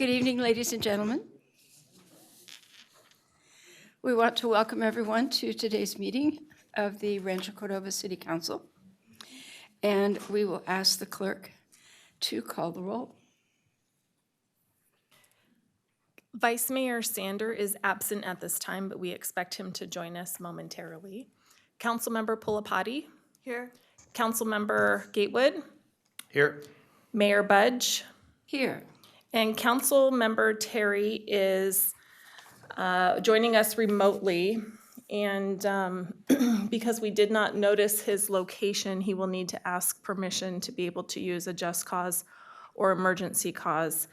Good evening, ladies and gentlemen. We want to welcome everyone to today's meeting of the Rancho Cordova City Council. And we will ask the clerk to call the roll. Vice Mayor Sander is absent at this time, but we expect him to join us momentarily. Councilmember Pulapati. Here. Councilmember Gatewood. Here. Mayor Budge. Here. And Councilmember Terry is joining us remotely. And because we did not notice his location, he will need to ask permission to be able to use a just cause or emergency cause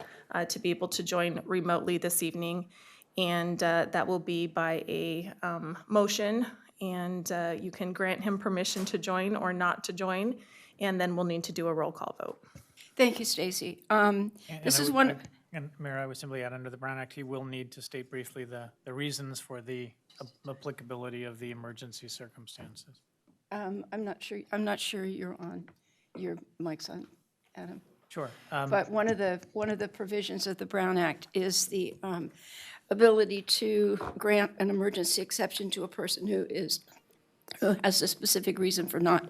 to be able to join remotely this evening. And that will be by a motion, and you can grant him permission to join or not to join, and then we'll need to do a roll call vote. Thank you, Stacy. This is one. And Mayor, I would simply add, under the Brown Act, he will need to state briefly the reasons for the applicability of the emergency circumstances. I'm not sure you're on. Your mic's on, Adam. Sure. But one of the provisions of the Brown Act is the ability to grant an emergency exception to a person who has a specific reason for not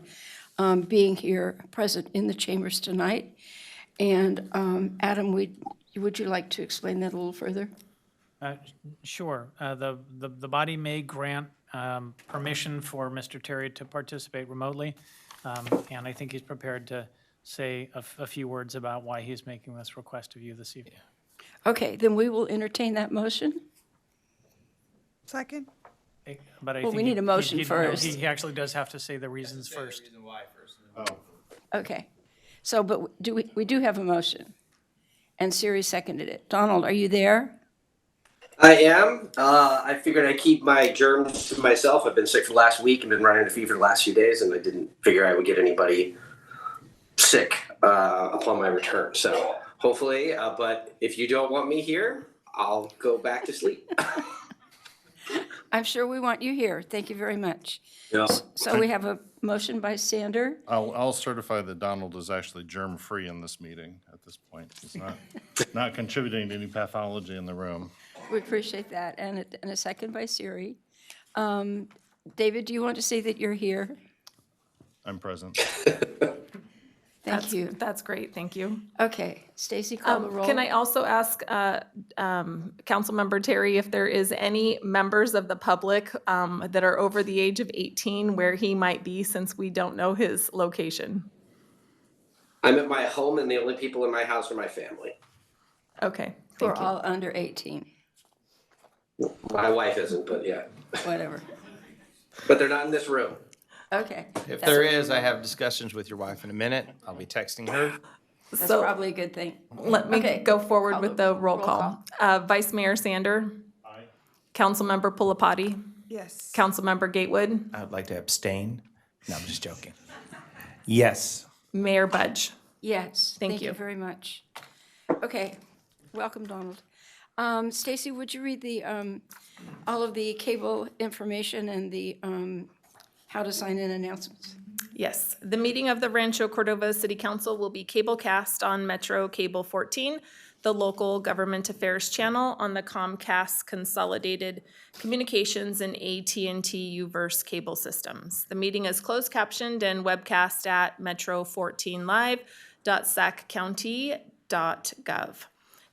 being here present in the chambers tonight. And Adam, would you like to explain that a little further? Sure. The body may grant permission for Mr. Terry to participate remotely, and I think he's prepared to say a few words about why he's making this request of you this evening. Okay, then we will entertain that motion. Second. But I Well, think we need a motion no, first. He actually does have to say the reasons first. Reason why first. Okay, so, but we do have a motion, and Siri seconded it. Donald, are you there? I am. I figured I'd keep my germs to myself. I've been sick for the last week and been running a fever the last few days, and I didn't figure I would get anybody sick upon my return. So hopefully, but if you don't want me here, I'll go back to sleep. I'm sure we want you here. Thank you very much. Yeah. So we have a motion by Sander. I'll certify that Donald is actually germ-free in this meeting at this point. He's not contributing to any pathology in the room. We appreciate that. And a second by Siri. David, do you want to say that you're here? I'm present. Thank you. That's great, thank you. Okay, Stacy, call the roll. Can I also ask Councilmember Terry if there is any members of the public that are over the age of 18 where he might be, since we don't know his location? I'm at my home, and the only people in my house are my family. Okay, We're thank you. all under 18, My wife isn't, but yeah. whatever. But they're not in this room. Okay. If there is, I have discussions with your wife in a minute. I'll be texting her. That's So probably a good thing. let me Okay. go forward Call with the the roll roll call. Vice Mayor Sander. Aye. Councilmember Pulapati. Yes. Councilmember Gatewood. I would like to abstain. No, I'm just joking. Yes. Mayor Budge. Yes, Thank thank you you. very much. Okay, welcome, Donald. Stacy, would you read the, all of the cable information and the how to sign in announcements? Yes, the meeting of the Rancho Cordova City Council will be cablecast on Metro Cable 14, the local government affairs channel on the Comcast Consolidated Communications and AT&T Uverse cable systems. The meeting is closed captioned and webcast at metro14live.saccounty.gov.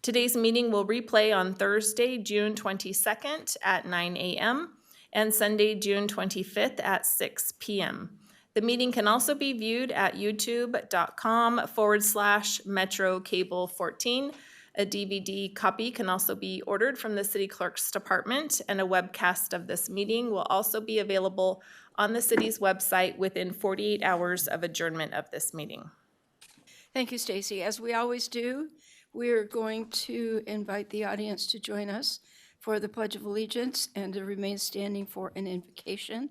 Today's meeting will replay on Thursday, June 22nd at 9 a.m. and Sunday, June 25th at 6 p.m. The meeting can also be viewed at youtube.com/Metro Cable 14. A DVD copy can also be ordered from the City Clerk's Department, and a webcast of this meeting will also be available on the city's website within 48 hours of adjournment of this meeting. Thank you, Stacy. As we always do, we're going to invite the audience to join us for the Pledge of Allegiance and to remain standing for an invocation.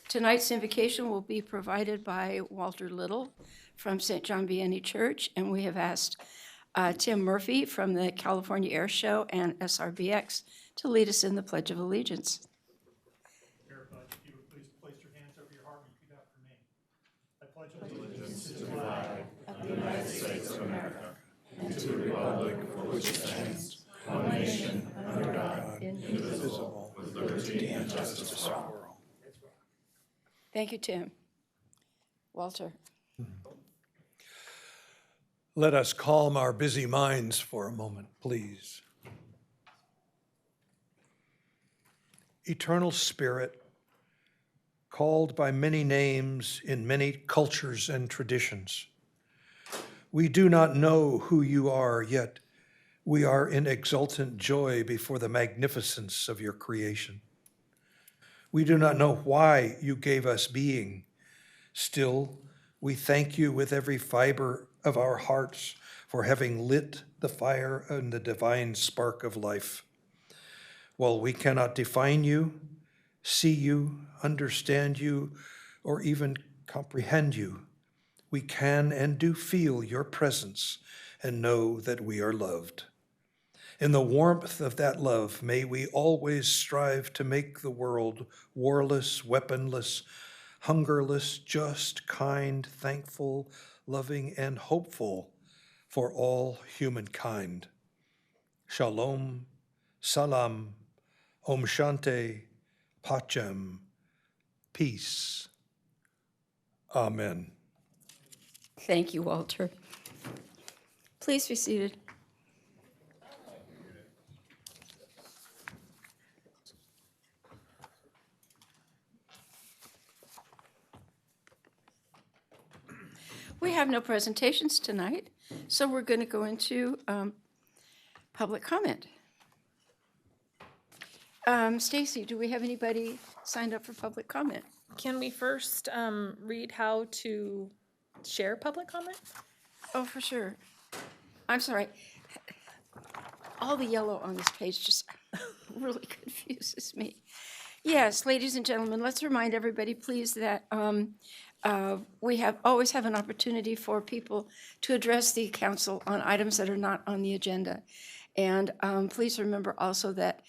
Tonight's invocation will be provided by Walter Little from St. John Vianney Church, and we have asked Tim Murphy from the California Air Show and SRBX to lead us in the Pledge of Allegiance. Mayor Budge, if you would please place your hands over your heart and repeat after me. I pledge allegiance to the flag of the United States of America indivisible, with liberty and justice for all. Thank you, Tim. Walter. Let us calm our busy minds for a moment, please. Eternal Spirit, called by many names in many cultures and traditions, we do not know who you are, yet we are in exultant joy before the magnificence of your creation. We do not know why you gave us being. Still, we thank you with every fiber of our hearts for having lit the fire and the divine spark of life. While we cannot define you, see you, understand you, or even comprehend you, we can and do feel your presence and know that we are loved. In the warmth of that love, may we always strive to make the world warless, weaponless, hungerless, just, kind, thankful, loving, and hopeful for all humankind. Shalom, salam, Om Shanti, Pacem, peace. Amen. Thank you, Walter. Please be seated. We have no presentations tonight, so we're going to go into public comment. Stacy, do we have anybody signed up for public comment? Can we first read how to share public comment? Oh, for sure. I'm sorry. All the yellow on this page just really confuses me. Yes, ladies and gentlemen, let's remind everybody, please, that we always have an opportunity for people to address the council on items that are not on the agenda. And please remember also that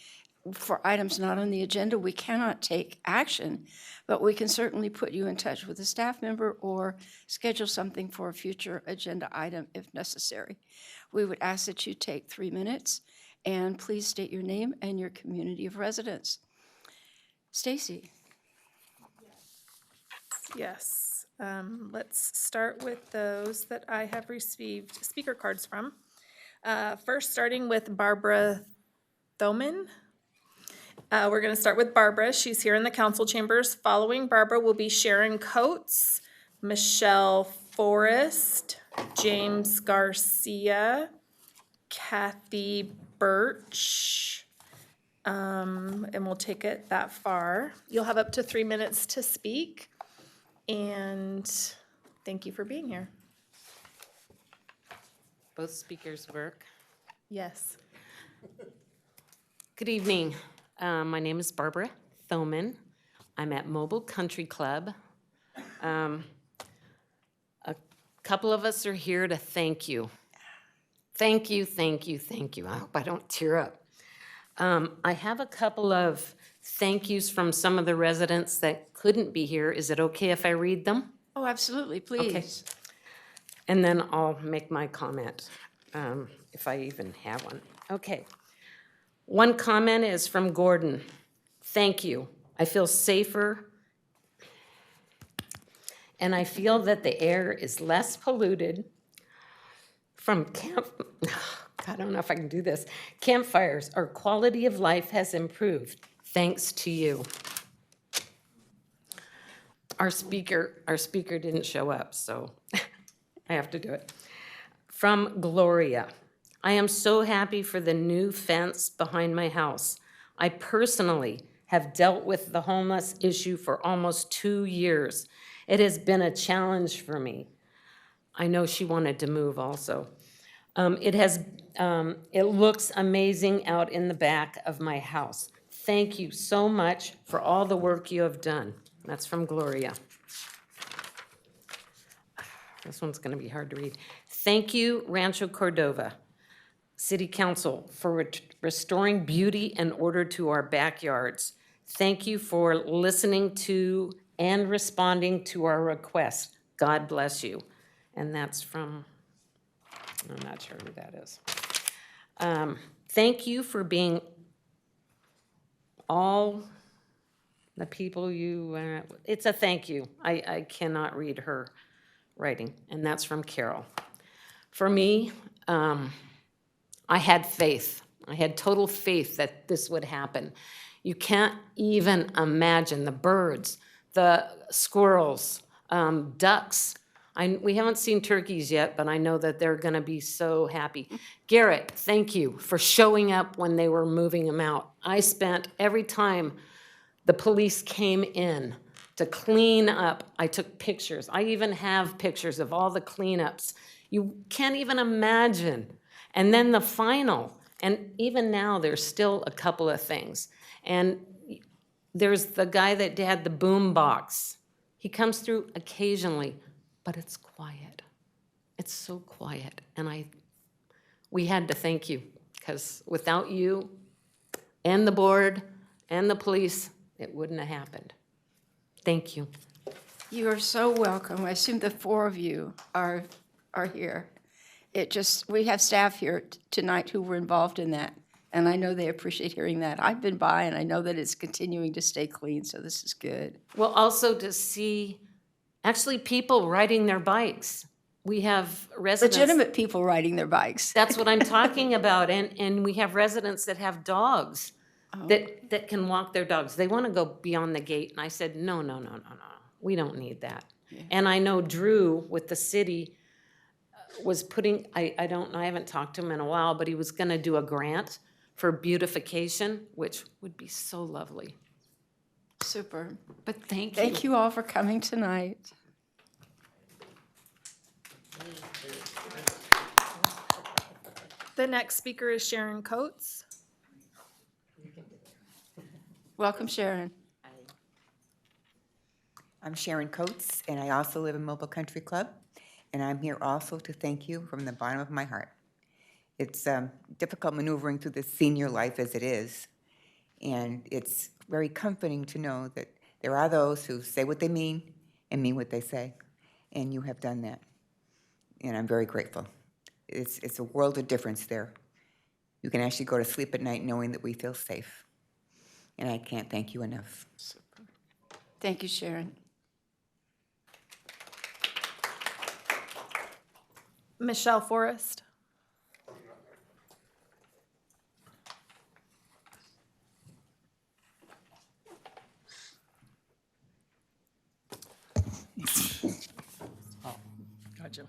for items not on the agenda, we cannot take action, but we can certainly put you in touch with a staff member or schedule something for a future agenda item if necessary. We would ask that you take 3 minutes and please state your name and your community of residence. Stacy. Yes. Let's start with those that I have received speaker cards from. First, starting with Barbara Thoman. We're going to start with Barbara. She's here in the council chambers. Following Barbara will be Sharon Coates, Michelle Forrest, James Garcia, Kathy Birch, and we'll take it that far. You'll have up to 3 minutes to speak, and thank you for being here. Both speakers work. Yes. Good evening. My name is Barbara Thoman. I'm at Mobile Country Club. A couple of us are here to thank you. Thank you, thank you, thank you. I hope I don't tear up. I have a couple of thank yous from some of the residents that couldn't be here. Is it okay if I read them? Oh, absolutely, please. And then I'll make my comment, if I even have one. Okay. One comment is from Gordon. Thank you. I feel safer, and I feel that the air is less polluted from I don't know if I can do this. Campfires. Our quality of life has improved, thanks to you. Our speaker didn't show up, so I have to do it. From Gloria. I am so happy for the new fence behind my house. I personally have dealt with the homeless issue for almost 2 years. It has been a challenge for me. I know she wanted to move also. It looks amazing out in the back of my house. Thank you so much for all the work you have done. That's from Gloria. This one's going to be hard to read. Thank you, Rancho Cordova City Council, for restoring beauty and order to our backyards. Thank you for listening to and responding to our requests. God bless you. And that's from I'm not sure who that is. Thank you for being all the people you, it's a thank you. I cannot read her writing, and that's from Carol. For me, I had faith. I had total faith that this would happen. You can't even imagine the birds, the squirrels, ducks. We haven't seen turkeys yet, but I know that they're gonna be so happy. Garrett, thank you for showing up when they were moving them out. I spent every time the police came in to clean up, I took pictures. I even have pictures of all the cleanups. You can't even imagine. And then the final, and even now, there's still a couple of things. And there's the guy that had the boom box. He comes through occasionally, but it's quiet. It's so quiet. And we had to thank you, because without you and the board and the police, it wouldn't have happened. Thank you. You are so welcome. I assume the four of you are here. We have staff here tonight who were involved in that, and I know they appreciate hearing that. I've been by, and I know that it's continuing to stay clean, so this is good. Well, also to see actually people riding their bikes. We have residents. Legitimate people riding their bikes. That's what I'm talking about. And we have residents that have dogs that can walk their dogs. They want to go beyond the gate. And I said, no. We don't need that. Yeah. And I know Drew with the city was putting, I haven't talked to him in a while, but he was going to do a grant for beautification, which would be so lovely. Super. But thank you. Thank you all for coming tonight. The next speaker is Sharon Coates. Welcome, Sharon. I'm Sharon Coates, and I also live in Mobile Country Club, and I'm here also to thank you from the bottom of my heart. It's difficult maneuvering through this senior life as it is, and it's very comforting to know that there are those who say what they mean and mean what they say, and you have done that, and I'm very grateful. It's a world of difference there. You can actually go to sleep at night knowing that we feel safe, and I can't thank you enough. Thank you, Sharon. Michelle Forrest. Gotcha.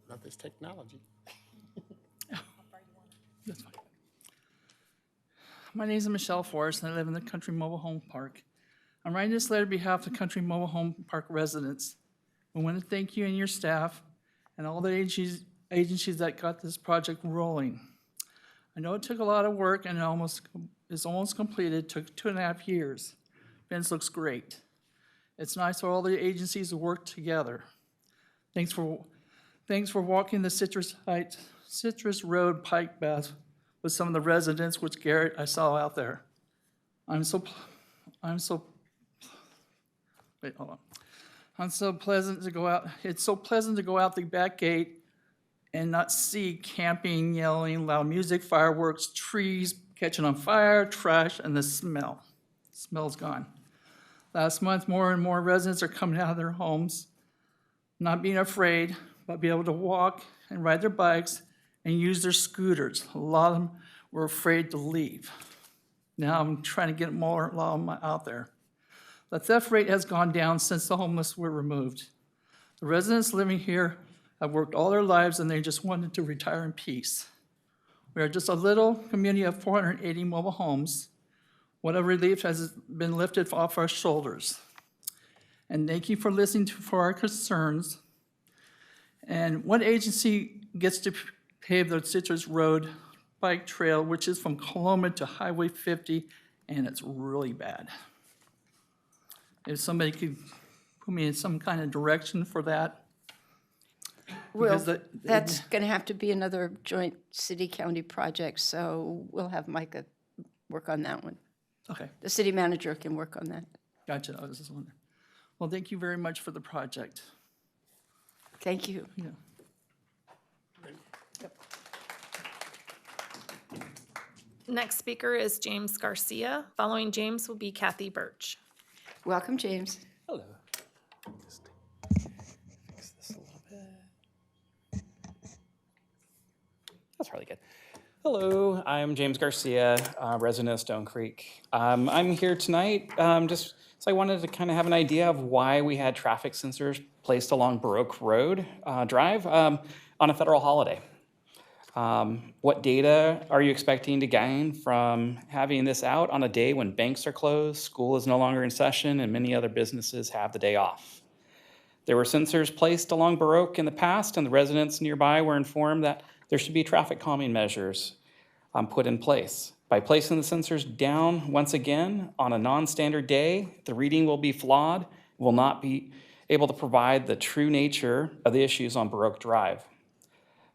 Love this technology. That's fine. My name is Michelle Forrest, and I live in the Country Mobile Home Park. I'm writing this letter on behalf of the Country Mobile Home Park residents. We want to thank you and your staff and all the agencies that got this project rolling. I know it took a lot of work, and it's almost completed. It took 2.5 years. Fence looks great. It's nice for all the agencies to work together. Thanks for walking the Citrus Road Pike Path with some of the residents, which Garrett I saw out there. It's so pleasant to go out. It's so pleasant to go out the back gate and not see camping, yelling, loud music, fireworks, trees catching on fire, trash, and the smell. The smell's gone. Last month, more and more residents are coming out of their homes, not being afraid, but be able to walk and ride their bikes and use their scooters. A lot of them were afraid to leave. Now I'm trying to get a lot of them out there. The theft rate has gone down since the homeless were removed. The residents living here have worked all their lives and they just wanted to retire in peace. We are just a little community of 480 mobile homes. What a relief has been lifted off our shoulders. And thank you for listening for our concerns. And what agency gets to pave the Citrus Road bike trail, which is from Coloma to Highway 50, and it's really bad. If somebody could put me in some kind of direction for that. Well, that's going to have to be another joint city-county project, so we'll have Micah work on that one. Okay, The city manager can work on that. gotcha. I was just wondering. Well, thank you very much for the project. Thank you. Yeah. Next speaker is James Garcia. Following James will be Kathy Birch. Welcome, James. Hello. Just fix this a little bit. That's really good. Hello, I'm James Garcia, resident of Stone Creek. I'm here tonight just so I wanted to kind of have an idea of why we had traffic sensors placed along Baroque Road Drive on a federal holiday. What data are you expecting to gain from having this out on a day when banks are closed, school is no longer in session, and many other businesses have the day off? There were sensors placed along Baroque in the past, and the residents nearby were informed that there should be traffic calming measures put in place. By placing the sensors down once again on a non-standard day, the reading will be flawed, will not be able to provide the true nature of the issues on Baroque Drive.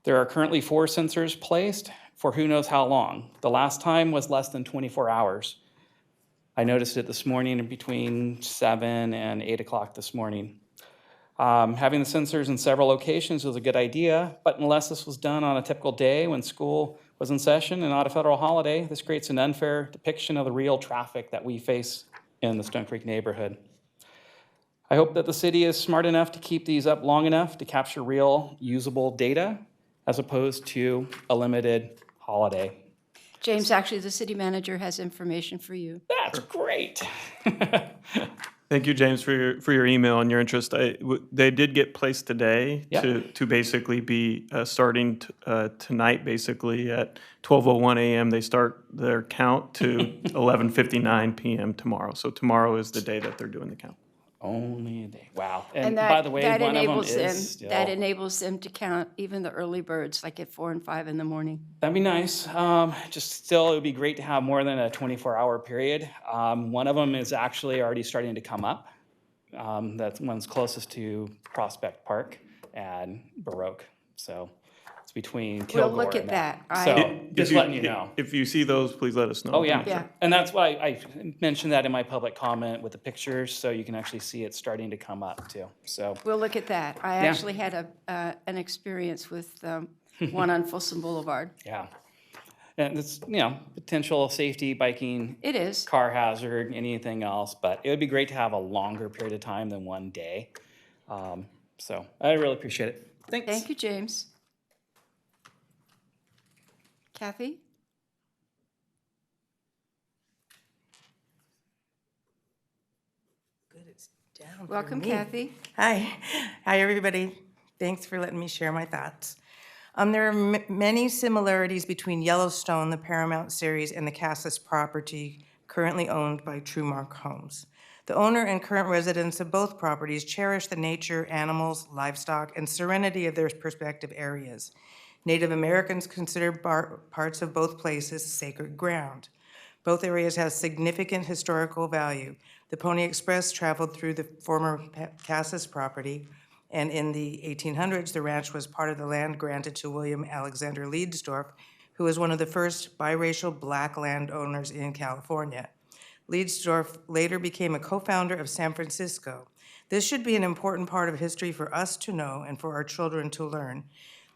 There are currently 4 sensors placed for who knows how long. The last time was less than 24 hours. I noticed it this morning between 7 and 8 o'clock this morning. Having the sensors in several locations was a good idea, but unless this was done on a typical day when school was in session and not a federal holiday, this creates an unfair depiction of the real traffic that we face in the Stone Creek neighborhood. I hope that the city is smart enough to keep these up long enough to capture real usable data as opposed to a limited holiday. James, actually, the city manager has information for you. That's great. Thank you, James, for your email and your interest. They did get placed today Yep. to basically be starting tonight, basically at 12:01 a.m. They start their count to 11:59 p.m. tomorrow. So tomorrow is the day that they're doing the count. Only a day. Wow. And by the way, that one of them enables is still... that enables them to count even the early birds, like at 4 and 5 in the morning. That'd be nice. Just still, it would be great to have more than a 24-hour period. One of them is actually already starting to come up. That one's closest to Prospect Park and Baroque. So it's between Kilgore We'll look at and that. So just letting you know. If you see those, please let us know. Oh, yeah. Yeah. And that's why I mentioned that in my public comment with the pictures, so you can actually see it starting to come up too. So, We'll look at that. I actually had an experience with one on Folsom Boulevard. yeah. And it's, potential safety, biking, It is. car hazard, anything else, but it would be great to have a longer period of time than one day. So I really appreciate it. Thanks. Thank you, James. Kathy? Good, it's down for Welcome, me. Kathy. Hi. Hi, everybody. Thanks for letting me share my thoughts. There are many similarities between Yellowstone, the Paramount series, and the Cassis property currently owned by Truemark Homes. The owner and current residents of both properties cherish the nature, animals, livestock, and serenity of their respective areas. Native Americans consider parts of both places sacred ground. Both areas have significant historical value. The Pony Express traveled through the former Cassis property, and in the 1800s, the ranch was part of the land granted to William Alexander Leidesdorff, who was one of the first biracial black landowners in California. Leidesdorff later became a co-founder of San Francisco. This should be an important part of history for us to know and for our children to learn.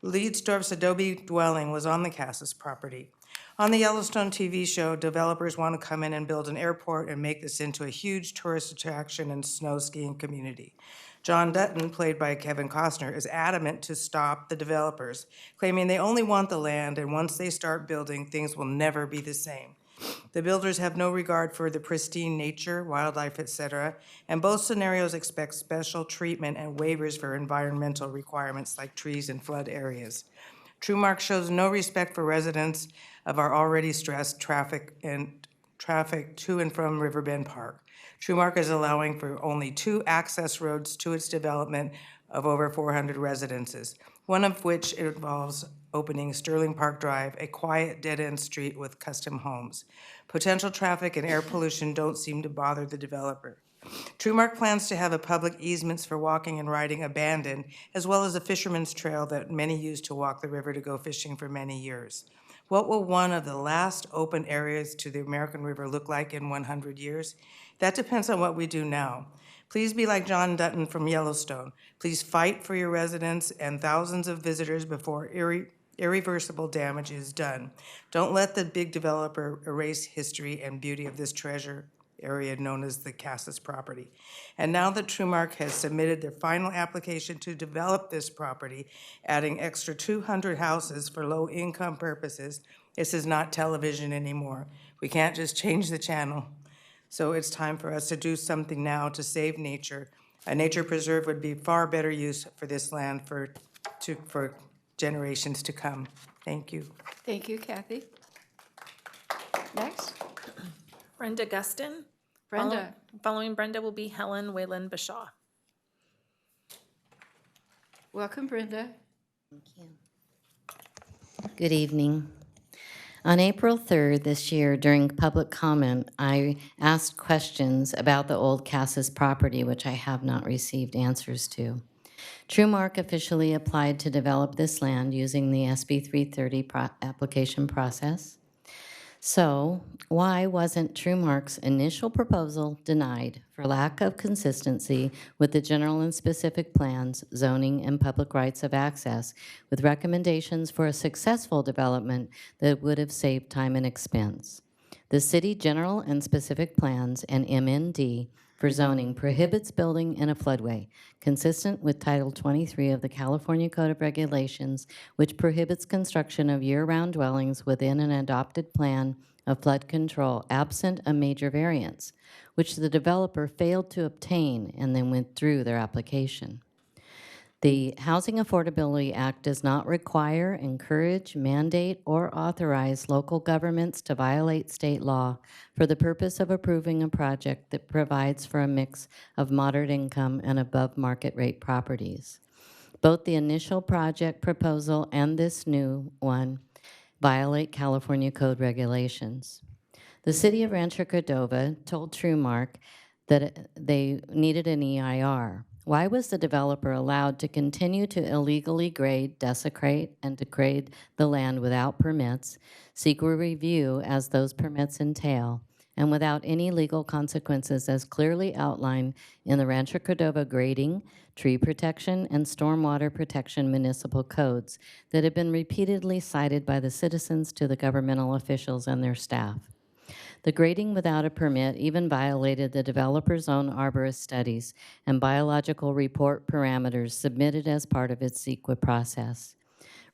Leidesdorff's adobe dwelling was on the Cassis property. On the Yellowstone TV show, developers want to come in and build an airport and make this into a huge tourist attraction and snow skiing community. John Dutton, played by Kevin Costner, is adamant to stop the developers, claiming they only want the land, and once they start building, things will never be the same. The builders have no regard for the pristine nature, wildlife, etc., and both scenarios expect special treatment and waivers for environmental requirements like trees and flood areas. Truemark shows no respect for residents of our already stressed traffic to and from Riverbend Park. Truemark is allowing for only 2 access roads to its development of over 400 residences, one of which involves opening Sterling Park Drive, a quiet dead-end street with custom homes. Potential traffic and air pollution don't seem to bother the developer. Truemark plans to have a public easements for walking and riding abandoned, as well as a fisherman's trail that many use to walk the river to go fishing for many years. What will one of the last open areas to the American River look like in 100 years? That depends on what we do now. Please be like John Dutton from Yellowstone. Please fight for your residents and thousands of visitors before irreversible damage is done. Don't let the big developer erase history and beauty of this treasure area known as the Casas property. And now that Trumark has submitted their final application to develop this property, adding extra 200 houses for low-income purposes, this is not television anymore. We can't just change the channel. So it's time for us to do something now to save nature. A nature preserve would be far better use for this land for generations to come. Thank you. Thank you, Kathy. Next, Brenda Gustin. Brenda. Following Brenda will be Helen Whalen Bashaw. Welcome, Brenda. Good evening. On April 3rd this year, during public comment, I asked questions about the old Casas property, which I have not received answers to. Trumark officially applied to develop this land using the SB 330 application process. So why wasn't Trumark's initial proposal denied for lack of consistency with the general and specific plans, zoning, and public rights of access, with recommendations for a successful development that would have saved time and expense? The city general and specific plans and MND for zoning prohibits building in a floodway, consistent with Title 23 of the California Code of Regulations, which prohibits construction of year-round dwellings within an adopted plan of flood control absent a major variance, which the developer failed to obtain and then withdrew their application. The Housing Affordability Act does not require, encourage, mandate, or authorize local governments to violate state law for the purpose of approving a project that provides for a mix of moderate income and above market rate properties. Both the initial project proposal and this new one violate California code regulations. The city of Rancho Cordova told Trumark that they needed an EIR. Why was the developer allowed to continue to illegally grade, desecrate, and degrade the land without permits, seek a review as those permits entail, and without any legal consequences as clearly outlined in the Rancho Cordova grading, tree protection, and stormwater protection municipal codes that have been repeatedly cited by the citizens to the governmental officials and their staff? The grading without a permit even violated the developer's own arborist studies and biological report parameters submitted as part of its CEQA process.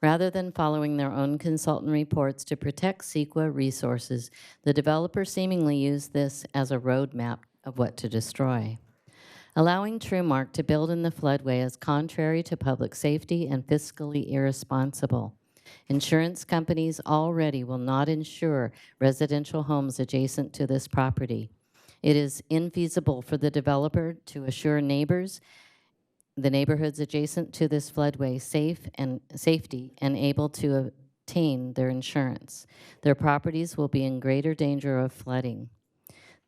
Rather than following their own consultant reports to protect CEQA resources, the developer seemingly used this as a roadmap of what to destroy. Allowing Trumark to build in the floodway is contrary to public safety and fiscally irresponsible. Insurance companies already will not insure residential homes adjacent to this property. It is infeasible for the developer to assure neighbors, the neighborhoods adjacent to this floodway, safety and able to obtain their insurance. Their properties will be in greater danger of flooding.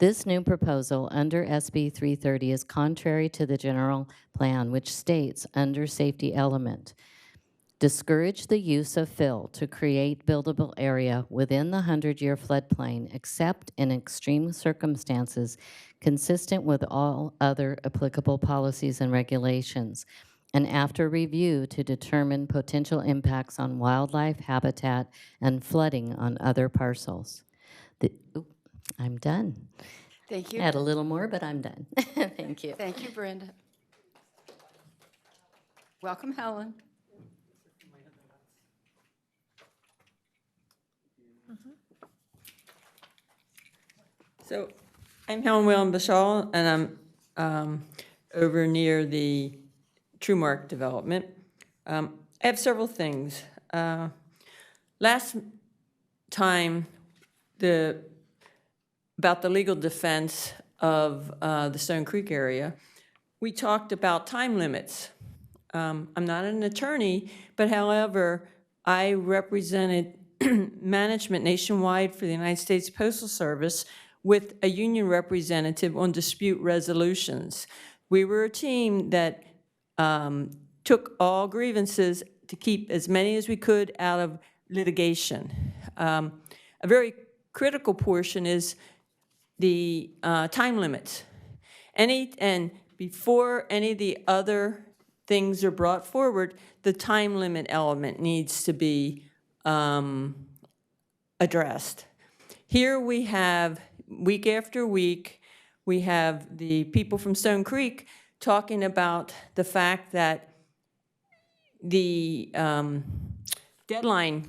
This new proposal under SB 330 is contrary to the general plan, which states under safety element, discourage the use of fill to create buildable area within the 100-year floodplain except in extreme circumstances consistent with all other applicable policies and regulations, and after review to determine potential impacts on wildlife, habitat, and flooding on other parcels. I'm done. Thank you. I had a little more, but I'm done. Thank you. Thank you, Brenda. Welcome, Helen. So I'm Helen Whalen Bashal, and I'm over near the Trumark development. I have several things. Last time, about the legal defense of the Stone Creek area, we talked about time limits. I'm not an attorney, but however, I represented management nationwide for the United States Postal Service with a union representative on dispute resolutions. We were a team that took all grievances to keep as many as we could out of litigation. A very critical portion is the time limits. And before any of the other things are brought forward, the time limit element needs to be addressed. Here we have, week after week, we have the people from Stone Creek talking about the fact that the deadline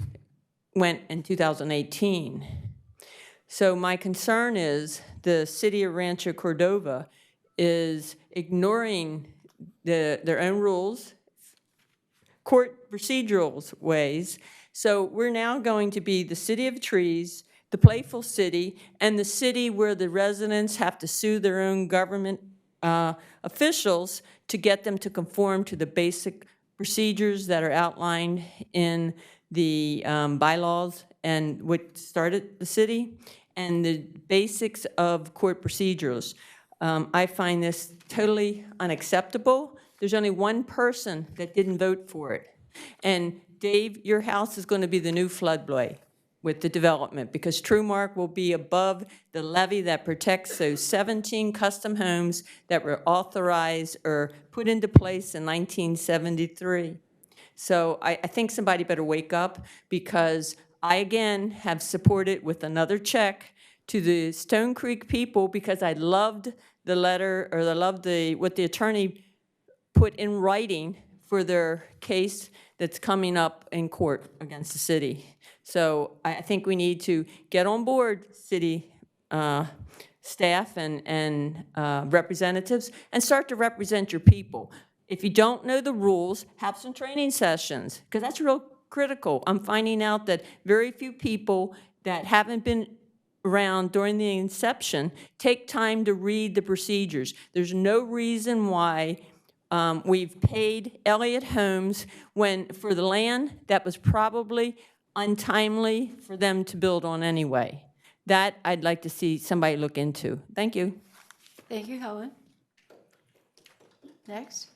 went in 2018. So my concern is the city of Rancho Cordova is ignoring their own rules, court procedural ways. So we're now going to be the city of trees, the playful city, and the city where the residents have to sue their own government officials to get them to conform to the basic procedures that are outlined in the bylaws and what started the city, and the basics of court procedures. I find this totally unacceptable. There's only one person that didn't vote for it. And Dave, your house is going to be the new floodway with the development, because Trumark will be above the levee that protects those 17 custom homes that were authorized or put into place in 1973. So I think somebody better wake up, because I, again, have supported with another check to the Stone Creek people, because I loved the letter, or I loved what the attorney put in writing for their case that's coming up in court against the city. So I think we need to get on board, city staff and representatives, and start to represent your people. If you don't know the rules, have some training sessions, because that's real critical. I'm finding out that very few people that haven't been around during the inception take time to read the procedures. There's no reason why we've paid Elliott Homes for the land that was probably untimely for them to build on anyway. That I'd like to see somebody look into. Thank you. Thank you, Helen. Next.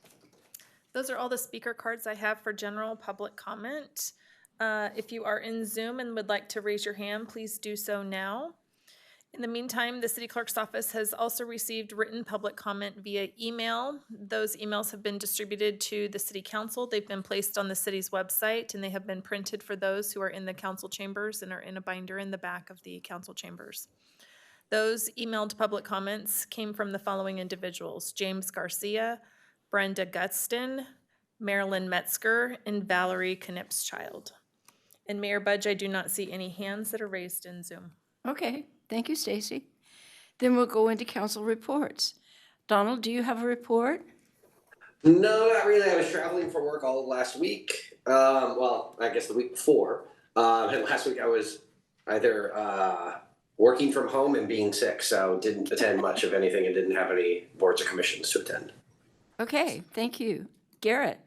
Those are all the speaker cards I have for general public comment. If you are in Zoom and would like to raise your hand, please do so now. In the meantime, the city clerk's office has also received written public comment via email. Those emails have been distributed to the city council. They've been placed on the city's website, and they have been printed for those who are in the council chambers and are in a binder in the back of the council chambers. Those emailed public comments came from the following individuals: James Garcia, Brenda Gutston, Marilyn Metzger, and Valerie Knipschild. And Mayor Budge, I do not see any hands that are raised in Zoom. Okay, thank you, Stacy. Then we'll go into council reports. Donald, do you have a report? No, not really. I was traveling for work all of last week. Well, I guess the week before. And last week I was either working from home and being sick, so didn't attend much of anything and didn't have any boards or commissions to attend. Okay, thank you. Garrett?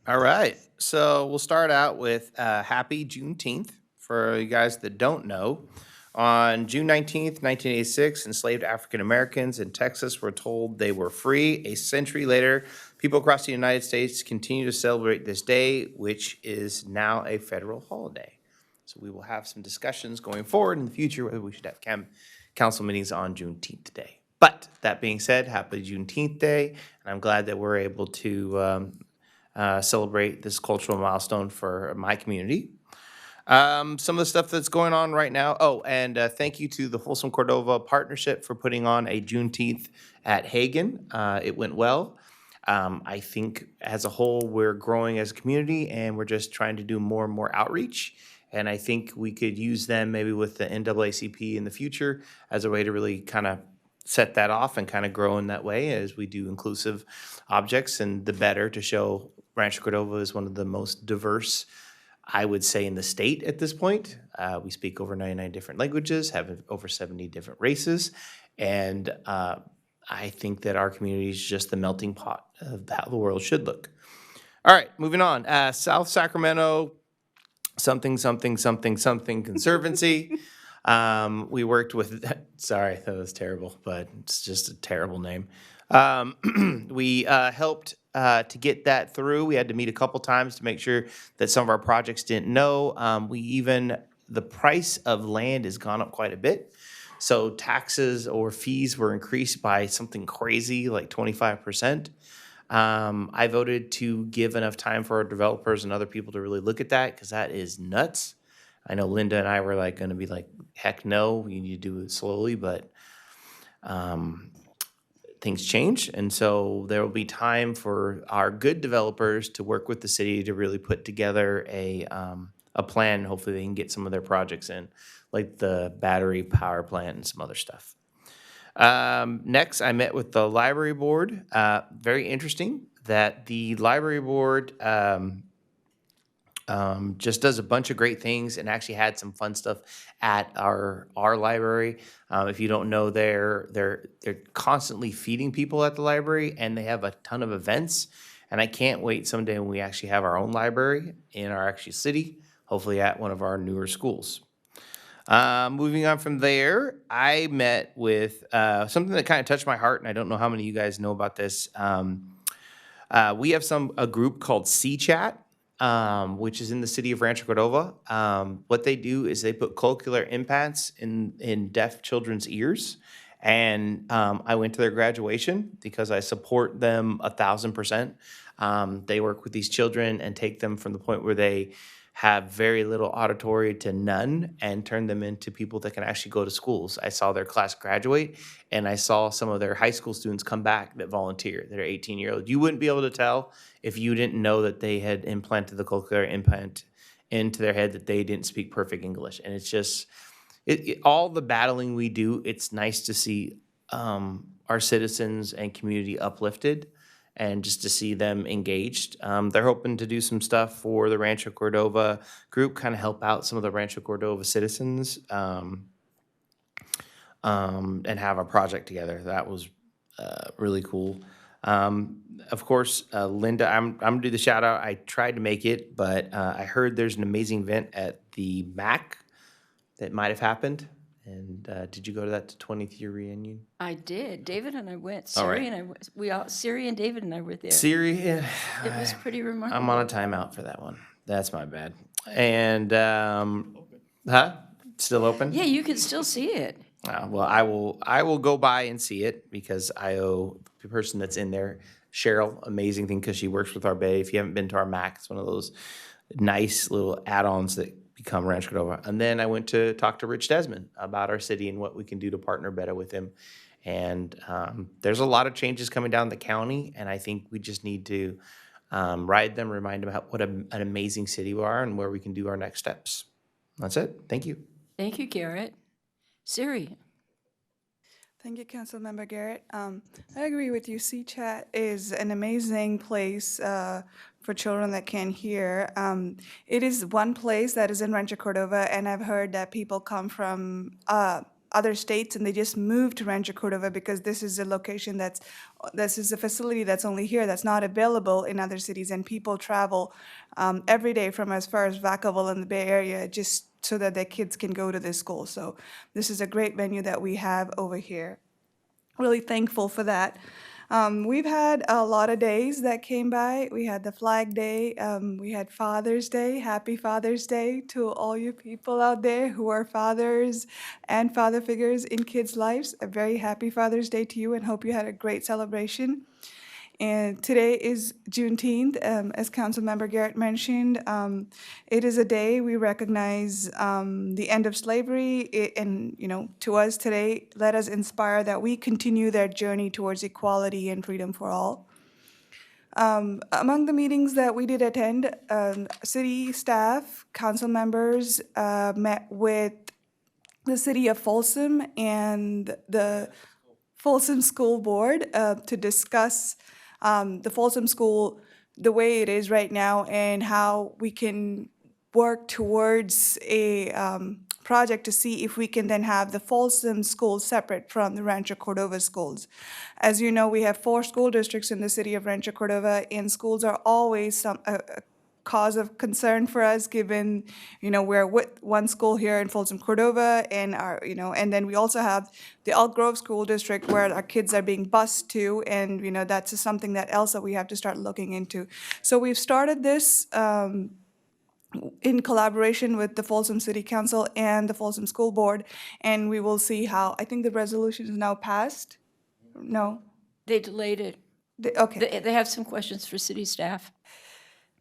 All right. So we'll start out with happy Juneteenth. For you guys that don't know, on June 19th, 1986, enslaved African Americans in Texas were told they were free. A century later, people across the United States continue to celebrate this day, which is now a federal holiday. So we will have some discussions going forward in the future whether we should have council meetings on Juneteenth Day. But that being said, happy Juneteenth Day, and I'm glad that we're able to celebrate this cultural milestone for my community. Some of the stuff that's going on right now. Oh, and thank you to the Folsom Cordova Partnership for putting on a Juneteenth at Hagen. It went well. I think as a whole, we're growing as a community, and we're just trying to do more and more outreach. And I think we could use them maybe with the NAACP in the future as a way to really kind of set that off and kind of grow in that way as we do inclusive objects, and the better to show Rancho Cordova is one of the most diverse, I would say, in the state at this point. We speak over 99 different languages, have over 70 different races, and I think that our community is just the melting pot of how the world should look. All right, moving on. South Sacramento, something Conservancy. We worked with, sorry, that was terrible, but it's just a terrible name. We helped to get that through. We had to meet a couple times to make sure that some of our projects didn't know. The price of land has gone up quite a bit. So taxes or fees were increased by something crazy like 25%. I voted to give enough time for our developers and other people to really look at that because that is nuts. I know Linda and I were like going to be like, heck no, you need to do it slowly, but things change. And so there will be time for our good developers to work with the city to really put together a plan. Hopefully they can get some of their projects in, like the battery power plant and some other stuff. Next, I met with the library board. Very interesting that the library board just does a bunch of great things and actually had some fun stuff at our library. If you don't know, they're constantly feeding people at the library, and they have a ton of events. And I can't wait someday when we actually have our own library in our actual city, hopefully at one of our newer schools. Moving on from there, I met with something that kind of touched my heart, and I don't know how many of you guys know about this. We have a group called CChat, which is in the city of Rancho Cordova. What they do is they put cochlear implants in deaf children's ears. And I went to their graduation because I support them 1,000%. They work with these children and take them from the point where they have very little auditory to none and turn them into people that can actually go to schools. I saw their class graduate, and I saw some of their high school students come back that volunteer, that are 18-year-olds. You wouldn't be able to tell if you didn't know that they had implanted the cochlear implant into their head that they didn't speak perfect English. And it's just, all the battling we do, it's nice to see our citizens and community uplifted and just to see them engaged. They're hoping to do some stuff for the Rancho Cordova group, kind of help out some of the Rancho Cordova citizens and have a project together. That was really cool. Of course, Linda, I'm gonna do the shout out. I tried to make it, but I heard there's an amazing event at the MAC that might have happened. And did you go to that 20th year reunion? I did. David and I went. All right. Siri and I, Siri and David and I were there. Siri, It was pretty remarkable. I'm on a timeout for that one. That's my bad. And still open? Yeah, you can still see it. Well, I will go by and see it because I owe the person that's in there, Cheryl, amazing thing because she works with our Bay. If you haven't been to our MAC, it's one of those nice little add-ons that become Rancho Cordova. And then I went to talk to Rich Desmond about our city and what we can do to partner better with him. And there's a lot of changes coming down the county, and I think we just need to ride them, remind them what an amazing city we are and where we can do our next steps. That's it. Thank you. Thank you, Garrett. Siri. Thank you, Councilmember Garrett. I agree with you. CChat is an amazing place for children that can't hear. It is one place that is in Rancho Cordova, and I've heard that people come from other states and they just move to Rancho Cordova because this is a location this is a facility that's only here, that's not available in other cities, and people travel every day from as far as Vacaville in the Bay Area just so that their kids can go to this school. So this is a great venue that we have over here. Really thankful for that. We've had a lot of days that came by. We had the Flag Day. We had Father's Day. Happy Father's Day to all you people out there who are fathers and father figures in kids' lives. A very happy Father's Day to you, and hope you had a great celebration. And today is Juneteenth, as Councilmember Garrett mentioned. It is a day we recognize the end of slavery, and to us today, let us inspire that we continue that journey towards equality and freedom for all. Among the meetings that we did attend, city staff, council members met with the city of Folsom and the Folsom School Board to discuss the Folsom School, the way it is right now, and how we can work towards a project to see if we can then have the Folsom School separate from the Rancho Cordova schools. As you know, we have 4 school districts in the city of Rancho Cordova, and schools are always a cause of concern for us, given we're with one school here in Folsom Cordova, and and then we also have the Elk Grove School District where our kids are being bused to, and that's something that also we have to start looking into. So we've started this in collaboration with the Folsom City Council and the Folsom School Board, and we will see how. I think the resolution is now passed. No, They delayed it. Okay. They have some questions for city staff.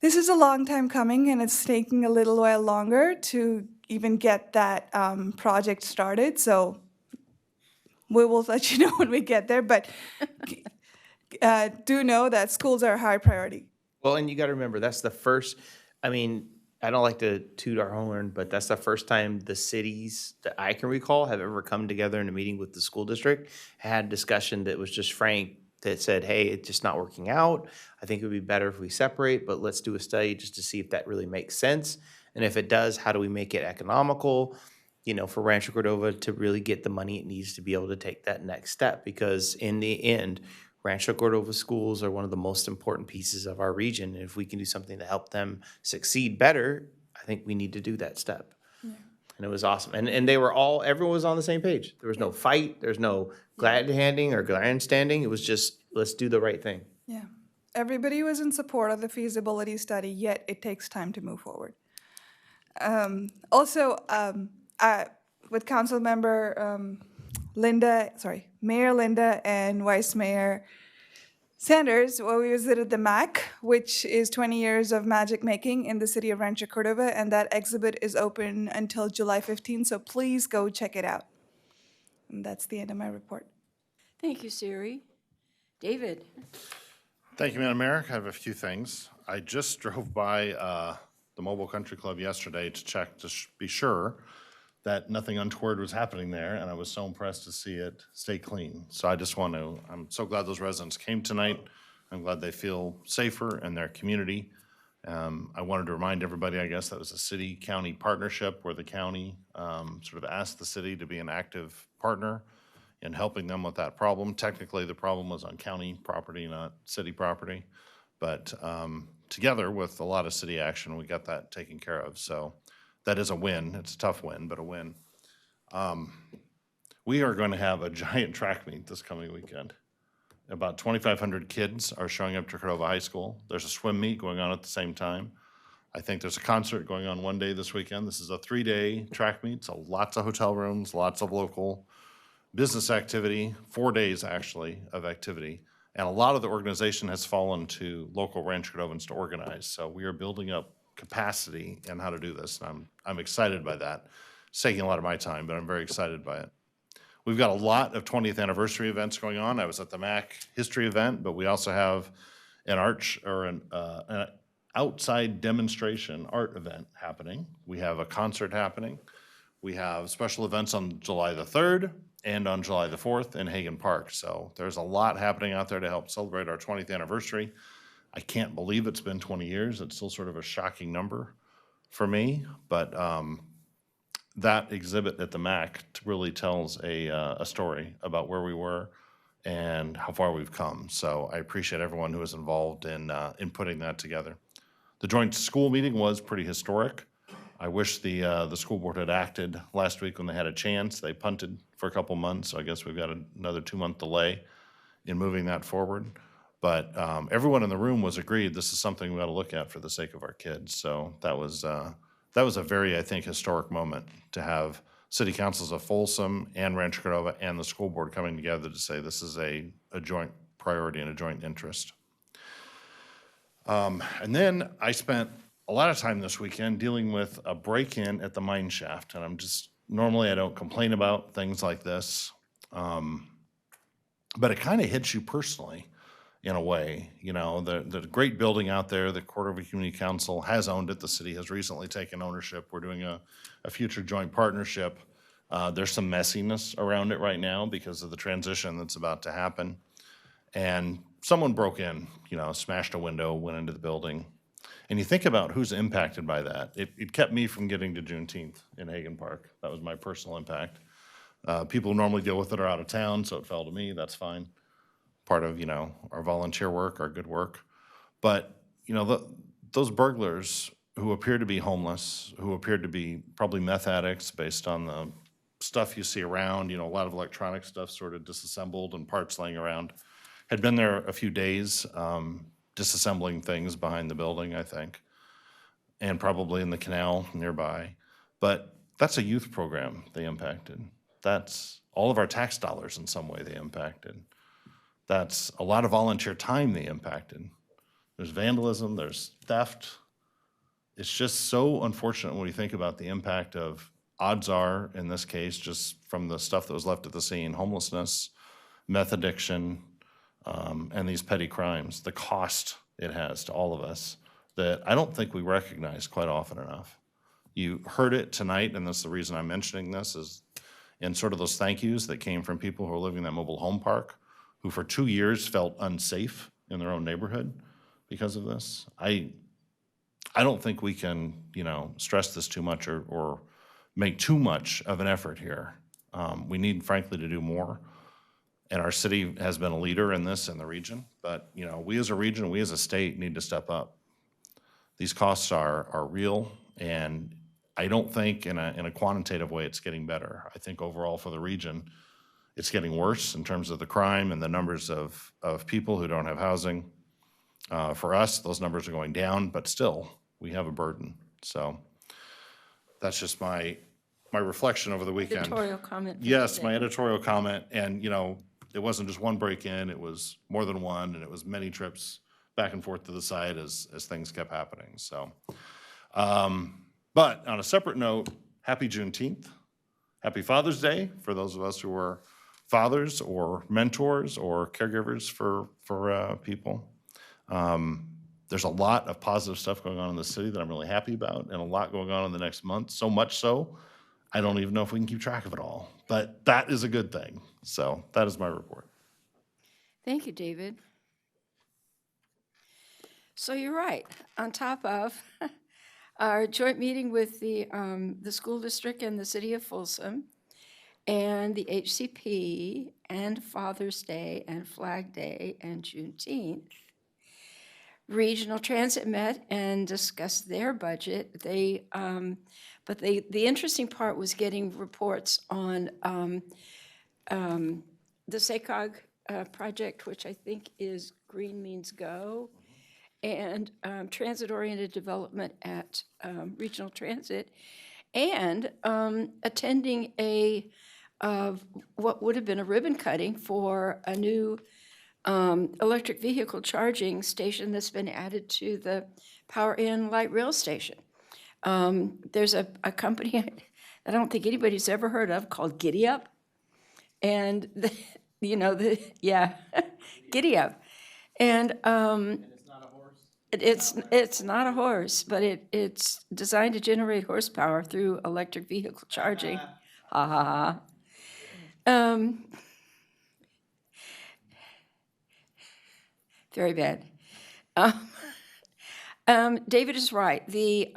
This is a long time coming, and it's taking a little while longer to even get that project started. So we will let you know when we get there. But do know that schools are a high priority. Well, and you got to remember, that's the first, I mean, I don't like to toot our horn, but that's the first time the cities that I can recall have ever come together in a meeting with the school district, had discussion that was just frank, that said, hey, it's just not working out. I think it would be better if we separate, but let's do a study just to see if that really makes sense. And if it does, how do we make it economical, for Rancho Cordova to really get the money it needs to be able to take that next step? Because in the end, Rancho Cordova schools are one of the most important pieces of our region. And if we can do something to help them succeed better, I think we need to do that step. Yeah. And it was awesome. And they were everyone was on the same page. There was no fight. There's no glad handing or grandstanding. It was just, let's do the right thing. Yeah. Everybody was in support of the feasibility study, yet it takes time to move forward. With Council Member Mayor Linda and Vice Mayor Sanders, we visited the MAC, which is 20 years of magic making in the city of Rancho Cordova, and that exhibit is open until July 15th, so please go check it out. And that's the end of my report. Thank you, Siri. David? Thank you, Madam Mayor. I have a few things. I just drove by the Mobile Country Club yesterday to check to be sure that nothing untoward was happening there, and I was so impressed to see it stay clean. So I'm so glad those residents came tonight. I'm glad they feel safer in their community. I wanted to remind everybody, I guess, that was a city-county partnership where the county sort of asked the city to be an active partner in helping them with that problem. Technically, the problem was on county property, not city property. But together with a lot of city action, we got that taken care of. So that is a win. It's a tough win, but a win. We are going to have a giant track meet this coming weekend. About 2,500 kids are showing up to Cordova High School. There's a swim meet going on at the same time. I think there's a concert going on one day this weekend. This is a 3-day track meet, so lots of hotel rooms, lots of local business activity, 4 days actually of activity. And a lot of the organization has fallen to local Rancho Cordovans to organize. So we are building up capacity in how to do this. And I'm excited by that. It's taking a lot of my time, but I'm very excited by it. We've got a lot of 20th anniversary events going on. I was at the MAC history event, but we also have an an outside demonstration art event happening. We have a concert happening. We have special events on July the 3rd and on July the 4th in Hagan Park. So there's a lot happening out there to help celebrate our 20th anniversary. I can't believe it's been 20 years. It's still sort of a shocking number for me, but that exhibit at the MAC really tells a story about where we were and how far we've come. So I appreciate everyone who was involved in putting that together. The joint school meeting was pretty historic. I wish the school board had acted last week when they had a chance. They punted for a couple months, so I guess we've got another 2-month delay in moving that forward. But everyone in the room was agreed this is something we ought to look at for the sake of our kids. So that was a very, I think, historic moment to have city councils of Folsom and Rancho Cordova and the school board coming together to say this is a joint priority and a joint interest. And then I spent a lot of time this weekend dealing with a break-in at the mine shaft. And normally I don't complain about things like this, but it kind of hits you personally in a way. The great building out there, the Cordova Community Council has owned it. The city has recently taken ownership. We're doing a future joint partnership. There's some messiness around it right now because of the transition that's about to happen. And someone broke in, smashed a window, went into the building. And you think about who's impacted by that. It kept me from getting to Juneteenth in Hagan Park. That was my personal impact. People who normally deal with it are out of town, so it fell to me. That's fine. Part of, our volunteer work, our good work. But, those burglars who appeared to be homeless, who appeared to be probably meth addicts based on the stuff you see around, a lot of electronic stuff sort of disassembled and parts laying around, had been there a few days, disassembling things behind the building, I think, and probably in the canal nearby. But that's a youth program they impacted. That's all of our tax dollars in some way they impacted. That's a lot of volunteer time they impacted. There's vandalism, there's theft. It's just so unfortunate when you think about the impact of, odds are, in this case, just from the stuff that was left at the scene, homelessness, meth addiction, and these petty crimes, the cost it has to all of us that I don't think we recognize quite often enough. You heard it tonight, and that's the reason I'm mentioning this, is in sort of those thank yous that came from people who are living in that mobile home park, who for 2 years felt unsafe in their own neighborhood because of this. I don't think we can, stress this too much or make too much of an effort here. We need, frankly, to do more. And our city has been a leader in this in the region, but, we as a region, we as a state need to step up. These costs are real, and I don't think in a quantitative way it's getting better. I think overall for the region, it's getting worse in terms of the crime and the numbers of people who don't have housing. For us, those numbers are going down, but still, we have a burden. So that's just my reflection over the weekend. Editorial comment. for Yes, today. my editorial comment, and, it wasn't just one break-in, it was more than one, and it was many trips back and forth to the site as things kept happening, so. But on a separate note, happy Juneteenth. Happy Father's Day for those of us who are fathers or mentors or caregivers for people. There's a lot of positive stuff going on in the city that I'm really happy about, and a lot going on in the next month, so much so, I don't even know if we can keep track of it all. But that is a good thing. So that is my report. Thank you, David. So you're right. On top of our joint meeting with the school district and the city of Folsom, and the HCP, and Father's Day, and Flag Day, and Juneteenth, Regional Transit met and discussed their budget. But the interesting part was getting reports on the SACOG project, which I think is Green Means Go, and transit-oriented development at Regional Transit, and attending what would have been a ribbon cutting for a new electric vehicle charging station that's been added to the Power Inn Light Rail Station. There's a company I don't think anybody's ever heard of called Giddy Up. And, yeah, Giddy Up. And it's not a horse, but it's designed to generate horsepower through electric vehicle charging. Ha ha ha. Very bad. David is right. The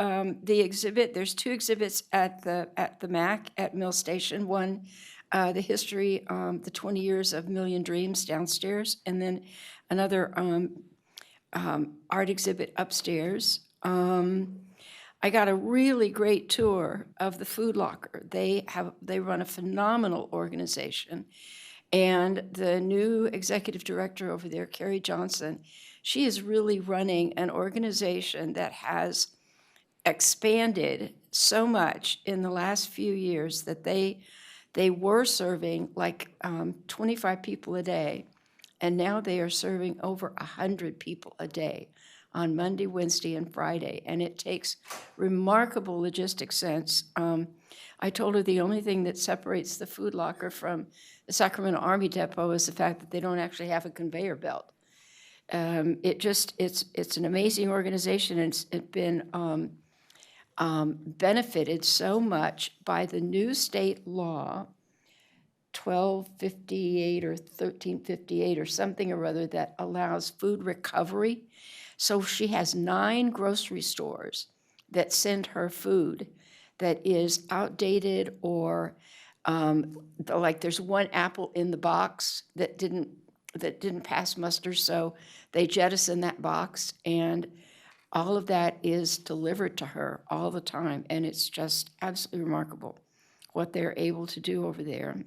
exhibit, there's two exhibits at the MAC at Mill Station. One, the history, the 20 years of Million Dreams downstairs, and then another art exhibit upstairs. I got a really great tour of the Food Locker. They run a phenomenal organization. And the new executive director over there, Carrie Johnson, she is really running an organization that has expanded so much in the last few years that they were serving like 25 people a day, and now they are serving over 100 people a day on Monday, Wednesday, and Friday, and it takes remarkable logistic sense. I told her the only thing that separates the Food Locker from the Sacramento Army Depot is the fact that they don't actually have a conveyor belt. It's an amazing organization, and it's been benefited so much by the new state law, 1258 or 1358 or something or other, that allows food recovery. So she has 9 grocery stores that send her food that is outdated, or like there's one apple in the box that didn't pass muster, so they jettison that box, and all of that is delivered to her all the time, and it's just absolutely remarkable what they're able to do over there.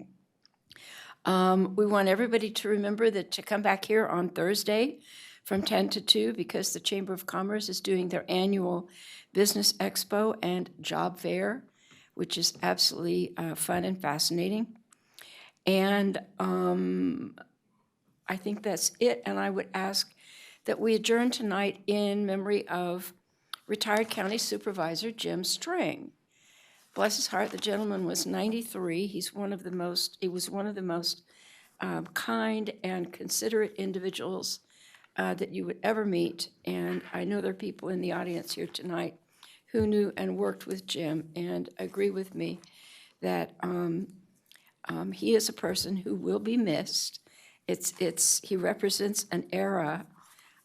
We want everybody to remember that to come back here on Thursday from 10 to 2, because the Chamber of Commerce is doing their annual Business Expo and Job Fair, which is absolutely fun and fascinating. And I think that's it, and I would ask that we adjourn tonight in memory of retired County Supervisor Jim String. Bless his heart, the gentleman was 93. He was one of the most kind and considerate individuals that you would ever meet. And I know there are people in the audience here tonight who knew and worked with Jim and agree with me that he is a person who will be missed. He represents an era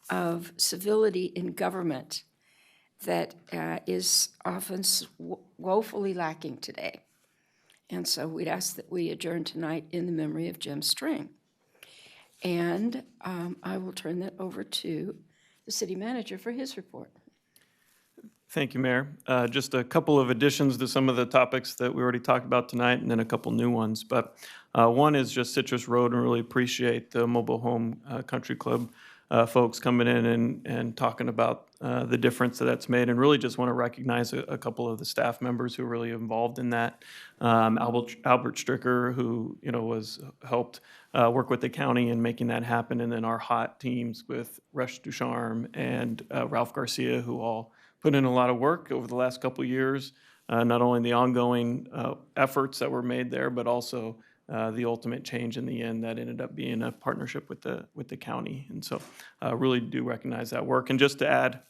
of civility in government that is often woefully lacking today. And so we'd ask that we adjourn tonight in the memory of Jim String. And I will turn that over to the city manager for his report. Thank you, Mayor. Just a couple of additions to some of the topics that we already talked about tonight, and then a couple new ones. But one is just Citrus Road, and really appreciate the Mobile Home Country Club folks coming in and talking about the difference that's made, and really just want to recognize a couple of the staff members who are really involved in that. Albert Stricker, who was helped work with the county in making that happen, and then our HOT teams with Resh Ducharme and Ralph Garcia, who all put in a lot of work over the last couple of years, not only the ongoing efforts that were made there, but also the ultimate change in the end that ended up being a partnership with the county. And so really do recognize that work. And just to add,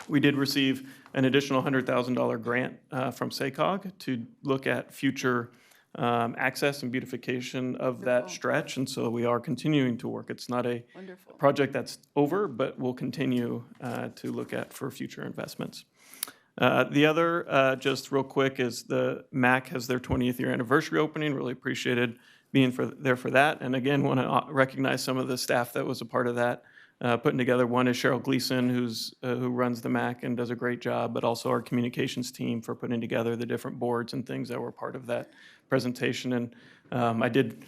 we did receive an additional $100,000 grant from SACOG to look at future access and beautification of that stretch. And so we are continuing to work. It's not a project that's over, but we'll continue to look at for future investments. The other, just real quick, is the MAC has their 20th year anniversary opening. Really appreciated being there for that. And again, want to recognize some of the staff that was a part of that, putting together. One is Cheryl Gleason, who runs the MAC and does a great job, but also our communications team for putting together the different boards and things that were part of that presentation. And I did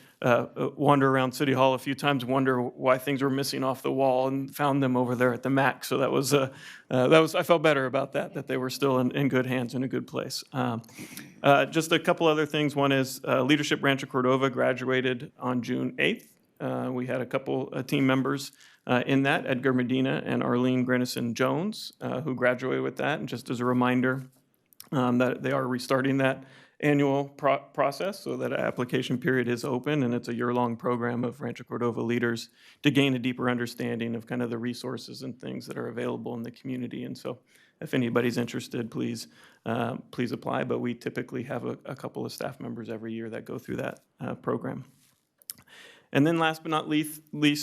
wander around City Hall a few times, wonder why things were missing off the wall, and found them over there at the MAC. So that was I felt better about that they were still in good hands, in a good place. Just a couple other things. One is Leadership Rancho Cordova graduated on June 8th. We had a couple team members in that, Edgar Medina and Arlene Grennison Jones, who graduated with that. And just as a reminder that they are restarting that annual process, so that application period is open, and it's a year-long program of Rancho Cordova leaders to gain a deeper understanding of kind of the resources and things that are available in the community. And so if anybody's interested, please apply. But we typically have a couple of staff members every year that go through that program. And then last but not least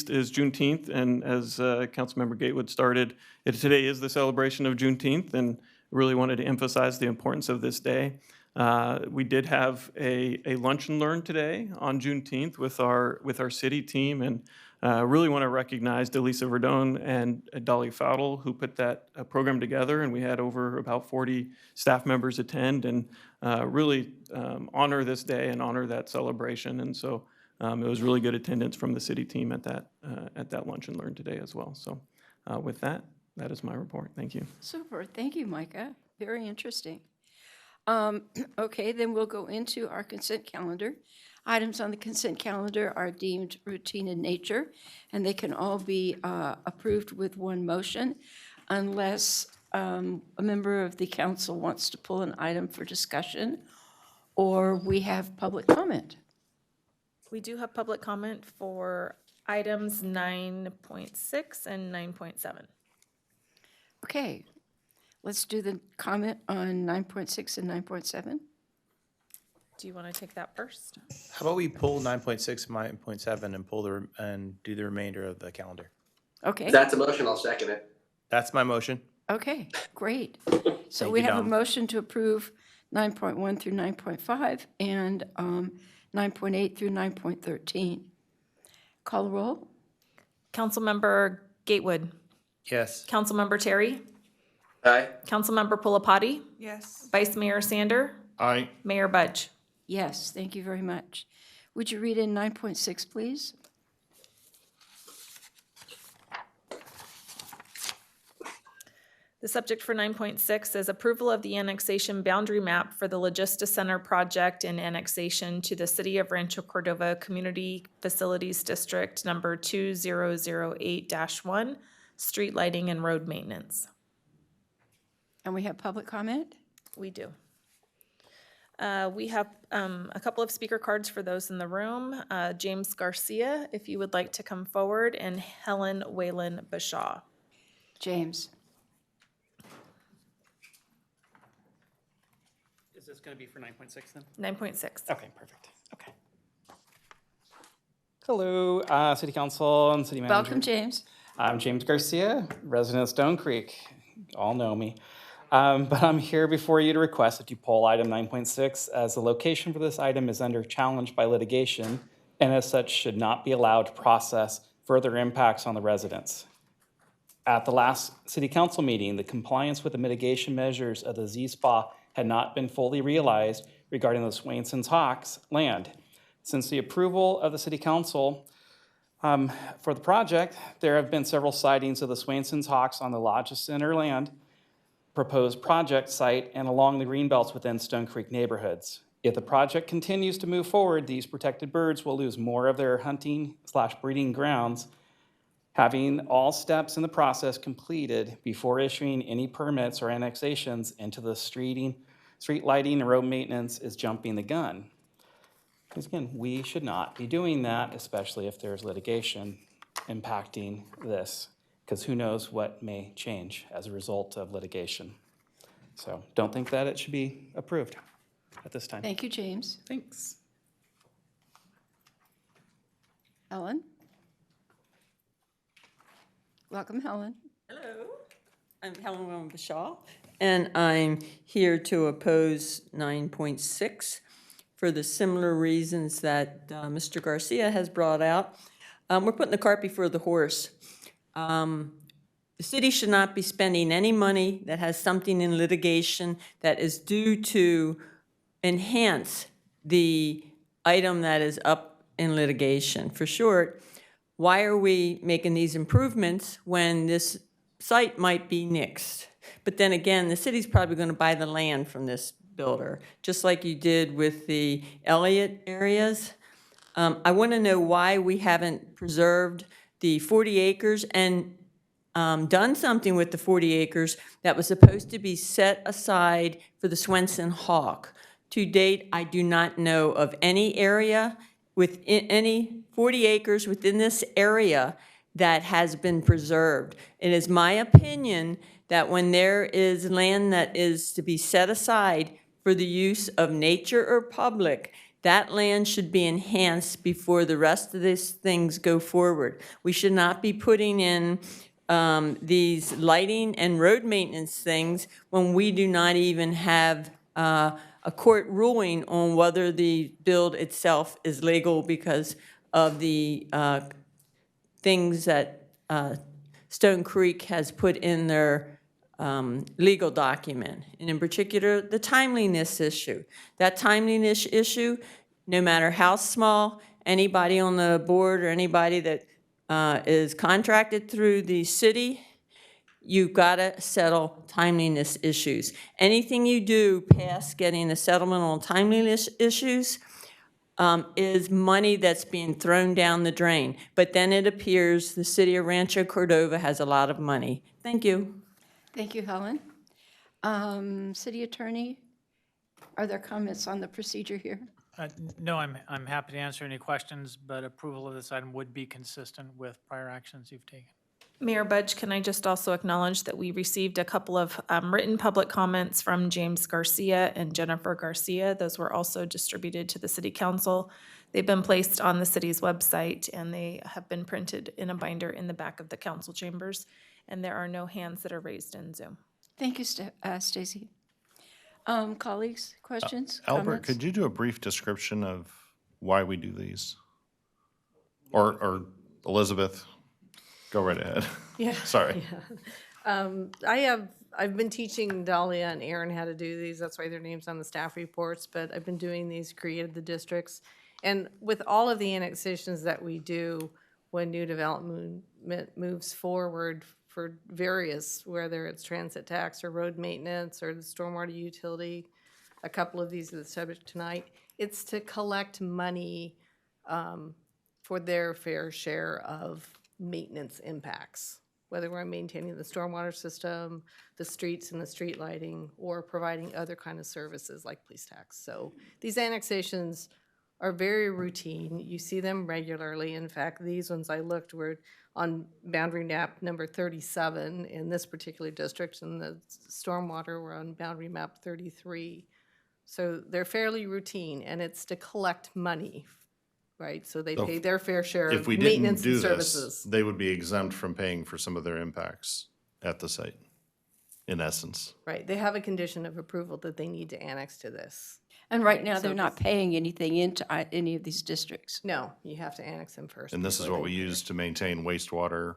is Juneteenth. And as Councilmember Gatewood started, today is the celebration of Juneteenth, and really wanted to emphasize the importance of this day. We did have a lunch and learn today on Juneteenth with our city team, and really want to recognize Delisa Verdone and Dolly Fowdle, who put that program together. And we had over about 40 staff members attend, and really honor this day and honor that celebration. And so it was really good attendance from the city team at that lunch and learn today as well. So with that is my report. Thank you. Super. Thank you, Micah. Very interesting. Okay, then we'll go into our consent calendar. Items on the consent calendar are deemed routine in nature, and they can all be approved with one motion unless a member of the council wants to pull an item for discussion, or we have public comment. We do have public comment for items 9.6 and 9.7. Okay, let's do the comment on 9.6 and 9.7. Do you want to take that first? How about we pull 9.6 and 9.7 and do the remainder of the calendar? Okay. If that's a motion, I'll second it. That's my motion. Okay, great. So Thank we you, have a Dom. motion to approve 9.1 through 9.5 and 9.8 through 9.13. Call the roll? Councilmember Gatewood. Yes. Councilmember Terry. Aye. Councilmember Pulapati. Yes. Vice Mayor Sander. Aye. Mayor Budge. Yes, thank you very much. Would you read in 9.6, please? The subject for 9.6 is approval of the annexation boundary map for the Logista Center project and annexation to the City of Rancho Cordova Community Facilities District number 2008-1, street lighting and road maintenance. And we have public comment? We do. We have a couple of speaker cards for those in the room. James Garcia, if you would like to come forward, and Helen Whalen Bashaw. James. Is this going to be for 9.6 then? 9.6. Okay, perfect. Okay. Hello, City Council and City Manager. Welcome, James. I'm James Garcia, resident of Stone Creek. You all know me. But I'm here before you to request that you pull item 9.6 as the location for this item is under challenge by litigation and as such should not be allowed to process further impacts on the residents. At the last City Council meeting, the compliance with the mitigation measures of the Z-Spa had not been fully realized regarding the Swainson's Hawks land. Since the approval of the City Council for the project, there have been several sightings of the Swainson's Hawks on the Lodge Center land, proposed project site, and along the green belts within Stone Creek neighborhoods. If the project continues to move forward, these protected birds will lose more of their hunting/breeding grounds. Having all steps in the process completed before issuing any permits or annexations into the street lighting and road maintenance is jumping the gun. Because again, we should not be doing that, especially if there's litigation impacting this, because who knows what may change as a result of litigation. So don't think that it should be approved at this time. Thank you, James. Thanks. Helen? Welcome, Helen. Hello, I'm Helen William Bashaw, and I'm here to oppose 9.6 for the similar reasons that Mr. Garcia has brought out. We're putting the cart before the horse. The city should not be spending any money that has something in litigation that is due to enhance the item that is up in litigation. For short, why are we making these improvements when this site might be nixed? But then again, the city's probably going to buy the land from this builder, just like you did with the Elliott areas. I want to know why we haven't preserved the 40 acres and done something with the 40 acres that was supposed to be set aside for the Swenson Hawk. To date, I do not know of any area within any 40 acres within this area that has been preserved. It is my opinion that when there is land that is to be set aside for the use of nature or public, that land should be enhanced before the rest of these things go forward. We should not be putting in these lighting and road maintenance things when we do not even have a court ruling on whether the build itself is legal because of the things that Stone Creek has put in their legal document, and in particular, the timeliness issue. That timeliness issue, no matter how small, anybody on the board or anybody that is contracted through the city, you've got to settle timeliness issues. Anything you do past getting a settlement on timeliness issues is money that's being thrown down the drain. But then it appears the city of Rancho Cordova has a lot of money. Thank you. Thank you, Helen. City Attorney, are there comments on the procedure here? No, I'm happy to answer any questions, but approval of this item would be consistent with prior actions you've taken. Mayor Budge, can I just also acknowledge that we received a couple of written public comments from James Garcia and Jennifer Garcia. Those were also distributed to the City Council. They've been placed on the city's website, and they have been printed in a binder in the back of the council chambers, and there are no hands that are raised in Zoom. Thank you, Stacy. Colleagues, questions, Albert, comments? could you do a brief description of why we do these? Or Elizabeth, go right ahead. Yeah. Sorry. Yeah. I've been teaching Dahlia and Aaron how to do these. That's why their name's on the staff reports, but I've been doing these, created the districts. And with all of the annexations that we do, when new development moves forward for various, whether it's transit tax or road maintenance or the stormwater utility. A couple of these are the subject tonight. It's to collect money for their fair share of maintenance impacts, whether we're maintaining the stormwater system, the streets and the street lighting, or providing other kind of services like police tax. So these annexations are very routine. You see them regularly. In fact, these ones I looked were on boundary map number 37 in this particular district, and the stormwater were on boundary map 33. So they're fairly routine, and it's to collect money, right? So they So pay their fair share If of we didn't maintenance do and this, services. they would be exempt from paying for some of their impacts at the site, in essence. Right, they have a condition of approval that they need to annex to this. And right now, So they're not this- paying anything into any of these districts. No, you have to annex them first. And this is before what they we do it. use to maintain wastewater,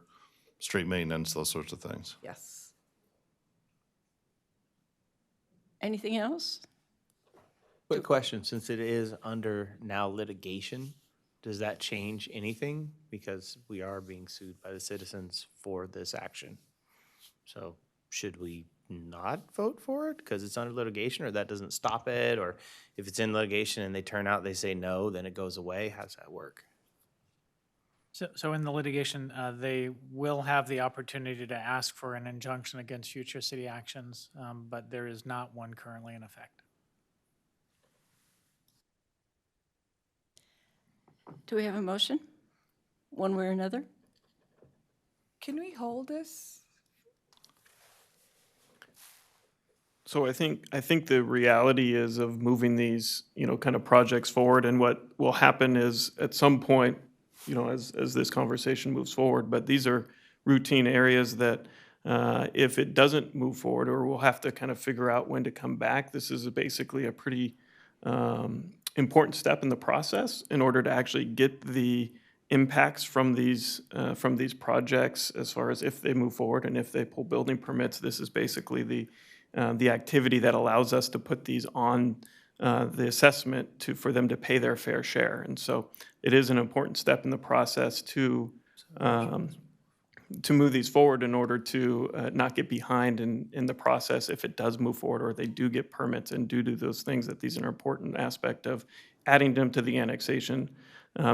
street maintenance, those sorts of things. Yes. Anything else? Quick question, since it is under now litigation, does that change anything? Because we are being sued by the citizens for this action. So should we not vote for it because it's under litigation, or that doesn't stop it? Or if it's in litigation and they turn out, they say no, then it goes away? How does that work? So in the litigation, they will have the opportunity to ask for an injunction against future city actions, but there is not one currently in effect. Do we have a motion, one way or another? Can we hold this? So I think the reality is of moving these, kind of projects forward, and what will happen is at some point, as this conversation moves forward, but these are routine areas that if it doesn't move forward, or we'll have to kind of figure out when to come back, this is basically a pretty important step in the process in order to actually get the impacts from these projects as far as if they move forward and if they pull building permits. This is basically the activity that allows us to put these on the assessment for them to pay their fair share. And so it is an important step in the process to move these forward in order to not get behind in the process if it does move forward or they do get permits and do those things, that these are an important aspect of adding them to the annexation.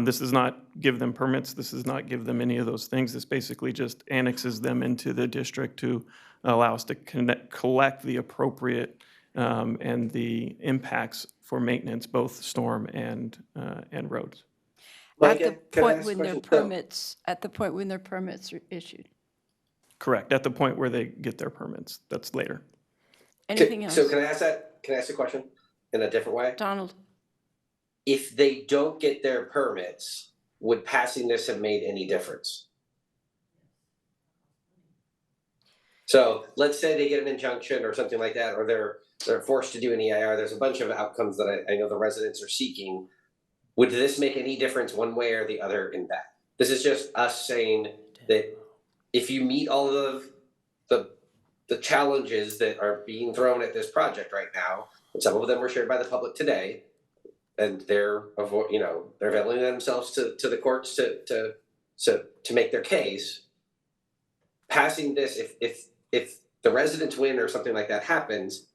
This does not give them permits. This does not give them any of those things. This basically just annexes them into the district to allow us to collect the appropriate and the impacts for maintenance, both storm and roads. At the can I point ask a when their question? permits, at the point when their permits are issued. Correct, at the point where they get their permits. That's later. Anything else? So can I ask that? Can I ask a question in a different way? Donald? If they don't get their permits, would passing this have made any difference? So let's say they get an injunction or something like that, or they're forced to do an EIR. There's a bunch of outcomes that I know the residents are seeking. Would this make any difference one way or the other in that? This is just us saying that if you meet all of the challenges that are being thrown at this project right now, and some of them were shared by the public today, and they're availing themselves to the courts to make their case. Passing this, if the residents win or something like that happens,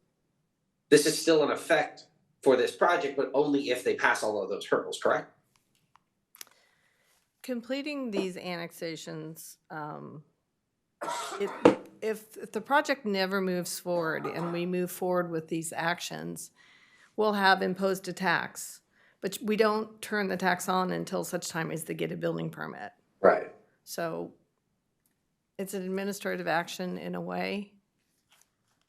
this is still in effect for this project, but only if they pass all of those hurdles, correct? Completing these annexations, if the project never moves forward and we move forward with these actions, we'll have imposed a tax, but we don't turn the tax on until such time as they get a building permit. Right. So it's an administrative action in a way.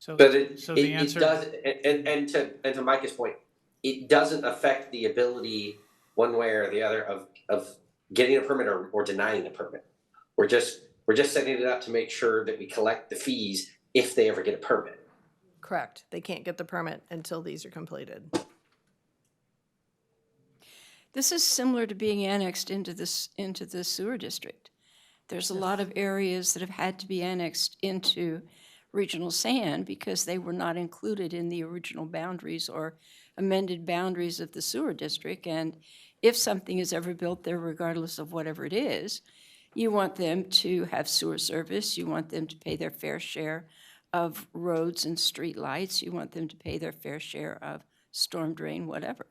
But it the answer- does, and to Micah's point, it doesn't affect the ability one way or the other of getting a permit or denying a permit. We're just setting it up to make sure that we collect the fees if they ever get a permit. Correct. They can't get the permit until these are completed. This is similar to being annexed into the sewer district. There's a lot of areas that have had to be annexed into regional sand because they were not included in the original boundaries or amended boundaries of the sewer district. And if something is ever built there, regardless of whatever it is, You want them to have sewer service, you want them to pay their fair share of roads and street lights, you want them to pay their fair share of storm drain, whatever.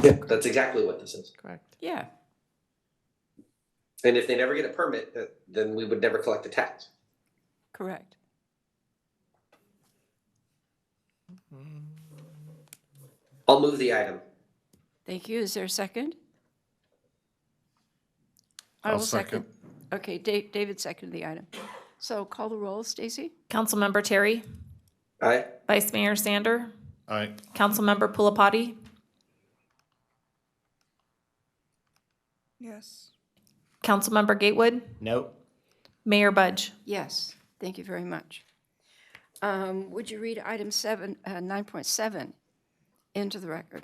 Yeah, that's exactly what this is. Correct. Yeah, And if they never get a permit, then we would never collect the tax. correct. I'll move the item. Thank you. Is there a second? I I'll will second. Okay, David seconded the item. So call the roll, Stacy? Councilmember Terry, Aye. Vice Mayor Sander, Aye. Councilmember Pulapati, Yes. Councilmember Gatewood, Nope. Mayor Budge. Yes, thank you very much. Would you read item 9.7 into the record?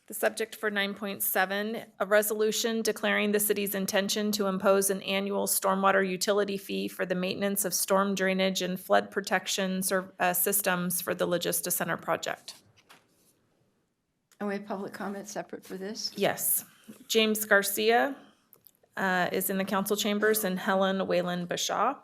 The subject for 9.7, a resolution declaring the city's intention to impose an annual stormwater utility fee for the maintenance of storm drainage and flood protection systems for the Logista Center project. And we have public comment separate for this? Yes. James Garcia is in the council chambers, and Helen Whalen Bashaw.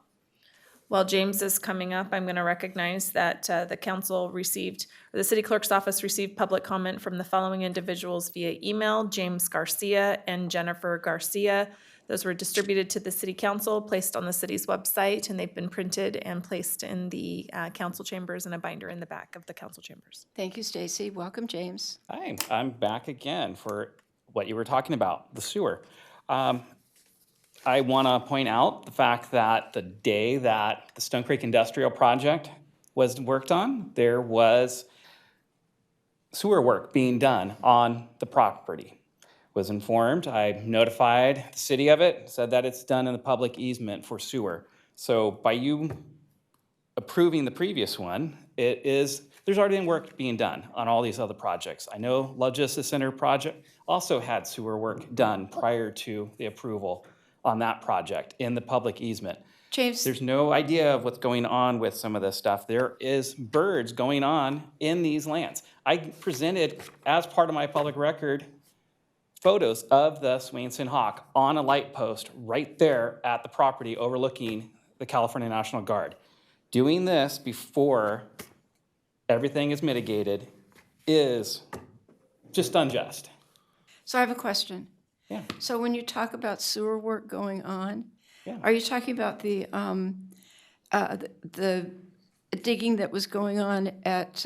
While James is coming up, I'm going to recognize that the council received, or the city clerk's office received public comment from the following individuals via email: James Garcia and Jennifer Garcia. Those were distributed to the city council, placed on the city's website, and they've been printed and placed in the council chambers in a binder in the back of the council chambers. Thank you, Stacy. Welcome, James. Hi, I'm back again for what you were talking about, the sewer. I want to point out the fact that the day that the Stone Creek Industrial Project was worked on, there was sewer work being done on the property. Was informed, I notified the city of it, said that it's done in the public easement for sewer. So by you approving the previous one, there's already been work being done on all these other projects. I know Logista Center project also had sewer work done prior to the approval on that project in the public easement. James. There's no idea of what's going on with some of this stuff. There is birds going on in these lands. I presented, as part of my public record, photos of the Swainson hawk on a light post right there at the property overlooking the California National Guard. Doing this before everything is mitigated is just unjust. So I have a question. Yeah. So when you talk about sewer work going on, Yeah. are you talking about the digging that was going on at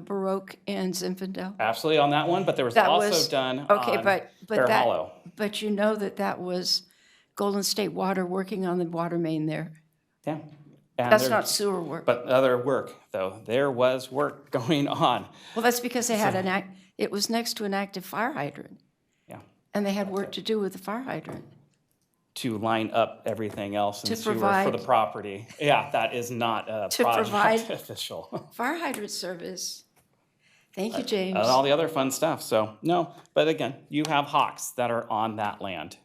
Baroque and Zinfandel? Absolutely on that one, but there was That also was- done okay, on but Bear that- Hollow. But you know that was Golden State Water working on the water main there. Yeah. And That's there's- not sewer work. But other work, though, there was work going on. Well, that's because they had it was next to an active fire hydrant. Yeah. And they had work to do with the fire hydrant. To line up everything else in To sewer for provide- the property. Yeah, that is not a To project provide- official. Fire hydrant service. Thank you, James. And all the other fun stuff, so, no. But again, you have hawks that are on that land.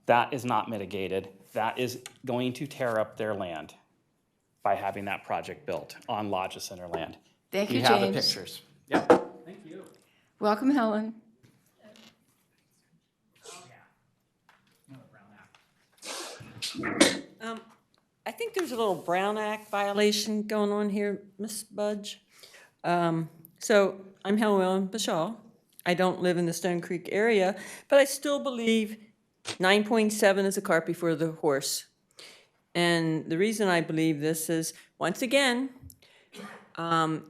That is not mitigated. That is going to tear up their land by having that project built on Lodge Center land. Thank you, You have the James. pictures. Yeah. Thank you. Welcome, Helen. I think there's a little Brown Act violation going on here, Ms. Budge. So I'm Helen Bashaw. I don't live in the Stone Creek area, but I still believe 9.7 is a cart before the horse. And the reason I believe this is, once again,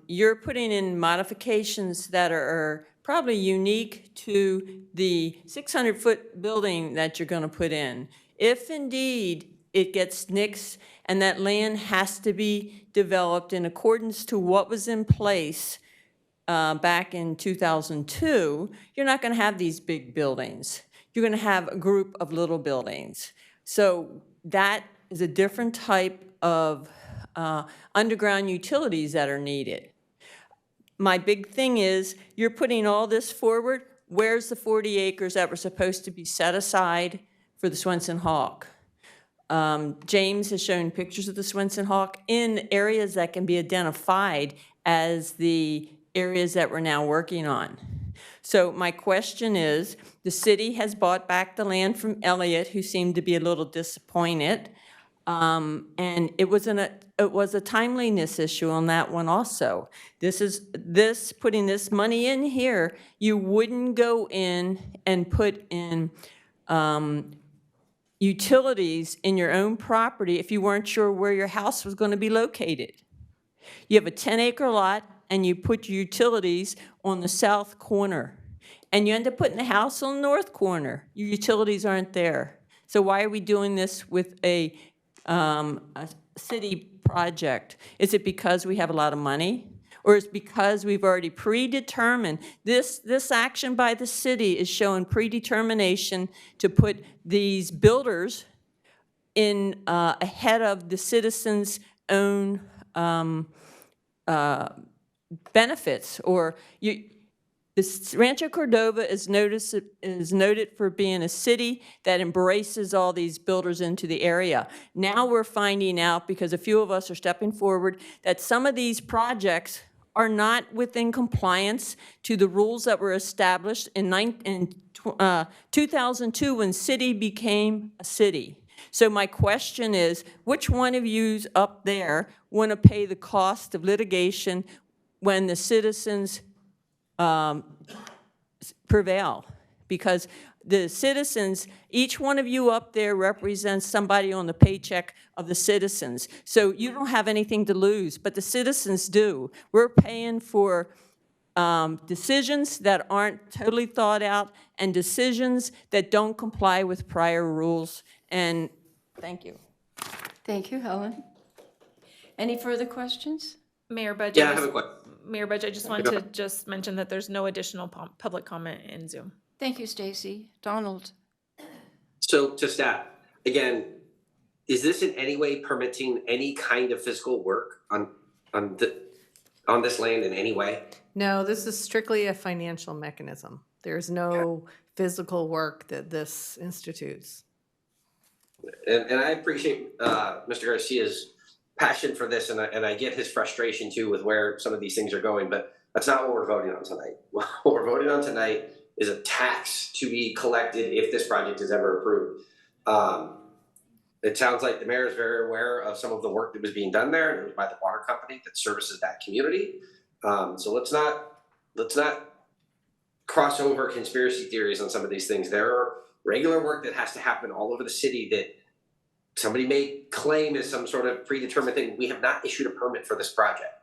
you're putting in modifications that are probably unique to the 600-foot building that you're going to put in. If indeed it gets nixed and that land has to be developed in accordance to what was in place back in 2002, you're not going to have these big buildings. You're going to have a group of little buildings. So that is a different type of underground utilities that are needed. My big thing is, you're putting all this forward. Where's the 40 acres that were supposed to be set aside for the Swenson Hawk? James has shown pictures of the Swenson Hawk in areas that can be identified as the areas that we're now working on. So my question is, the city has bought back the land from Elliott, who seemed to be a little disappointed. And it was a timeliness issue on that one also. Putting this money in here, you wouldn't go in and put in utilities in your own property if you weren't sure where your house was going to be located. You have a 10-acre lot, and you put your utilities on the south corner. And you end up putting the house on the north corner. Your utilities aren't there. So why are we doing this with a city project? Is it because we have a lot of money? Or is it because we've already predetermined? This action by the city is showing predetermination to put these builders in ahead of the citizens' own benefits. Or this Rancho Cordova is noted for being a city that embraces all these builders into the area. Now we're finding out, because a few of us are stepping forward, that some of these projects are not within compliance to the rules that were established in 2002 when city became a city. So my question is, which one of yous up there want to pay the cost of litigation when the citizens prevail? Because the citizens, each one of you up there represents somebody on the paycheck of the citizens. So you don't have anything to lose, but the citizens do. We're paying for decisions that aren't totally thought out and decisions that don't comply with prior rules. And thank you. Thank you, Helen. Any further questions? Mayor Budge. Yeah, I have a question. Mayor Budge, I just wanted to just mention that there's no additional public comment in Zoom. Thank you, Stacy. Donald? So to staff, again, is this in any way permitting any kind of physical work on this land in any way? No, this is strictly a financial mechanism. There's no physical work that this institutes. And I appreciate Mr. Garcia's passion for this, and I get his frustration too with where some of these things are going, but that's not what we're voting on tonight. What we're voting on tonight is a tax to be collected if this project is ever approved. It sounds like the mayor is very aware of some of the work that was being done there, and it was by the water company that services that community. So let's not cross over conspiracy theories on some of these things. There are regular work that has to happen all over the city that somebody may claim is some sort of predetermined thing. We have not issued a permit for this project.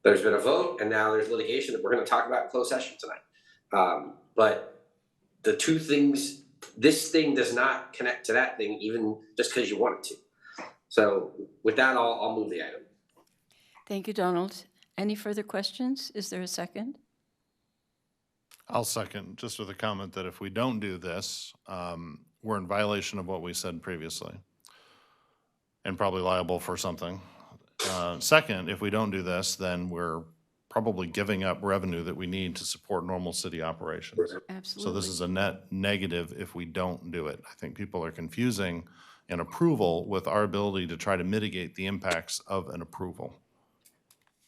There's been a vote, and now there's litigation that we're going to talk about in closed session tonight. But the two things, this thing does not connect to that thing, even just because you want it to. So with that, I'll move the item. Thank you, Donald. Any further questions? Is there a second? I'll second, just with a comment that if we don't do this, we're in violation of what we said previously and probably liable for something. Second, if we don't do this, then we're probably giving up revenue that we need to support normal city operations. Absolutely. So this is a net negative if we don't do it. I think people are confusing an approval with our ability to try to mitigate the impacts of an approval.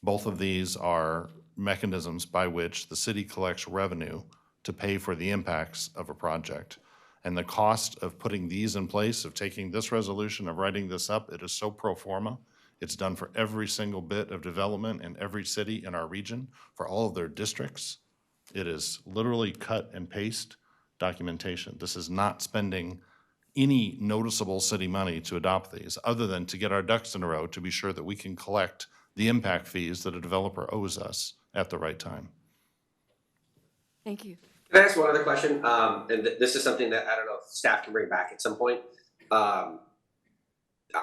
Both of these are mechanisms by which the city collects revenue to pay for the impacts of a project. And the cost of putting these in place, of taking this resolution, of writing this up, it is so pro forma. It's done for every single bit of development in every city in our region, for all of their districts. It is literally cut and paste documentation. This is not spending any noticeable city money to adopt these, other than to get our ducks in a row to be sure that we can collect the impact fees that a developer owes us at the right time. Thank you. Can I ask one other question? And this is something that I don't know if staff can bring back at some point.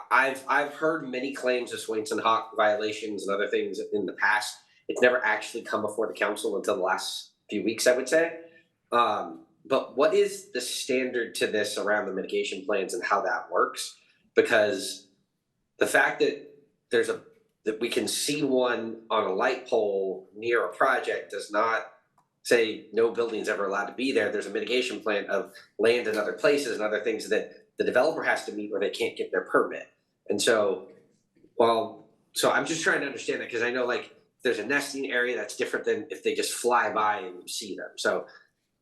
I've heard many claims of Swainson Hawk violations and other things in the past. It's never actually come before the council until the last few weeks, I would say. But what is the standard to this around the mitigation plans and how that works? Because the fact that that we can see one on a light pole near a project does not say no building's ever allowed to be there. There's a mitigation plan of land in other places and other things that the developer has to meet or they can't get their permit. And so, so I'm just trying to understand that, because I know like there's a nesting area that's different than if they just fly by and you see them. So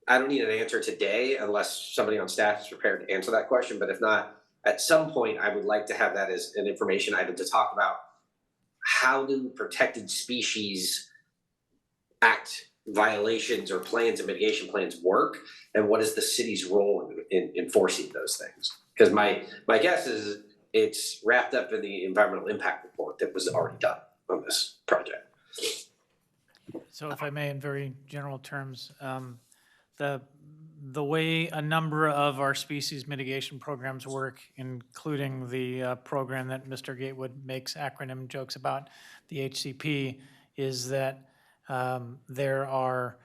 I don't need an answer today unless somebody on staff is prepared to answer that question. But if not, at some point, I would like to have that as an information item to talk about. How do protected species act violations or plans and mitigation plans work? And what is the city's role in enforcing those things? Because my guess is it's wrapped up in the environmental impact report that was already done on this project. So if I may, in very general terms, the way a number of our species mitigation programs work, including the program that Mr. Gatewood makes acronym jokes about, the HCP, is that there are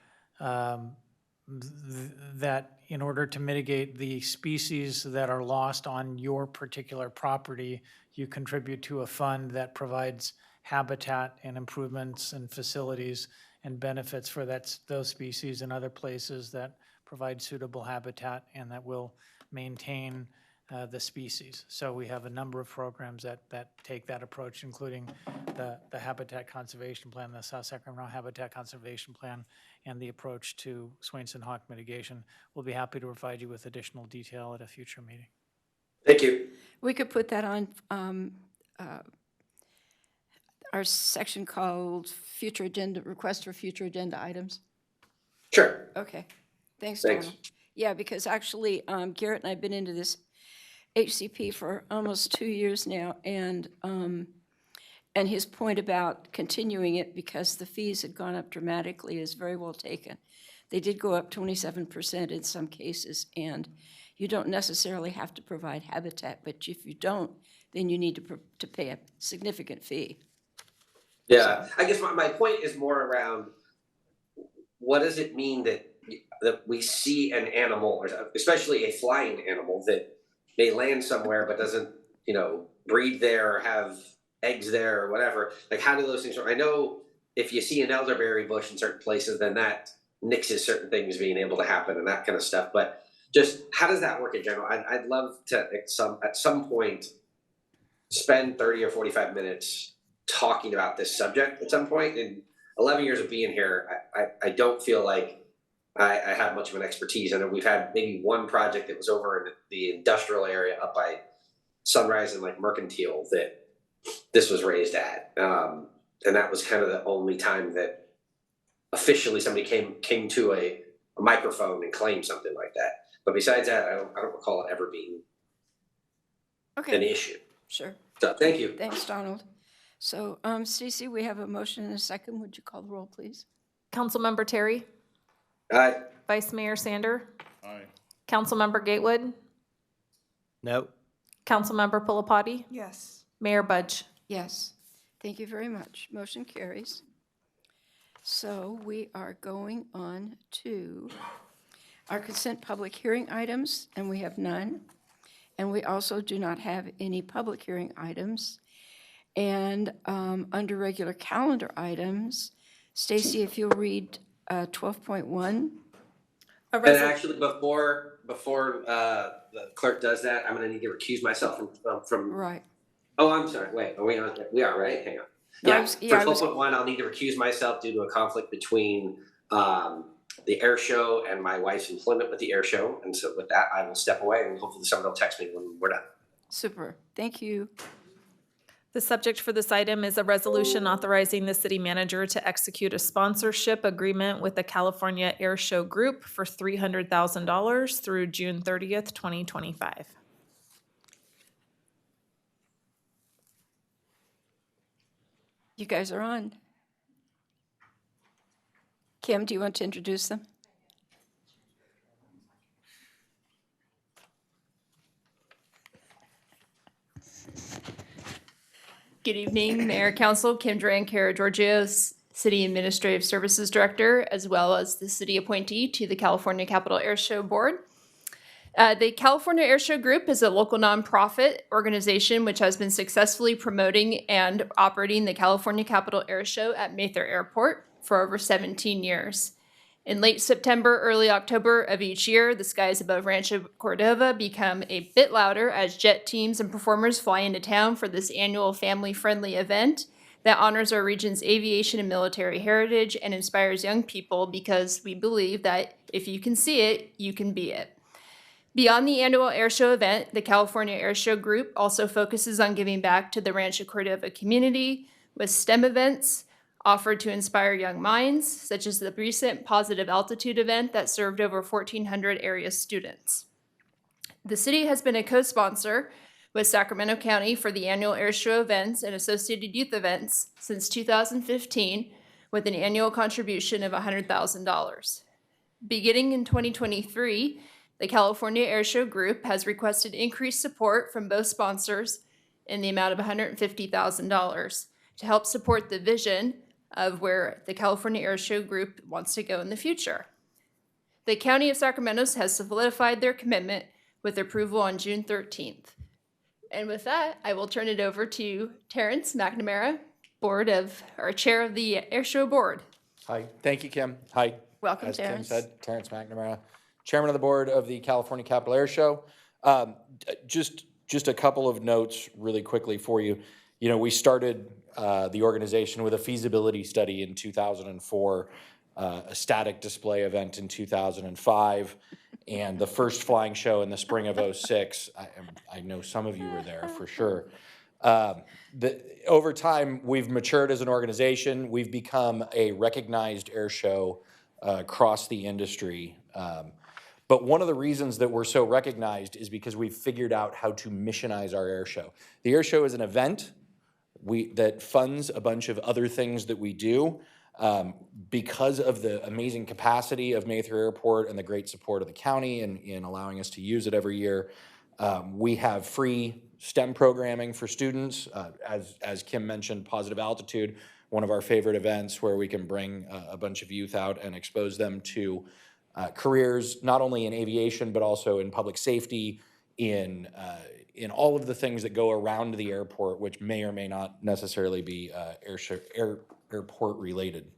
that in order to mitigate the species that are lost on your particular property, you contribute to a fund that provides habitat and improvements and facilities and benefits for those species and other places that provide suitable habitat and that will maintain the species. So we have a number of programs that take that approach, including the Habitat Conservation Plan, the South Sacramento Habitat Conservation Plan, and the approach to Swainson hawk mitigation. We'll be happy to provide you with additional detail at a future meeting. Thank you. We could put that on our section called future agenda, request for future agenda items. Sure. Okay, thanks, Thanks. Donald. Yeah, because actually Garrett and I have been into this HCP for almost 2 years now, and his point about continuing it because the fees had gone up dramatically is very well taken. They did go up 27% in some cases, and you don't necessarily have to provide habitat, but if you don't, then you need to pay a significant fee. Yeah, I guess my point is more around what does it mean that we see an animal, or especially a flying animal that may land somewhere but doesn't, breed there or have eggs there or whatever. Like, how do those things work? I know if you see an elderberry bush in certain places, then that nixes certain things being able to happen and that kind of stuff. But just how does that work in general? I'd love to at some point spend 30 or 45 minutes talking about this subject at some point. In 11 years of being here, I don't feel like I have much of an expertise. I know we've had maybe one project that was over in the industrial area up by Sunrise and like Mercantile that this was raised at. And that was kind of the only time that officially somebody came to a microphone and claimed something like that. But besides that, I don't recall it ever being an issue. Sure. So thank you. Thanks, Donald. So, Stacy, we have a motion and a second. Would you call the roll, please? Councilmember Terry? Aye. Vice Mayor Sander? Aye. Councilmember Gatewood? No. Councilmember Pulapati? Yes. Mayor Budge? Yes. Thank you very much. Motion carries. So we are going on to our consent public hearing items, and we have none. And we also do not have any public hearing items. And under regular calendar items, Stacy, if you'll read 12.1. And actually, before the clerk does that, I'm going to need to recuse myself from. Right. Oh, I'm sorry. Wait, are we on? We are, right? Hang on. No, Yeah, for 12.1, I'll need to recuse myself due to a conflict between the air show and my wife's employment with the air show. And so with that, I will step away and hopefully somebody will text me when we're done. Super. Thank you. The subject for this item is a resolution authorizing the city manager to execute a sponsorship agreement with the California Air Show Group for $300,000 through June 30th, 2025. You guys are on. Kim, do you want to introduce them? Good evening, Mayor, Council. Kim Duran, Cara Giorgio, City Administrative Services Director, as well as the city appointee to the California Capital Air Show Board. The California Air Show Group is a local nonprofit organization which has been successfully promoting and operating the California Capital Air Show at Mather Airport for over 17 years. In late September, early October of each year, the skies above Rancho, Cordova become a bit louder as jet teams and performers fly into town for this annual family-friendly event that honors our region's aviation and military heritage and inspires young people because we believe that if you can see it, you can be it. Beyond the annual airshow event, the California Airshow Group also focuses on giving back to the Rancho Cordova community with STEM events offered to inspire young minds, such as the recent Positive Altitude event that served over 1,400 area students. The city has been a co-sponsor with Sacramento County for the annual airshow events and associated youth events since 2015 with an annual contribution of $100,000. Beginning in 2023, the California Airshow Group has requested increased support from both sponsors in the amount of $150,000 to help support the vision of where the California Airshow Group wants to go in the future. The County of Sacramento has solidified their commitment with approval on June 13th. And with that, I will turn it over to Terrence McNamara, Chair of the Airshow Board. Hi, thank you, Kim. Hi. Welcome, As Kim Terrence. said, Terrence McNamara, Chairman of the Board of the California Capital Air Show. Just a couple of notes really quickly for you. You know, we started the organization with a feasibility study in 2004, a static display event in 2005, and the first flying show in the spring of 06. I know some of you were there for sure. Over time, we've matured as an organization. We've become a recognized air show across the industry. But one of the reasons that we're so recognized is because we've figured out how to missionize our air show. The air show is an event that funds a bunch of other things that we do. Because of the amazing capacity of Mather Airport and the great support of the county in allowing us to use it every year, we have free STEM programming for students. As Kim mentioned, Positive Altitude, one of our favorite events where we can bring a bunch of youth out and expose them to careers, not only in aviation, but also in public safety, in all of the things that go around the airport, which may or may not necessarily be airport related.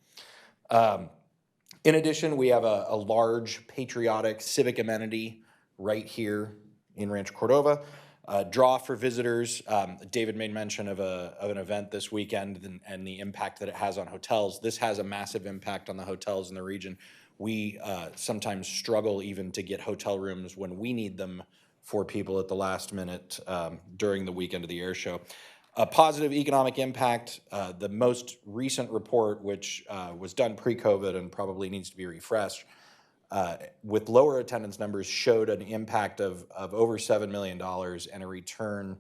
In addition, we have a large patriotic civic amenity right here in Rancho Cordova. Draw for visitors. David made mention of an event this weekend and the impact that it has on hotels. This has a massive impact on the hotels in the region. We sometimes struggle even to get hotel rooms when we need them for people at the last minute during the weekend of the air show. A positive economic impact, the most recent report, which was done pre-COVID and probably needs to be refreshed, with lower attendance numbers, showed an impact of over $7 million and a return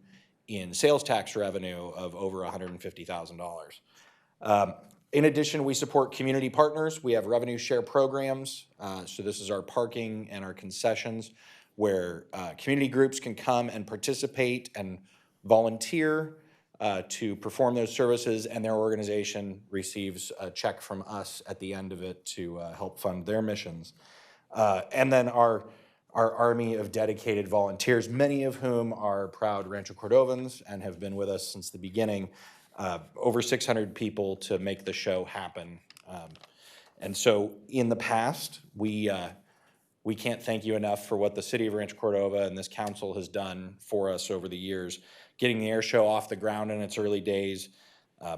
in sales tax revenue of over $150,000. In addition, we support community partners. We have revenue share programs. So this is our parking and our concessions, where community groups can come and participate and volunteer to perform those services, and their organization receives a check from us at the end of it to help fund their missions. And then our army of dedicated volunteers, many of whom are proud Rancho Cordovans and have been with us since the beginning, over 600 people to make the show happen. And so in the past, we can't thank you enough for what the city of Rancho Cordova and this council has done for us over the years, getting the air show off the ground in its early days,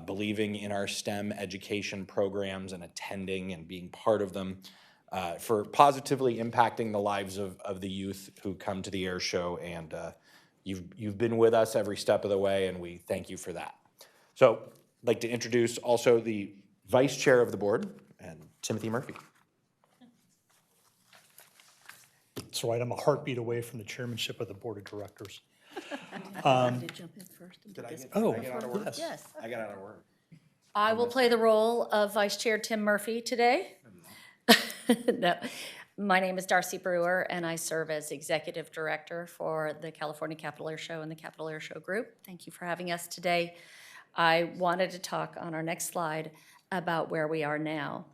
believing in our STEM education programs and attending and being part of them, for positively impacting the lives of the youth who come to the air show. And you've been with us every step of the way, and we thank you for that. So I'd like to introduce also the vice chair of the board, and Timothy Murphy. That's right, I'm a heartbeat away from the chairmanship of the board of directors. Did you jump in first? Did I get Yes. out of work? Yes. I got out of work. I will play the role of Vice Chair Tim Murphy today. No. My name is Darcy Brewer, and I serve as Executive Director for the California Capital Air Show and the Capital Air Show Group. Thank you for having us today. I wanted to talk on our next slide about where we are now.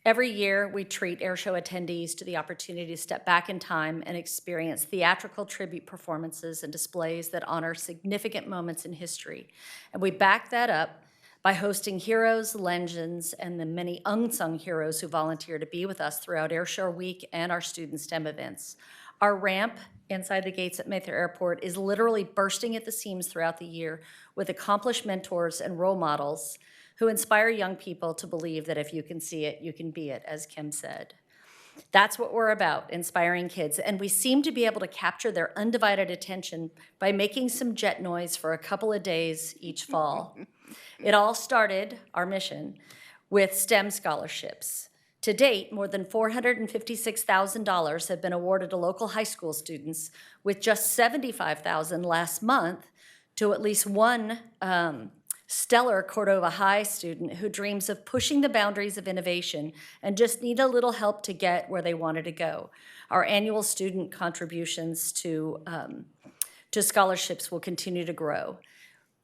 Every year, we treat airshow attendees to the opportunity to step back in time and experience theatrical tribute performances and displays that honor significant moments in history. And we back that up by hosting heroes, legends, and the many unsung heroes who volunteer to be with us throughout Airshow Week and our student STEM events. Our ramp inside the gates at Mather Airport is literally bursting at the seams throughout the year with accomplished mentors and role models who inspire young people to believe that if you can see it, you can be it, as Kim said. That's what we're about, inspiring kids, and we seem to be able to capture their undivided attention by making some jet noise for a couple of days each fall. It all started, our mission, with STEM scholarships. To date, more than $456,000 have been awarded to local high school students, with just $75,000 last month to at least one stellar Cordova High student who dreams of pushing the boundaries of innovation and just need a little help to get where they wanted to go. Our annual student contributions to scholarships will continue to grow.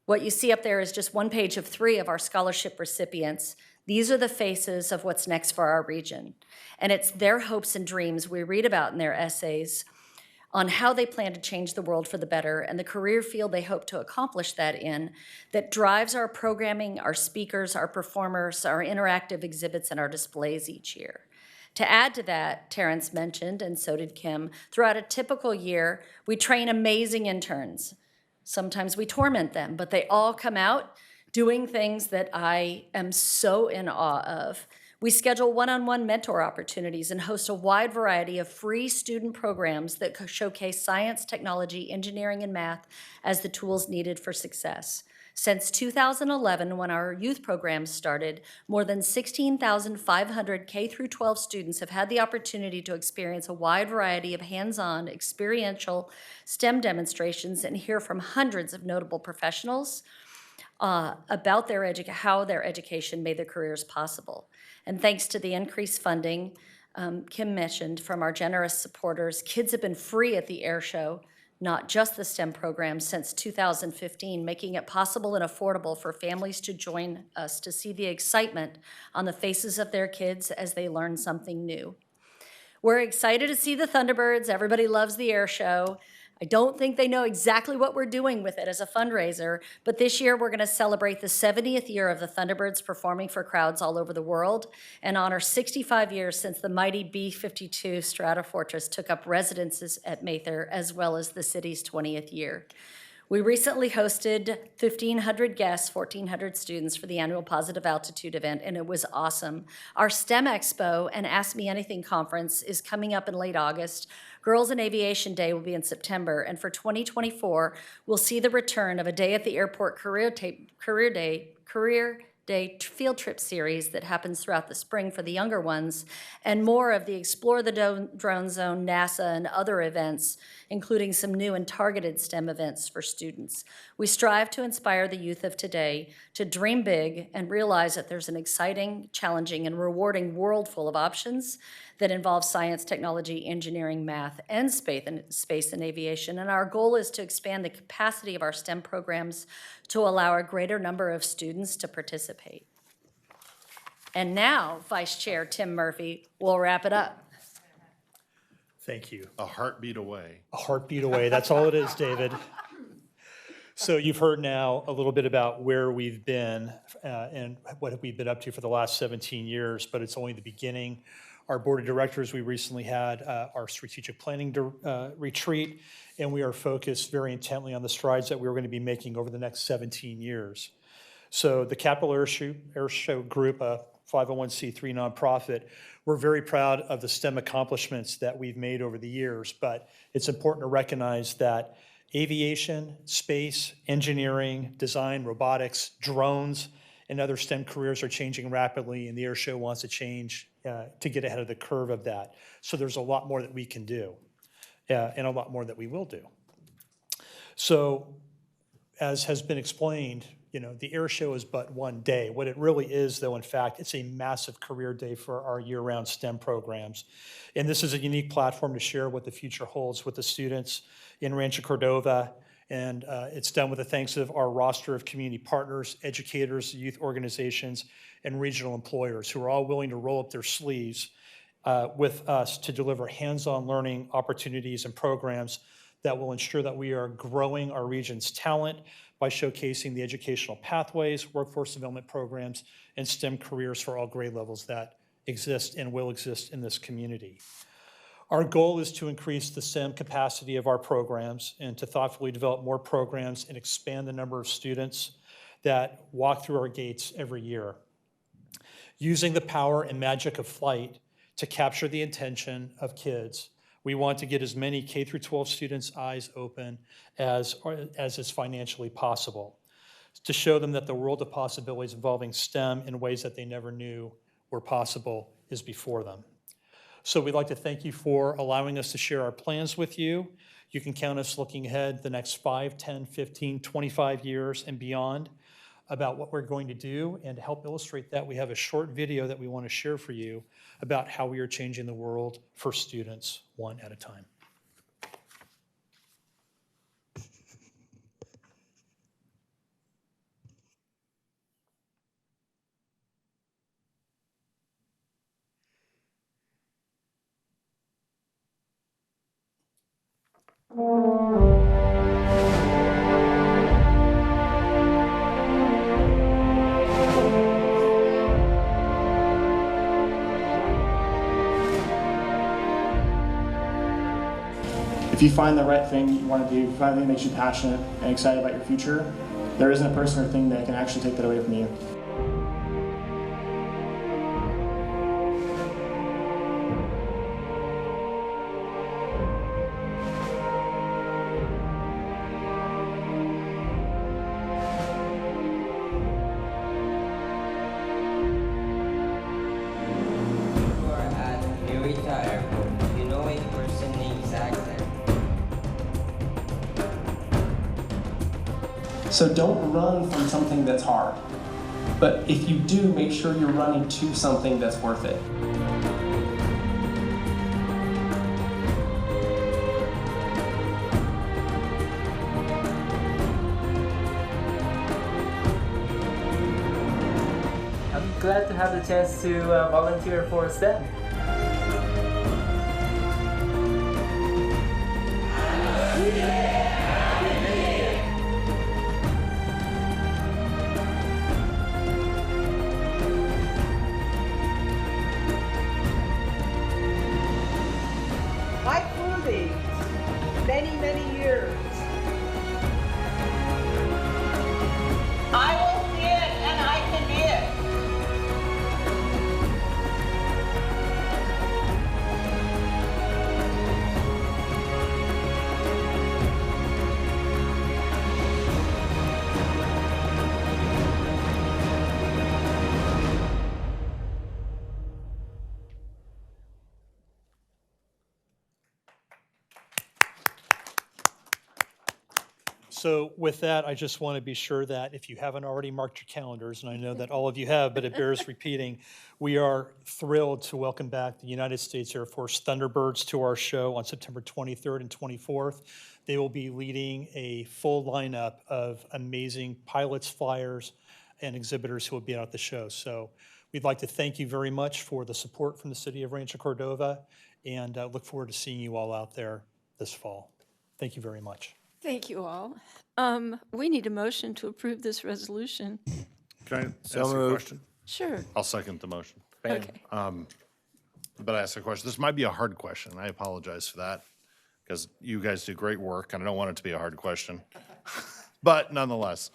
What you see up there is just one page of 3 of our scholarship recipients. These are the faces of what's next for our region. And it's their hopes and dreams we read about in their essays on how they plan to change the world for the better and the career field they hope to accomplish that in that drives our programming, our speakers, our performers, our interactive exhibits, and our displays each year. To add to that, Terrence mentioned, and so did Kim, throughout a typical year, we train amazing interns. Sometimes we torment them, but they all come out doing things that I am so in awe of. We schedule one-on-one mentor opportunities and host a wide variety of free student programs that showcase science, technology, engineering, and math as the tools needed for success. Since 2011, when our youth programs started, more than 16,500 K-12 students have had the opportunity to experience a wide variety of hands-on, experiential STEM demonstrations and hear from hundreds of notable professionals about how their education made their careers possible. And thanks to the increased funding Kim mentioned from our generous supporters, kids have been free at the air show, not just the STEM programs, since 2015, making it possible and affordable for families to join us to see the excitement on the faces of their kids as they learn something new. We're excited to see the Thunderbirds. Everybody loves the air show. I don't think they know exactly what we're doing with it as a fundraiser, but this year we're going to celebrate the 70th year of the Thunderbirds performing for crowds all over the world and honor 65 years since the mighty B-52 Stratofortress took up residences at Mather, as well as the city's 20th year. We recently hosted 1,500 guests, 1,400 students for the annual Positive Altitude event, and it was awesome. Our STEM Expo and Ask Me Anything conference is coming up in late August. Girls in Aviation Day will be in September, and for 2024, we'll see the return of a Day at the Airport Career Day field trip series that happens throughout the spring for the younger ones, and more of the Explore the Drone Zone, NASA, and other events, including some new and targeted STEM events for students. We strive to inspire the youth of today to dream big and realize that there's an exciting, challenging, and rewarding world full of options that involve science, technology, engineering, math, and space and aviation. And our goal is to expand the capacity of our STEM programs to allow a greater number of students to participate. And now, Vice Chair Tim Murphy will wrap it up. Thank you. A heartbeat away. A heartbeat away, that's all it is, David. So you've heard now a little bit about where we've been and what we've been up to for the last 17 years, but it's only the beginning. Our board of directors, we recently had our strategic planning retreat, and we are focused very intently on the strides that we're going to be making over the next 17 years. So the Capital Air Show Group, a 501c3 nonprofit, we're very proud of the STEM accomplishments that we've made over the years, but it's important to recognize that aviation, space, engineering, design, robotics, drones, and other STEM careers are changing rapidly, and the air show wants to change to get ahead of the curve of that. So there's a lot more that we can do, and a lot more that we will do. So as has been explained, the air show is but one day. What it really is, though, in fact, it's a massive career day for our year-round STEM programs. And this is a unique platform to share what the future holds with the students in Rancho Cordova. And it's done with the thanks of our roster of community partners, educators, youth organizations, and regional employers who are all willing to roll up their sleeves with us to deliver hands-on learning opportunities and programs that will ensure that we are growing our region's talent by showcasing the educational pathways, workforce development programs, and STEM careers for all grade levels that exist and will exist in this community. Our goal is to increase the STEM capacity of our programs and to thoughtfully develop more programs and expand the number of students that walk through our gates every year. Using the power and magic of flight to capture the attention of kids, we want to get as many K through 12 students' eyes open as is financially possible, to show them that the world of possibilities involving STEM in ways that they never knew were possible is before them. So we'd like to thank you for allowing us to share our plans with you. You can count us looking ahead the next 5, 10, 15, 25 years and beyond about what we're going to do. And to help illustrate that, we have a short video that we want to share for you about how we are changing the world for students one at a time. If you find the right thing you want to do, find the thing that makes you passionate and excited about your future, there isn't a person or thing that can actually take that away from you. So don't run from something that's hard. But if you do, make sure you're running to something that's worth it. I'm glad to have the chance to volunteer for STEM. Many years. I will see it and I can be it. So with that, I just want to be sure that if you haven't already marked your calendars, and I know that all of you have, but it bears repeating, we are thrilled to welcome back the United States Air Force Thunderbirds to our show on September 23rd and 24th. They will be leading a full lineup of amazing pilots, flyers, and exhibitors who will be out at the show. So we'd like to thank you very much for the support from the city of Rancho Cordova, and look forward to seeing you all out there this fall. Thank you very much. Thank you all. We need a motion to approve this resolution. Can I So ask a moved. question? Sure. I'll second the motion. Okay. But I asked a question. This might be a hard question. I apologize for that because you guys do great work and I don't want it to be a hard question. But nonetheless,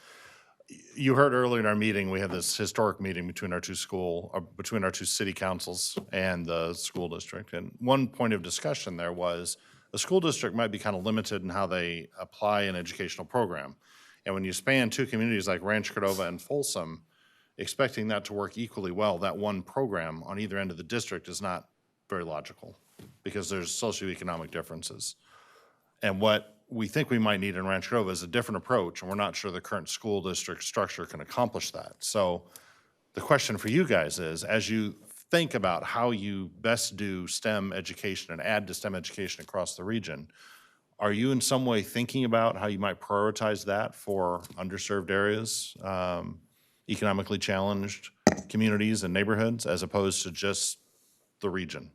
you heard earlier in our meeting, we had this historic meeting between our two city councils and the school district. And one point of discussion there was the school district might be kind of limited in how they apply an educational program. And when you span two communities like Rancho Cordova and Folsom, expecting that to work equally well, that one program on either end of the district is not very logical because there's socioeconomic differences. And what we think we might need in Rancho Cordova is a different approach, and we're not sure the current school district structure can accomplish that. So the question for you guys is, as you think about how you best do STEM education and add to STEM education across the region, are you in some way thinking about how you might prioritize that for underserved areas, economically challenged communities and neighborhoods, as opposed to just the region?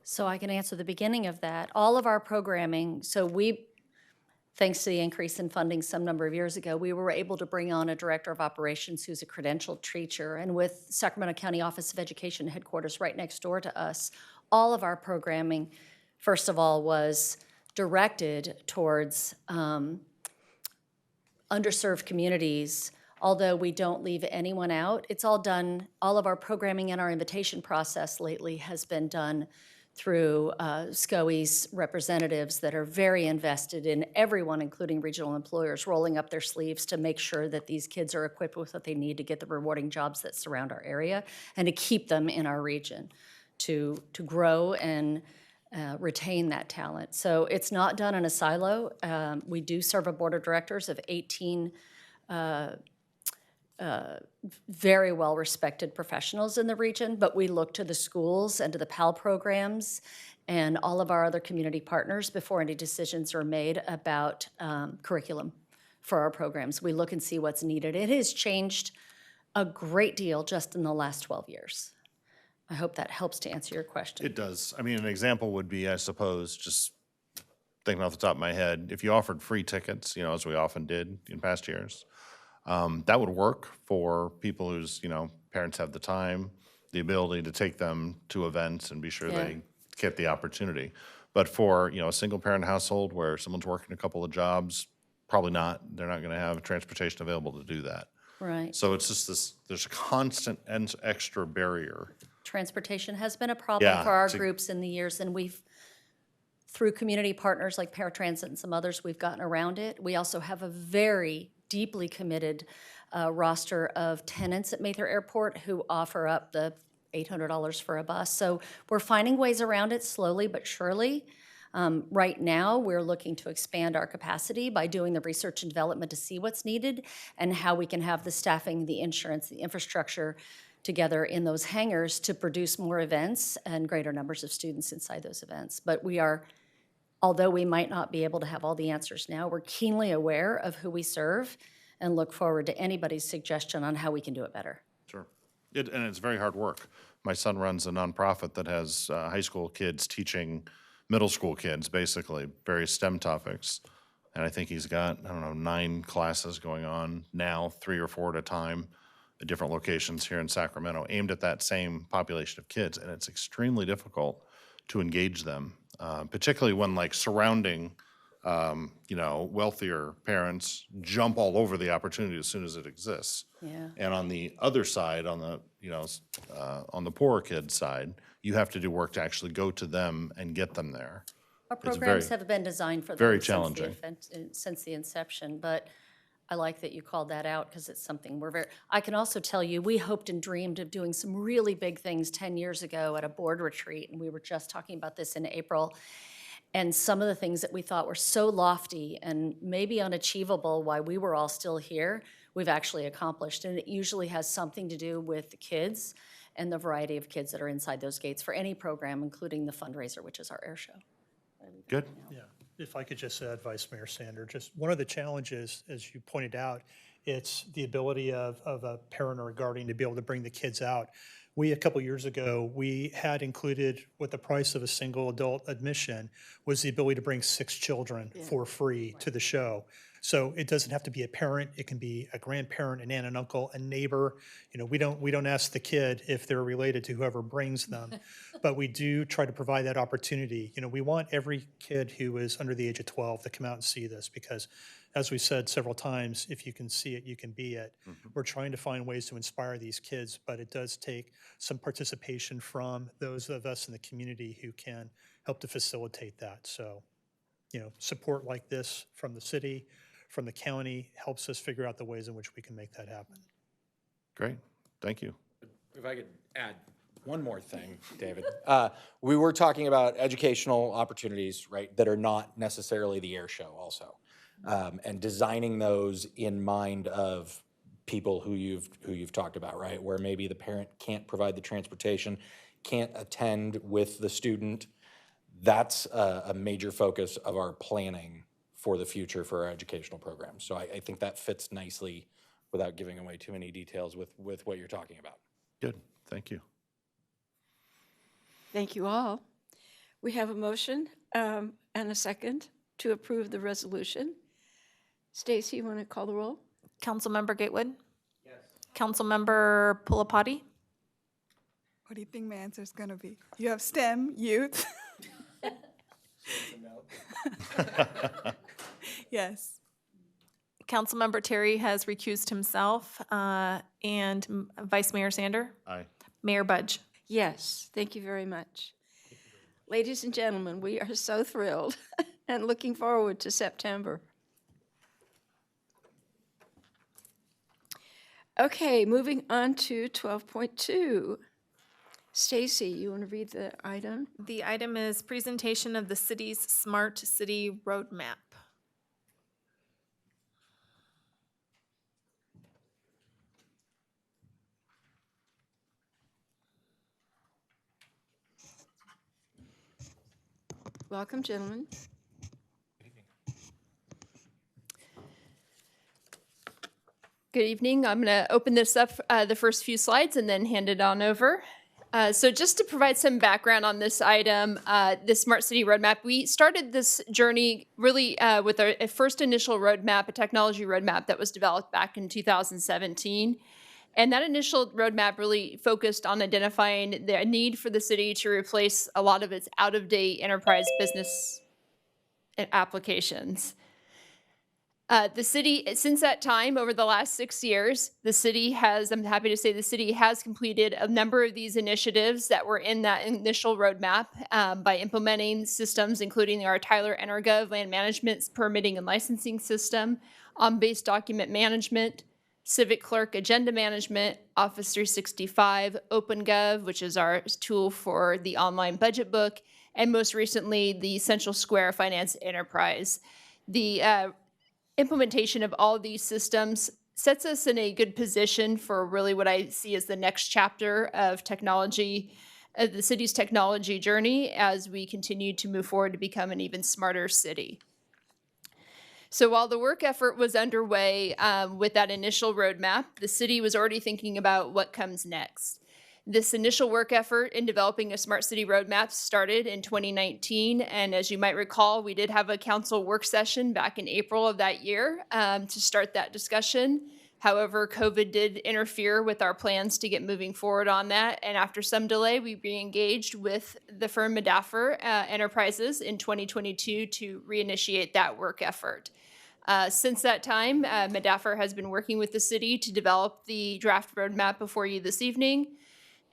So I can answer the beginning of that. All of our programming, thanks to the increase in funding some number of years ago, we were able to bring on a director of operations who's a credentialed teacher. And with Sacramento County Office of Education headquarters right next door to us, all of our programming, first of all, was directed towards underserved communities. Although we don't leave anyone out, it's all done, all of our programming and our invitation process lately has been done through SCOE's representatives that are very invested in everyone, including regional employers, rolling up their sleeves to make sure that these kids are equipped with what they need to get the rewarding jobs that surround our area and to keep them in our region, to grow and retain that talent. So it's not done in a silo. We do serve a board of directors of 18 very well-respected professionals in the region, but we look to the schools and to the PAL programs and all of our other community partners before any decisions are made about curriculum for our programs. We look and see what's needed. It has changed a great deal just in the last 12 years. I hope that helps to answer your question. It does. I mean, an example would be, I suppose, just thinking off the top of my head, if you offered free tickets, as we often did in past years, that would work for people whose, parents have the time, the ability to take them to events and be sure they get the opportunity. But for, a single-parent household where someone's working a couple of jobs, probably not. They're not going to have transportation available to do that. Right. So it's just this, there's a constant extra barrier. Transportation has been a problem Yeah, for our groups in the years, and we've, through community partners like Paratransit and some others, we've gotten around it. We also have a very deeply committed roster of tenants at Mather Airport who offer up the $800 for a bus. So we're finding ways around it slowly but surely. Right now, we're looking to expand our capacity by doing the research and development to see what's needed and how we can have the staffing, the insurance, the infrastructure together in those hangars to produce more events and greater numbers of students inside those events. But we are, although we might not be able to have all the answers now, we're keenly aware of who we serve and look forward to anybody's suggestion on how we can do it better. Sure. And it's very hard work. My son runs a nonprofit that has high school kids teaching middle school kids, basically, various STEM topics. And I think he's got, 9 classes going on now, 3 or 4 at a time, at different locations here in Sacramento, aimed at that same population of kids. And it's extremely difficult to engage them, particularly when surrounding, wealthier parents jump all over the opportunity as soon as it exists. Yeah. And on the other side, on the, on the poorer kids side, you have to do work to actually go to them and get them there. Our It's programs have been designed for them very since challenging. since the inception, but I like that you called that out because it's something I can also tell you, we hoped and dreamed of doing some really big things 10 years ago at a board retreat, and we were just talking about this in April. And some of the things that we thought were so lofty and maybe unachievable while we were all still here, we've actually accomplished. And it usually has something to do with the kids and the variety of kids that are inside those gates for any program, including the fundraiser, which is our air show. Good. Yeah, if I could just add, Vice Mayor Sander, just one of the challenges, as you pointed out, it's the ability of a parent or a guardian to be able to bring the kids out. A couple years ago, we had included with the price of a single adult admission was the ability to bring 6 children for free to the show. So it doesn't have to be a parent, it can be a grandparent, an aunt and uncle, a neighbor. We don't ask the kid if they're related to whoever brings them, but we do try to provide that opportunity. We want every kid who is under the age of 12 to come out and see this because, as we said several times, if you can see it, you can be it. Mm-hmm. We're trying to find ways to inspire these kids, but it does take some participation from those of us in the community who can help to facilitate that. So, support like this from the city, from the county, helps us figure out the ways in which we can make that happen. Great. Thank you. If I could add one more thing, David. We were talking about educational opportunities, right, that are not necessarily the air show also. And designing those in mind of people who you've talked about, right? Where maybe the parent can't provide the transportation, can't attend with the student. That's a major focus of our planning for the future for our educational programs. So I think that fits nicely without giving away too many details with what you're talking about. Good. Thank you. Thank you all. We have a motion and a second to approve the resolution. Stacy, you want to call the roll? Councilmember Gatewood? Yes. Councilmember Pulapati? What do you think my answer is going to be? You have STEM, youth. Yes. Councilmember Terry has recused himself, and Vice Mayor Sander? Aye. Mayor Budge? Yes, thank you very much. Ladies and gentlemen, we are so thrilled and looking forward to September. Okay, moving on to 12.2. Stacy, you want to read the item? The item is presentation of the city's Smart City Roadmap. Welcome, gentlemen. Good evening. I'm going to open this up, the first few slides, and then hand it on over. So just to provide some background on this item, the Smart City Roadmap, we started this journey really with a first initial roadmap, a technology roadmap that was developed back in 2017. And that initial roadmap really focused on identifying the need for the city to replace a lot of its out-of-date enterprise business applications. The city, since that time, over the last 6 years, the city has, I'm happy to say the city has completed a number of these initiatives that were in that initial roadmap by implementing systems, including our Tyler EnerGov land management permitting and licensing system, on-base document management, Civic Clerk agenda management, Office 365, OpenGov, which is our tool for the online budget book, and most recently, the Central Square Finance Enterprise. The implementation of all these systems sets us in a good position for really what I see as the next chapter of technology, the city's technology journey as we continue to move forward to become an even smarter city. So while the work effort was underway with that initial roadmap, the city was already thinking about what comes next. This initial work effort in developing a smart city roadmap started in 2019, and as you might recall, we did have a council work session back in April of that year to start that discussion. However, COVID did interfere with our plans to get moving forward on that, and after some delay, we re-engaged with the firm Medaffer Enterprises in 2022 to reinitiate that work effort. Since that time, Medaffer has been working with the city to develop the draft roadmap before you this evening.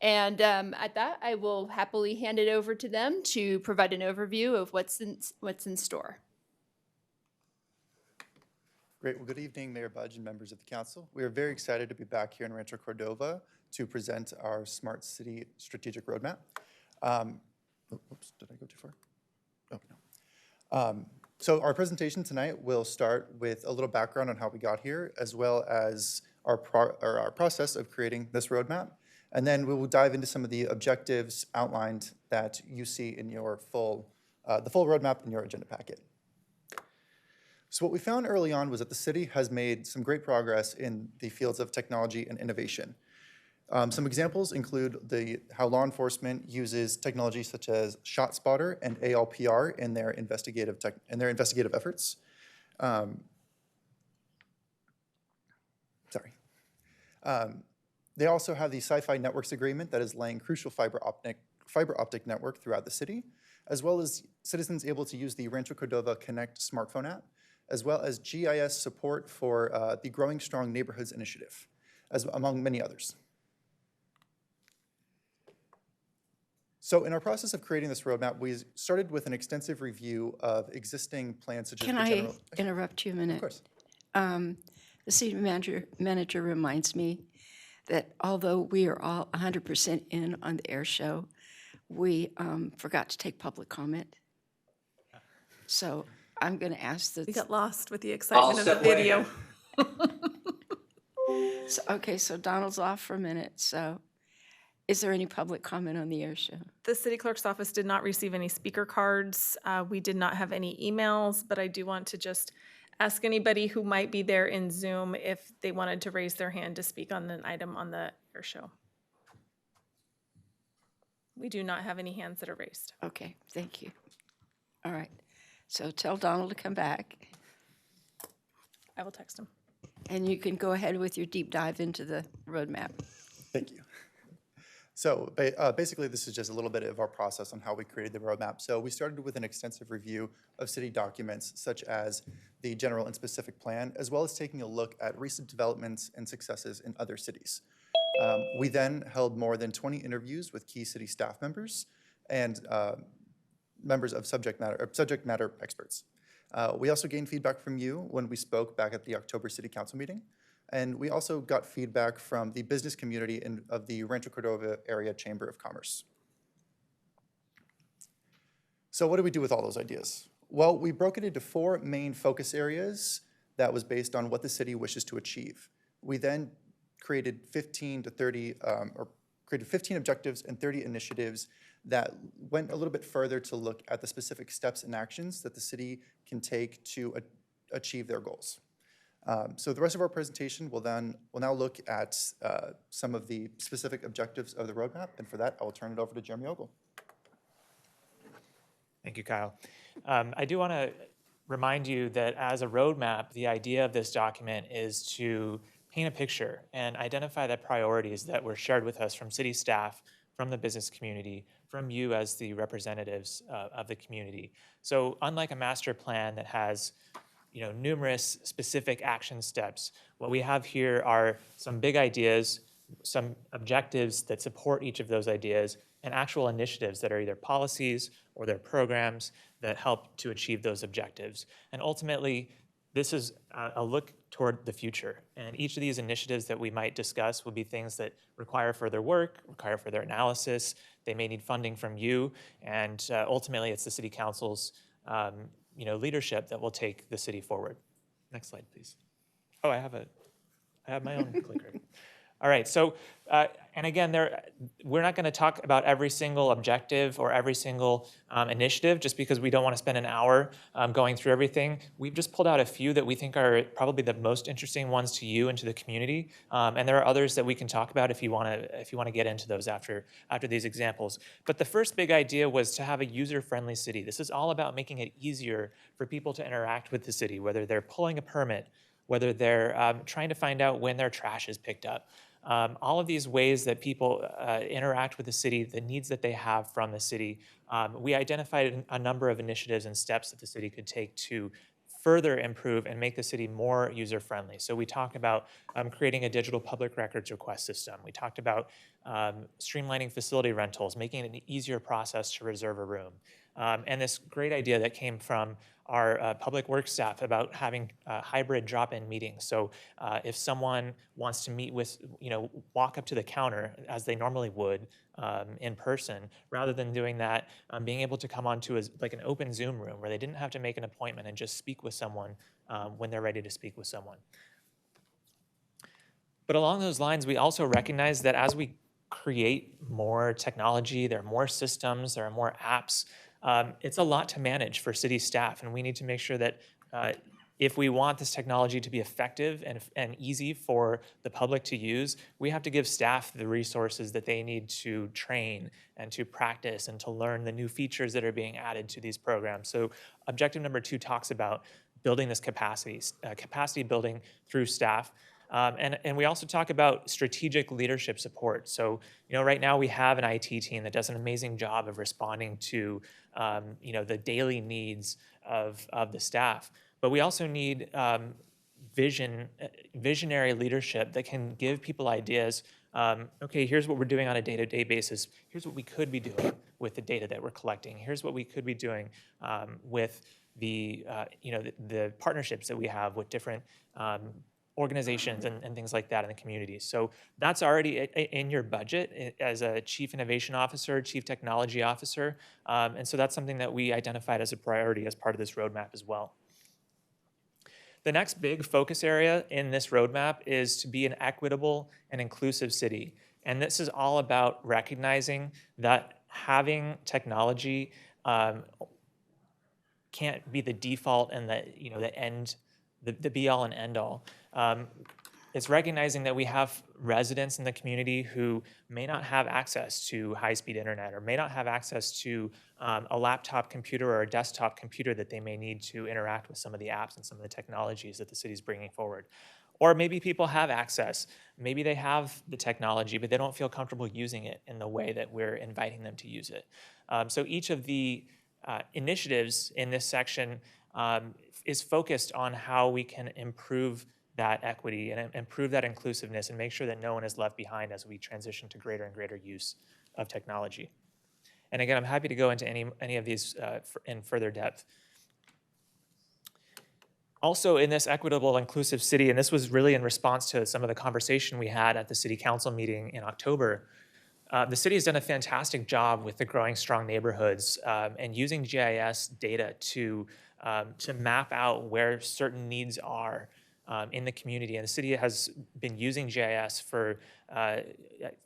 And at that, I will happily hand it over to them to provide an overview of what's in store. Great. Well, good evening, Mayor Budge and members of the council. We are very excited to be back here in Rancho Cordova to present our Smart City Strategic Roadmap. Oops, did I go too far? Oh, no. So our presentation tonight will start with a little background on how we got here, as well as our process of creating this roadmap. And then we will dive into some of the objectives outlined that you see in your the full roadmap in your agenda packet. So what we found early on was that the city has made some great progress in the fields of technology and innovation. Some examples include how law enforcement uses technology such as ShotSpotter and ALPR in their investigative efforts. They also have the Sci-Fi Networks agreement that is laying crucial fiber optic network throughout the city, as well as citizens able to use the Rancho Cordova Connect smartphone app, as well as GIS support for the Growing Strong Neighborhoods Initiative, among many others. So in our process of creating this roadmap, we started with an extensive review of existing plans such as Can I interrupt you a minute? Of course. The city manager reminds me that although we are all 100% in on the air show, we forgot to take public comment. So I'm going to ask that. We got lost with the excitement of the video. So Donald's off for a minute. So is there any public comment on the air show? The city clerk's office did not receive any speaker cards. We did not have any emails, but I do want to just ask anybody who might be there in Zoom if they wanted to raise their hand to speak on an item on the air show. We do not have any hands that are raised. Okay, thank you. All right, so tell Donald to come back. I will text him. And you can go ahead with your deep dive into the roadmap. Thank you. So basically, this is just a little bit of our process on how we created the roadmap. So we started with an extensive review of city documents, such as the general and specific plan, as well as taking a look at recent developments and successes in other cities. We then held more than 20 interviews with key city staff members and members of subject matter experts. We also gained feedback from you when we spoke back at the October City Council meeting. And we also got feedback from the business community of the Rancho Cordova Area Chamber of Commerce. So what do we do with all those ideas? Well, we broke it into 4 main focus areas that was based on what the city wishes to achieve. We then created 15 objectives and 30 initiatives that went a little bit further to look at the specific steps and actions that the city can take to achieve their goals. So the rest of our presentation will now look at some of the specific objectives of the roadmap, and for that, I will turn it over to Jeremy Ogle. Thank you, Kyle. I do want to remind you that as a roadmap, the idea of this document is to paint a picture and identify the priorities that were shared with us from city staff, from the business community, from you as the representatives of the community. So unlike a master plan that has numerous specific action steps, what we have here are some big ideas, some objectives that support each of those ideas, and actual initiatives that are either policies or their programs that help to achieve those objectives. And ultimately, this is a look toward the future. And each of these initiatives that we might discuss will be things that require further work, require further analysis. They may need funding from you. And ultimately, it's the City Council's leadership that will take the city forward. Next slide, please. Oh, I have my own clicker. All right, so, and again, we're not going to talk about every single objective or every single initiative just because we don't want to spend an hour going through everything. We've just pulled out a few that we think are probably the most interesting ones to you and to the community, and there are others that we can talk about if you want to get into those after these examples. But the first big idea was to have a user-friendly city. This is all about making it easier for people to interact with the city, whether they're pulling a permit, whether they're trying to find out when their trash is picked up. All of these ways that people interact with the city, the needs that they have from the city, we identified a number of initiatives and steps that the city could take to further improve and make the city more user-friendly. So we talked about creating a digital public records request system. We talked about streamlining facility rentals, making it an easier process to reserve a room. And this great idea that came from our public works staff about having hybrid drop-in meetings. So if someone wants to meet with, walk up to the counter as they normally would in person, rather than doing that, being able to come onto like an open Zoom room where they didn't have to make an appointment and just speak with someone when they're ready to speak with someone. But along those lines, we also recognize that as we create more technology, there are more systems, there are more apps, it's a lot to manage for city staff, and we need to make sure that if we want this technology to be effective and easy for the public to use, we have to give staff the resources that they need to train and to practice and to learn the new features that are being added to these programs. So objective number 2 talks about building this capacity building through staff. And we also talk about strategic leadership support. So, right now we have an IT team that does an amazing job of responding to, the daily needs of the staff. But we also need visionary leadership that can give people ideas. Okay, here's what we're doing on a day-to-day basis. Here's what we could be doing with the data that we're collecting. Here's what we could be doing with the partnerships that we have with different organizations and things like that in the community. So that's already in your budget as a chief innovation officer, chief technology officer. And so that's something that we identified as a priority as part of this roadmap as well. The next big focus area in this roadmap is to be an equitable and inclusive city. And this is all about recognizing that having technology can't be the default and the end, the be all and end all. It's recognizing that we have residents in the community who may not have access to high-speed internet or may not have access to a laptop computer or a desktop computer that they may need to interact with some of the apps and some of the technologies that the city's bringing forward. Or maybe people have access. Maybe they have the technology, but they don't feel comfortable using it in the way that we're inviting them to use it. So each of the initiatives in this section is focused on how we can improve that equity and improve that inclusiveness and make sure that no one is left behind as we transition to greater and greater use of technology. And again, I'm happy to go into any of these in further depth. Also in this equitable, inclusive city, and this was really in response to some of the conversation we had at the city council meeting in October, the city has done a fantastic job with the Growing Strong Neighborhoods and using GIS data to map out where certain needs are in the community. And the city has been using GIS for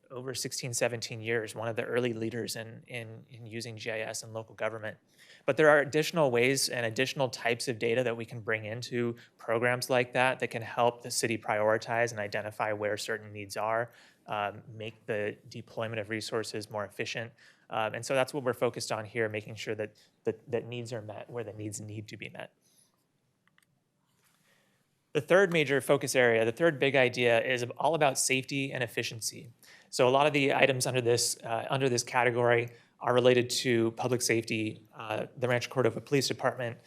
over 16, 17 years, one of the early leaders in using GIS in local government. But there are additional ways and additional types of data that we can bring into programs like that that can help the city prioritize and identify where certain needs are, make the deployment of resources more efficient. And so that's what we're focused on here, making sure that needs are met where the needs need to be met. The third major focus area, the third big idea, is all about safety and efficiency. So a lot of the items under this category are related to public safety, the Rancho Cordova Police Department,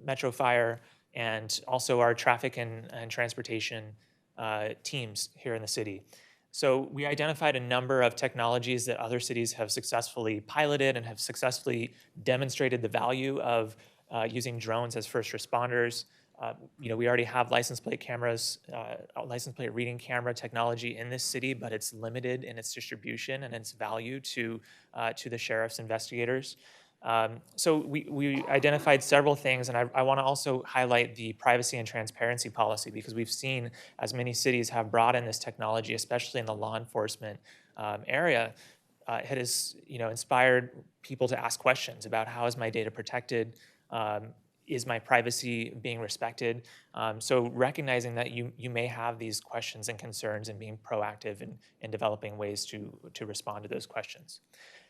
Metro Fire, and also our traffic and transportation teams here in the city. So we identified a number of technologies that other cities have successfully piloted and have successfully demonstrated the value of using drones as first responders. We already have license plate cameras, license plate reading camera technology in this city, but it's limited in its distribution and its value to the sheriff's investigators. So we identified several things, and I want to also highlight the privacy and transparency policy, because we've seen as many cities have brought in this technology, especially in the law enforcement area. It has inspired people to ask questions about how is my data protected, is my privacy being respected? So recognizing that you may have these questions and concerns and being proactive in developing ways to respond to those questions.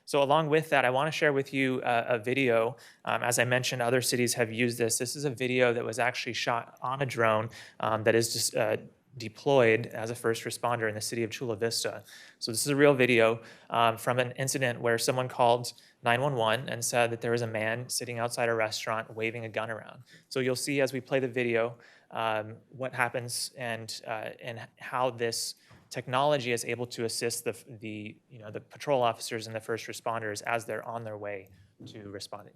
So along with that, I want to share with you a video. As I mentioned, other cities have used this. This is a video that was actually shot on a drone that is just deployed as a first responder in the city of Chula Vista. So this is a real video from an incident where someone called 911 and said that there was a man sitting outside a restaurant waving a gun around. So you'll see as we play the video what happens and how this technology is able to assist the patrol officers and the first responders as they're on their way to responding.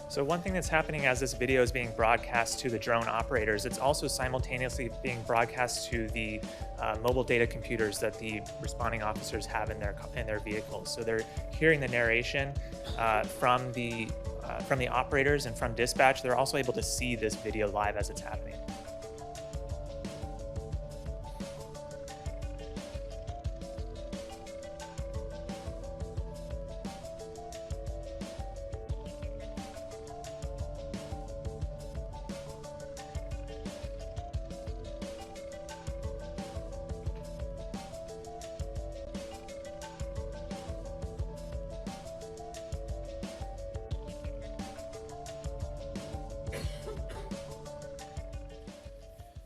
So one thing that's happening as this video is being broadcast to the drone operators, it's also simultaneously being broadcast to the mobile data computers that the responding officers have in their vehicles. So they're hearing the narration from the operators and from dispatch. They're also able to see this video live as it's happening.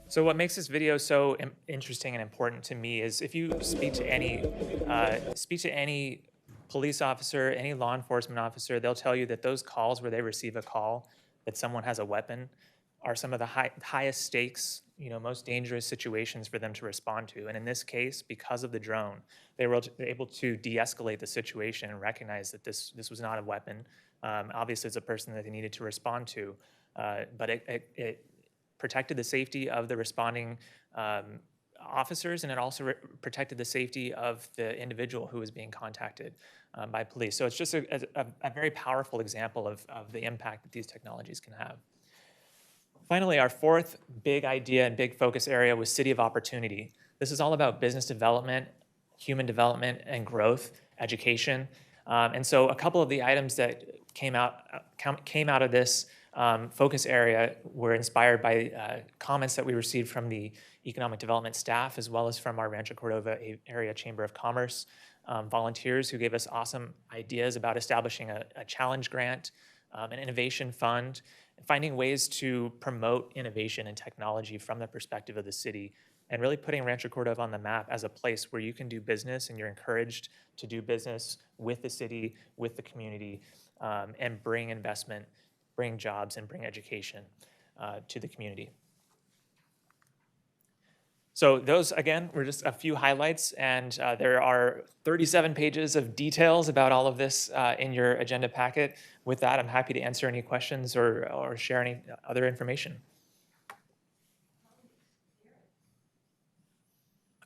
So what makes this video so interesting and important to me is if you speak to any police officer, any law enforcement officer, they'll tell you that those calls where they receive a call that someone has a weapon are some of the highest stakes most dangerous situations for them to respond to. And in this case, because of the drone, they were able to de-escalate the situation and recognize that this was not a weapon. Obviously, it's a person that they needed to respond to, but it protected the safety of the responding officers, and it also protected the safety of the individual who was being contacted by police. So it's just a very powerful example of the impact that these technologies can have. Finally, our fourth big idea and big focus area was City of Opportunity. This is all about business development, human development, and growth, education. And so a couple of the items that came out of this focus area were inspired by comments that we received from the economic development staff, as well as from our Rancho Cordova Area Chamber of Commerce volunteers who gave us awesome ideas about establishing a challenge grant, an innovation fund, finding ways to promote innovation and technology from the perspective of the city, and really putting Rancho Cordova on the map as a place where you can do business and you're encouraged to do business with the city, with the community, and bring investment, bring jobs, and bring education to the community. So those, again, were just a few highlights, and there are 37 pages of details about all of this in your agenda packet. With that, I'm happy to answer any questions or share any other information.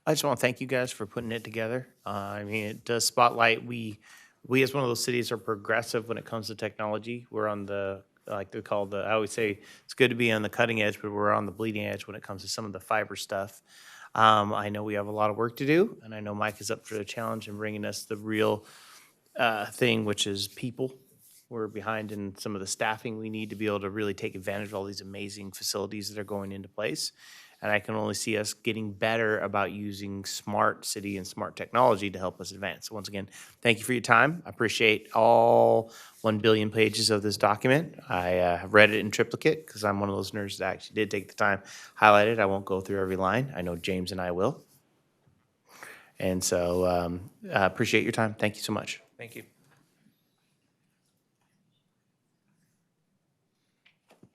I just want to thank you guys for putting it together. I mean, it does spotlight, we as one of those cities are progressive when it comes to technology. We're on the, like they call I always say, it's good to be on the cutting edge, but we're on the bleeding edge when it comes to some of the fiber stuff. I know we have a lot of work to do, and I know Mike is up for the challenge in bringing us the real thing, which is people. We're behind in some of the staffing we need to be able to really take advantage of all these amazing facilities that are going into place. And I can only see us getting better about using smart city and smart technology to help us advance. So once again, thank you for your time. I appreciate all 1 billion pages of this document. I have read it in triplicate because I'm one of those nerds that actually did take the time, highlight it. I won't go through every line. I know James and I will. And so I appreciate your time. Thank you so much. Thank you.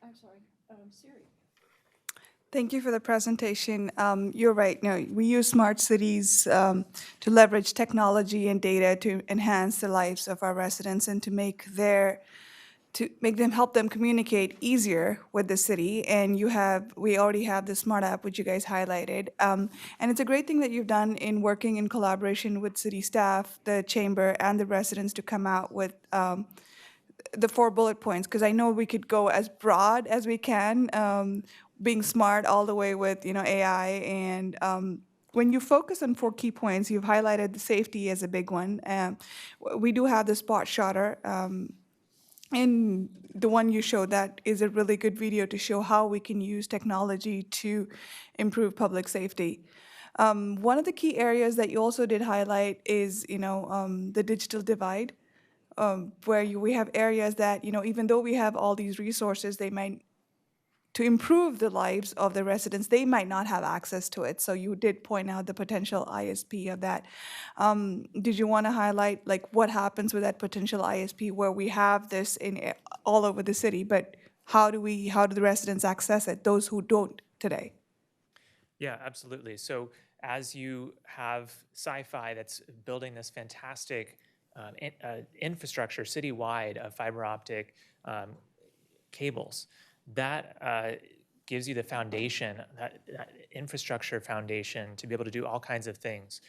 I'm sorry, Siri. Thank you for the presentation. You're right. We use smart cities to leverage technology and data to enhance the lives of our residents and to help them communicate easier with the city. And we already have the smart app, which you guys highlighted. And it's a great thing that you've done in working in collaboration with city staff, the chamber, and the residents to come out with the 4 bullet points, because I know we could go as broad as we can, being smart all the way with AI. And when you focus on 4 key points, you've highlighted the safety as a big one. We do have the spot shotter. And the one you showed, that is a really good video to show how we can use technology to improve public safety. One of the key areas that you also did highlight is the digital divide. Where we have areas that, even though we have all these resources, to improve the lives of the residents, they might not have access to it. So you did point out the potential ISP of that. Did you want to highlight what happens with that potential ISP where we have this all over the city, but how do the residents access it, those who don't today? Yeah, absolutely. So as you have Sci-Fi that's building this fantastic infrastructure citywide of fiber optic cables, that gives you the foundation, that infrastructure foundation to be able to do all kinds of things.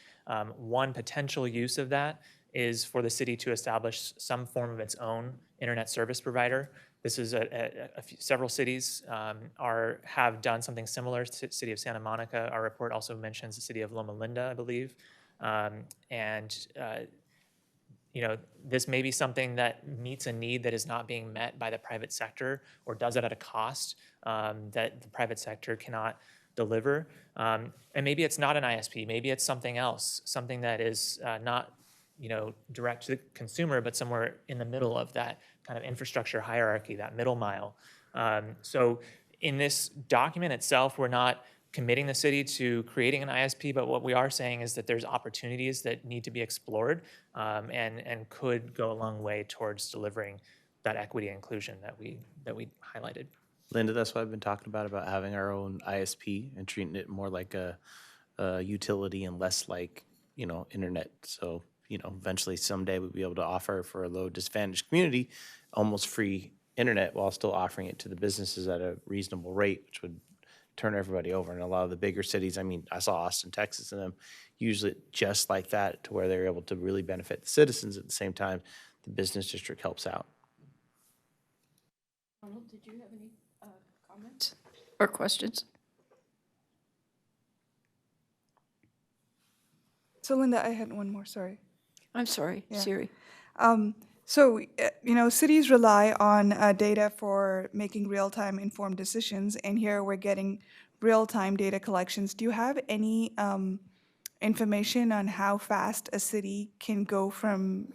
One potential use of that is for the city to establish some form of its own internet service provider. This is several cities have done something similar. City of Santa Monica, our report also mentions the city of Loma Linda, I believe. This may be something that meets a need that is not being met by the private sector, or does it at a cost that the private sector cannot deliver. And maybe it's not an ISP, maybe it's something else, something that is not direct to the consumer, but somewhere in the middle of that kind of infrastructure hierarchy, that middle mile. So in this document itself, we're not committing the city to creating an ISP, but what we are saying is that there's opportunities that need to be explored and could go a long way towards delivering that equity and inclusion that we highlighted. Linda, that's what I've been talking about having our own ISP and treating it more like a utility and less like, internet. So, eventually someday we'll be able to offer for a low disadvantaged community almost free internet while still offering it to the businesses at a reasonable rate, which would turn everybody over. In a lot of the bigger cities, I mean, I saw Austin, Texas, and them use it just like that to where they're able to really benefit the citizens at the same time the business district helps out. Donald, did you have any comments or questions? So Linda, I had one more, sorry. I'm sorry, Yeah. Siri. Cities rely on data for making real-time informed decisions, and here we're getting real-time data collections. Do you have any information on how fast a city can go from,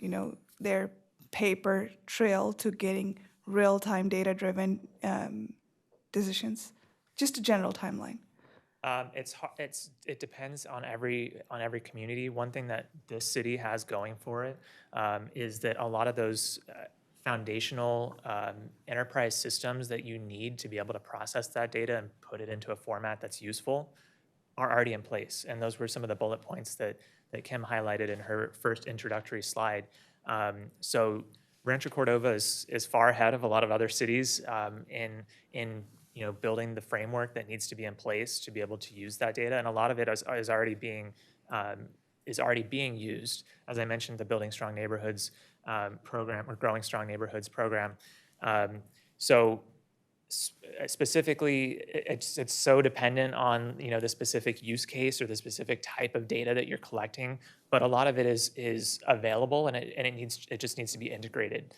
their paper trail to getting real-time data-driven decisions? Just a general timeline. It depends on every community. One thing that this city has going for it is that a lot of those foundational enterprise systems that you need to be able to process that data and put it into a format that's useful are already in place. And those were some of the bullet points that Kim highlighted in her first introductory slide. So Rancho Cordova is far ahead of a lot of other cities in building the framework that needs to be in place to be able to use that data, and a lot of it is already being used. As I mentioned, the Building Strong Neighborhoods program or Growing Strong Neighborhoods program. Specifically, it's so dependent on the specific use case or the specific type of data that you're collecting, but a lot of it is available, and it just needs to be integrated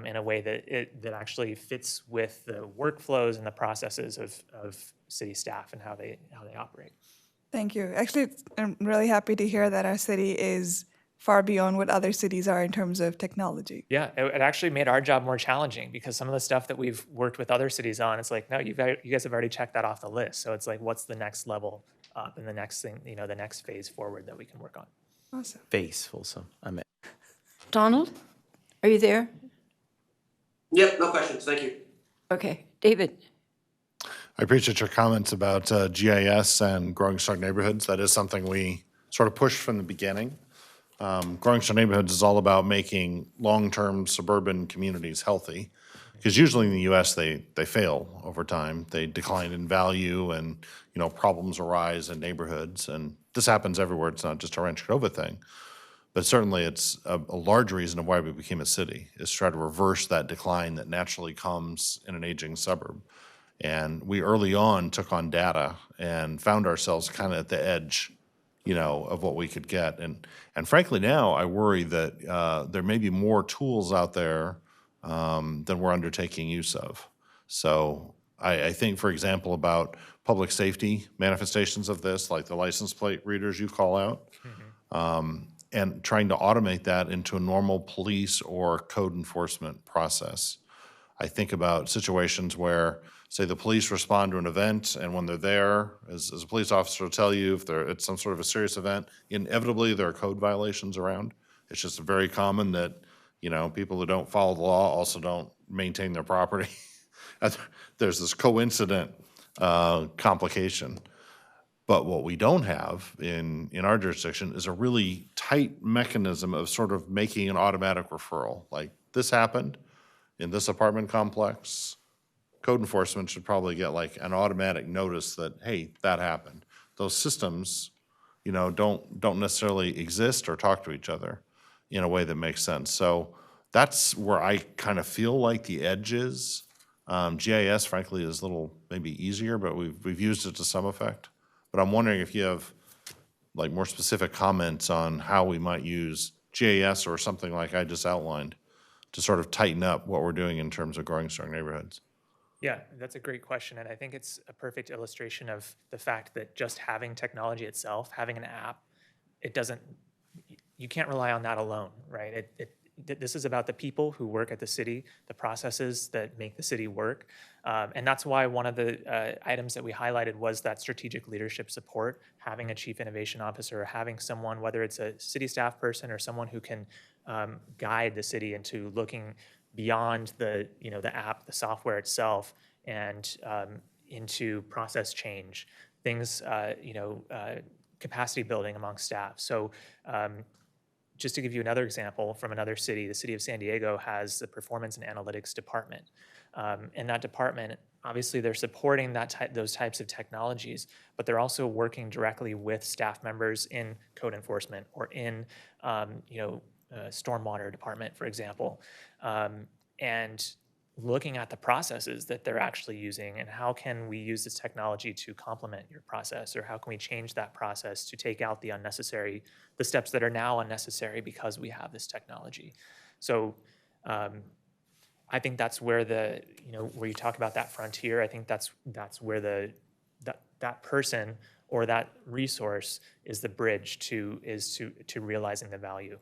in a way that actually fits with the workflows and the processes of city staff and how they operate. Thank you. Actually, I'm really happy to hear that our city is far beyond what other cities are in terms of technology. Yeah, it actually made our job more challenging because some of the stuff that we've worked with other cities on, it's like, no, you guys have already checked that off the list. So it's like, what's the next level up and the next thing, the next phase forward that we can work on? Awesome. Face, Folsom. I'm in. Donald, are you there? Yep, no questions. Thank you. Okay, David. I appreciate your comments about GIS and Growing Strong Neighborhoods. That is something we sort of pushed from the beginning. Growing Strong Neighborhoods is all about making long-term suburban communities healthy, because usually in the U.S. they fail over time. They decline in value, and problems arise in neighborhoods, and this happens everywhere. It's not just a Rancho Cordova thing, but certainly it's a large reason of why we became a city, is to try to reverse that decline that naturally comes in an aging suburb. And we early on took on data and found ourselves kind of at the edge of what we could get. And frankly, now I worry that there may be more tools out there than we're undertaking use of. So I think, for example, about public safety manifestations of this, like the license plate readers you call out, and trying to automate that into a normal police or code enforcement process. I think about situations where, say, the police respond to an event, and when they're there, as a police officer will tell you, if it's some sort of a serious event, inevitably there are code violations around. It's just very common that, people who don't follow the law also don't maintain their property. There's this coincident complication. But what we don't have in our jurisdiction is a really tight mechanism of sort of making an automatic referral. Like, this happened in this apartment complex. Code enforcement should probably get like an automatic notice that, hey, that happened. Those systems, don't necessarily exist or talk to each other in a way that makes sense. So that's where I kind of feel like the edge is. GIS, frankly, is a little maybe easier, but we've used it to some effect. But I'm wondering if you have like more specific comments on how we might use GIS or something like I just outlined to sort of tighten up what we're doing in terms of Growing Strong Neighborhoods. Yeah, that's a great question, and I think it's a perfect illustration of the fact that just having technology itself, having an app, you can't rely on that alone, right? This is about the people who work at the city, the processes that make the city work, and that's why one of the items that we highlighted was that strategic leadership support, having a chief innovation officer, having someone, whether it's a city staff person or someone who can guide the city into looking beyond the app, the software itself, and into process change, things, capacity building among staff. So just to give you another example from another city, the city of San Diego has the performance and analytics department. In that department, obviously they're supporting those types of technologies, but they're also working directly with staff members in code enforcement or in stormwater department, for example, and looking at the processes that they're actually using and how can we use this technology to complement your process, or how can we change that process to take out the steps that are now unnecessary because we have this technology. So I think that's where where you talk about that frontier, I think that's where that person or that resource is the bridge to realizing the value.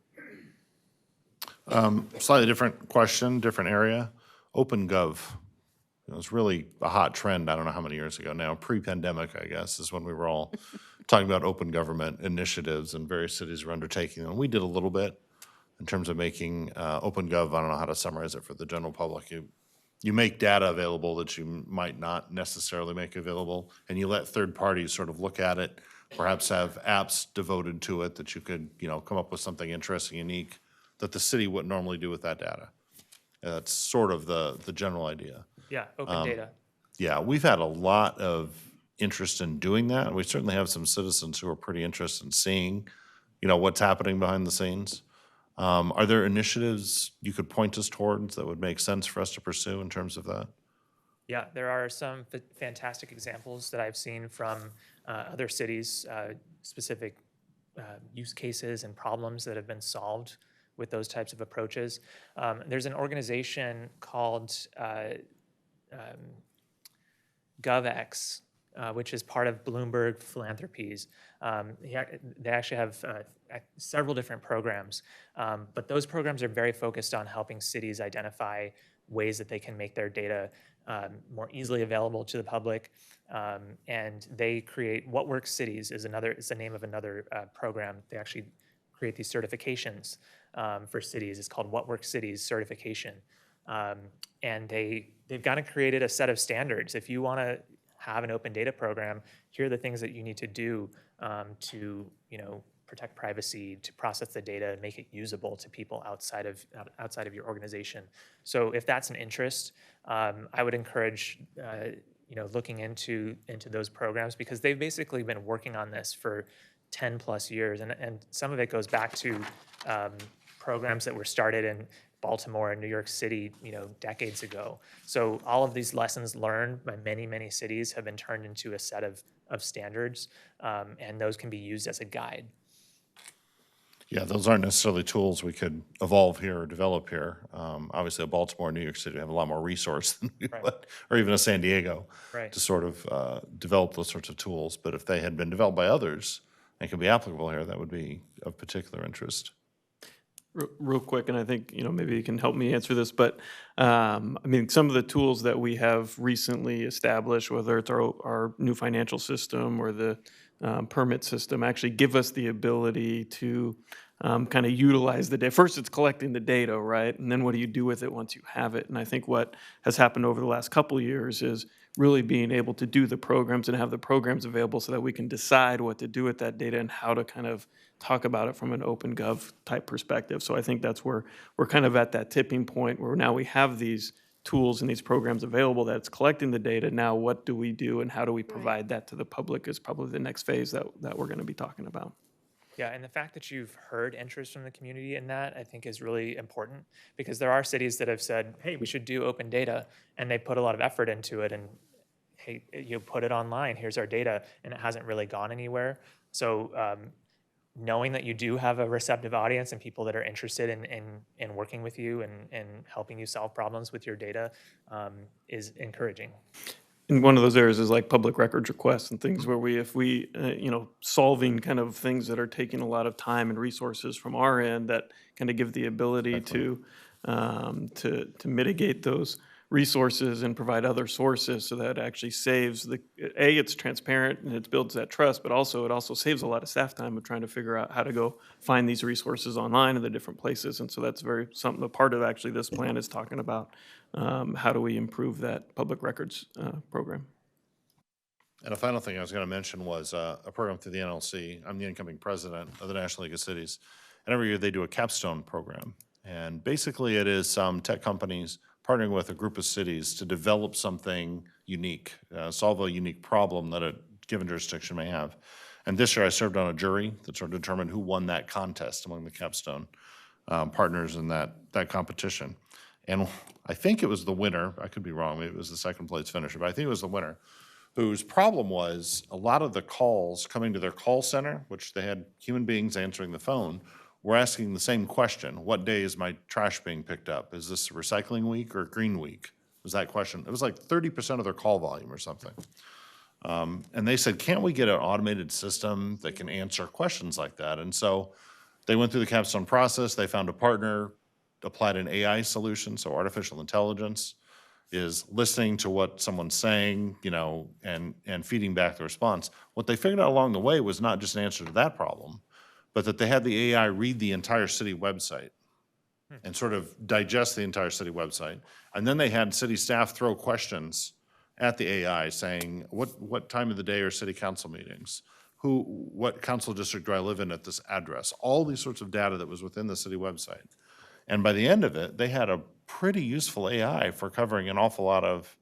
Slightly different question, different area. OpenGov. It was really a hot trend, I don't know how many years ago now, pre-pandemic, I guess, is when we were all talking about open government initiatives and various cities were undertaking them. We did a little bit in terms of making OpenGov, I don't know how to summarize it for the general public. You make data available that you might not necessarily make available, and you let third parties sort of look at it, perhaps have apps devoted to it that you could, come up with something interesting, unique, that the city wouldn't normally do with that data. That's sort of the general idea. Yeah, open data. Yeah, we've had a lot of interest in doing that. We certainly have some citizens who are pretty interested in seeing, what's happening behind the scenes. Are there initiatives you could point us towards that would make sense for us to pursue in terms of that? Yeah, there are some fantastic examples that I've seen from other cities, specific use cases and problems that have been solved with those types of approaches. There's an organization called GovX, which is part of Bloomberg Philanthropies. They actually have several different programs, but those programs are very focused on helping cities identify ways that they can make their data more easily available to the public. And they create What Works Cities is the name of another program. They actually create these certifications for cities. It's called What Works Cities Certification. And they've kind of created a set of standards. If you want to have an open data program, here are the things that you need to do to protect privacy, to process the data and make it usable to people outside of your organization. So if that's an interest, I would encourage looking into those programs, because they've basically been working on this for 10 plus years, and some of it goes back to programs that were started in Baltimore and New York City, decades ago. So all of these lessons learned by many, many cities have been turned into a set of standards, and those can be used as a guide. Yeah, those aren't necessarily tools we could evolve here or develop here. Obviously, Baltimore and New York City have a lot more resource than we would, or even a San Diego, to sort of develop those sorts of tools. But if they had been developed by others and could be applicable here, that would be of particular interest. Real quick, and I think maybe you can help me answer this, but some of the tools that we have recently established, whether it's our new financial system or the permit system, actually give us the ability to kind of utilize the data. First, it's collecting the data, right? And then what do you do with it once you have it? And I think what has happened over the last couple of years is really being able to do the programs and have the programs available so that we can decide what to do with that data and how to kind of talk about it from an open gov type perspective. So I think that's where we're kind of at that tipping point where now we have these tools and these programs available that's collecting the data. Now what do we do and how do we provide that to the public is probably the next phase that we're going to be talking about. Yeah, and the fact that you've heard interest from the community in that, I think, is really important, because there are cities that have said, hey, we should do open data, and they put a lot of effort into it, and hey, you put it online, here's our data, and it hasn't really gone anywhere. So knowing that you do have a receptive audience and people that are interested in working with you and helping you solve problems with your data is encouraging. And one of those areas is like public records requests and things where if we, solving kind of things that are taking a lot of time and resources from our end that kind of give the ability to mitigate those resources and provide other sources so that it actually saves it's transparent and it builds that trust, but also it also saves a lot of staff time of trying to figure out how to go find these resources online in the different places. And so that's something, a part of actually this plan is talking about how do we improve that public records program. And a final thing I was going to mention was a program through the NLC. I'm the incoming president of the National League of Cities. And every year they do a capstone program. And basically it is some tech companies partnering with a group of cities to develop something unique, solve a unique problem that a given jurisdiction may have. And this year I served on a jury that sort of determined who won that contest among the capstone partners in that competition. And I think it was the winner, I could be wrong, maybe it was the second place finisher, but I think it was the winner, whose problem was a lot of the calls coming to their call center, which they had human beings answering the phone, were asking the same question: what day is my trash being picked up? Is this recycling week or green week? Was that question. It was like 30% of their call volume or something. And they said, can't we get an automated system that can answer questions like that? And so they went through the capstone process. They found a partner, applied an AI solution, so artificial intelligence is listening to what someone's saying, you know, and feeding back the response. What they figured out along the way was not just an answer to that problem, but that they had the AI read the entire city website and sort of digest the entire city website. And then they had city staff throw questions at the AI saying, what time of the day are city council meetings? What council district do I live in at this address? All these sorts of data that was within the city website. And by the end of it, they had a pretty useful AI for covering an awful lot of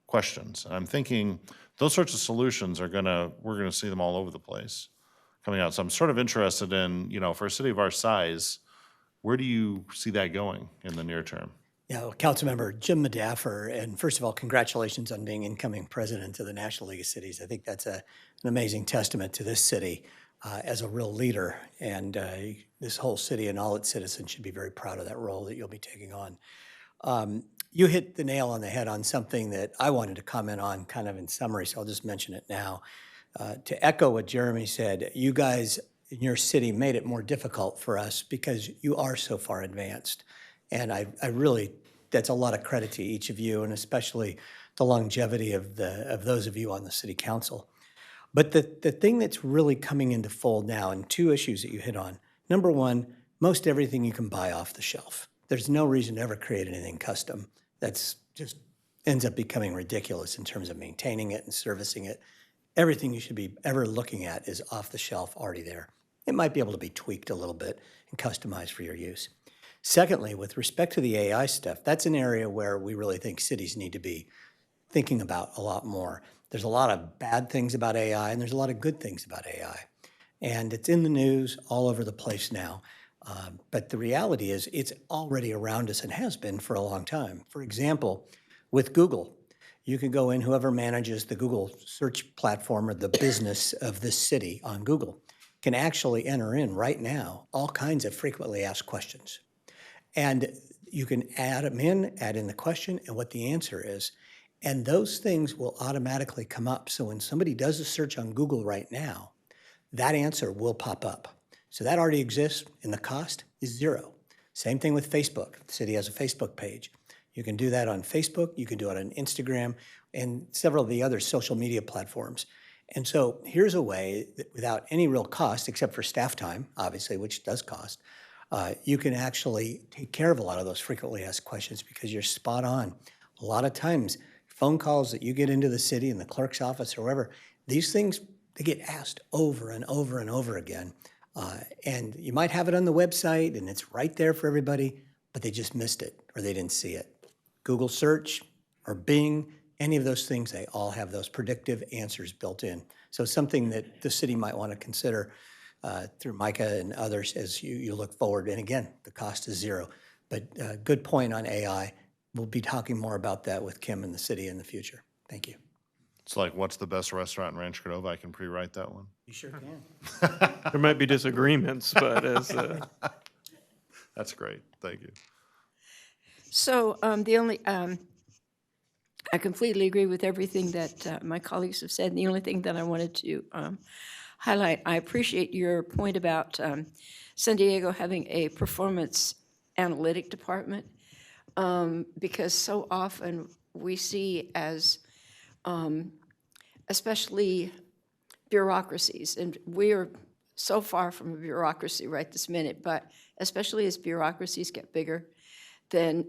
questions. And I'm thinking those sorts of solutions we're gonna see them all over the place coming out. So I'm sort of interested in, you know, for a city of our size, where do you see that going in the near term? Yeah, well, Councilmember Jim Madaffer, and first of all, congratulations on being incoming president of the National League of Cities. I think that's an amazing testament to this city as a real leader, and this whole city and all its citizens should be very proud of that role that you'll be taking on. You hit the nail on the head on something that I wanted to comment on kind of in summary, so I'll just mention it now. To echo what Jeremy said, you guys in your city made it more difficult for us because you are so far advanced. And I really, that's a lot of credit to each of you, and especially the longevity of those of you on the city council. But the thing that's really coming into fold now, and two issues that you hit on. Number one, most everything you can buy off the shelf. There's no reason to ever create anything custom. That's just ends up becoming ridiculous in terms of maintaining it and servicing it. Everything you should be ever looking at is off the shelf, already there. It might be able to be tweaked a little bit and customized for your use. Secondly, with respect to the AI stuff, that's an area where we really think cities need to be thinking about a lot more. There's a lot of bad things about AI, and there's a lot of good things about AI. And it's in the news all over the place now. But the reality is it's already around us and has been for a long time. For example, with Google, you can go in, whoever manages the Google search platform or the business of this city on Google can actually enter in right now all kinds of frequently asked questions. And you can add them in, add in the question and what the answer is. And those things will automatically come up. So when somebody does a search on Google right now, that answer will pop up. So that already exists, and the cost is zero. Same thing with Facebook. The city has a Facebook page. You can do that on Facebook, you can do it on Instagram, and several of the other social media platforms. And so here's a way that without any real cost, except for staff time, obviously, which does cost, you can actually take care of a lot of those frequently asked questions because you're spot on. A lot of times, phone calls that you get into the city in the clerk's office or wherever, these things, they get asked over and over and over again. And you might have it on the website and it's right there for everybody, but they just missed it or they didn't see it. Google search or Bing, any of those things, they all have those predictive answers built in. So something that the city might want to consider through Micah and others as you look forward. And again, the cost is zero. But good point on AI. We'll be talking more about that with Kim and the city in the future. Thank you. It's like, what's the best restaurant in Rancho Cordova? I can pre-write that one. You sure can. There might be disagreements, but as That's great. Thank you. So I completely agree with everything that my colleagues have said. And the only thing that I wanted to highlight, I appreciate your point about San Diego having a performance analytic department. because so often we see as, especially bureaucracies, and we are so far from a bureaucracy right this minute, but especially as bureaucracies get bigger, then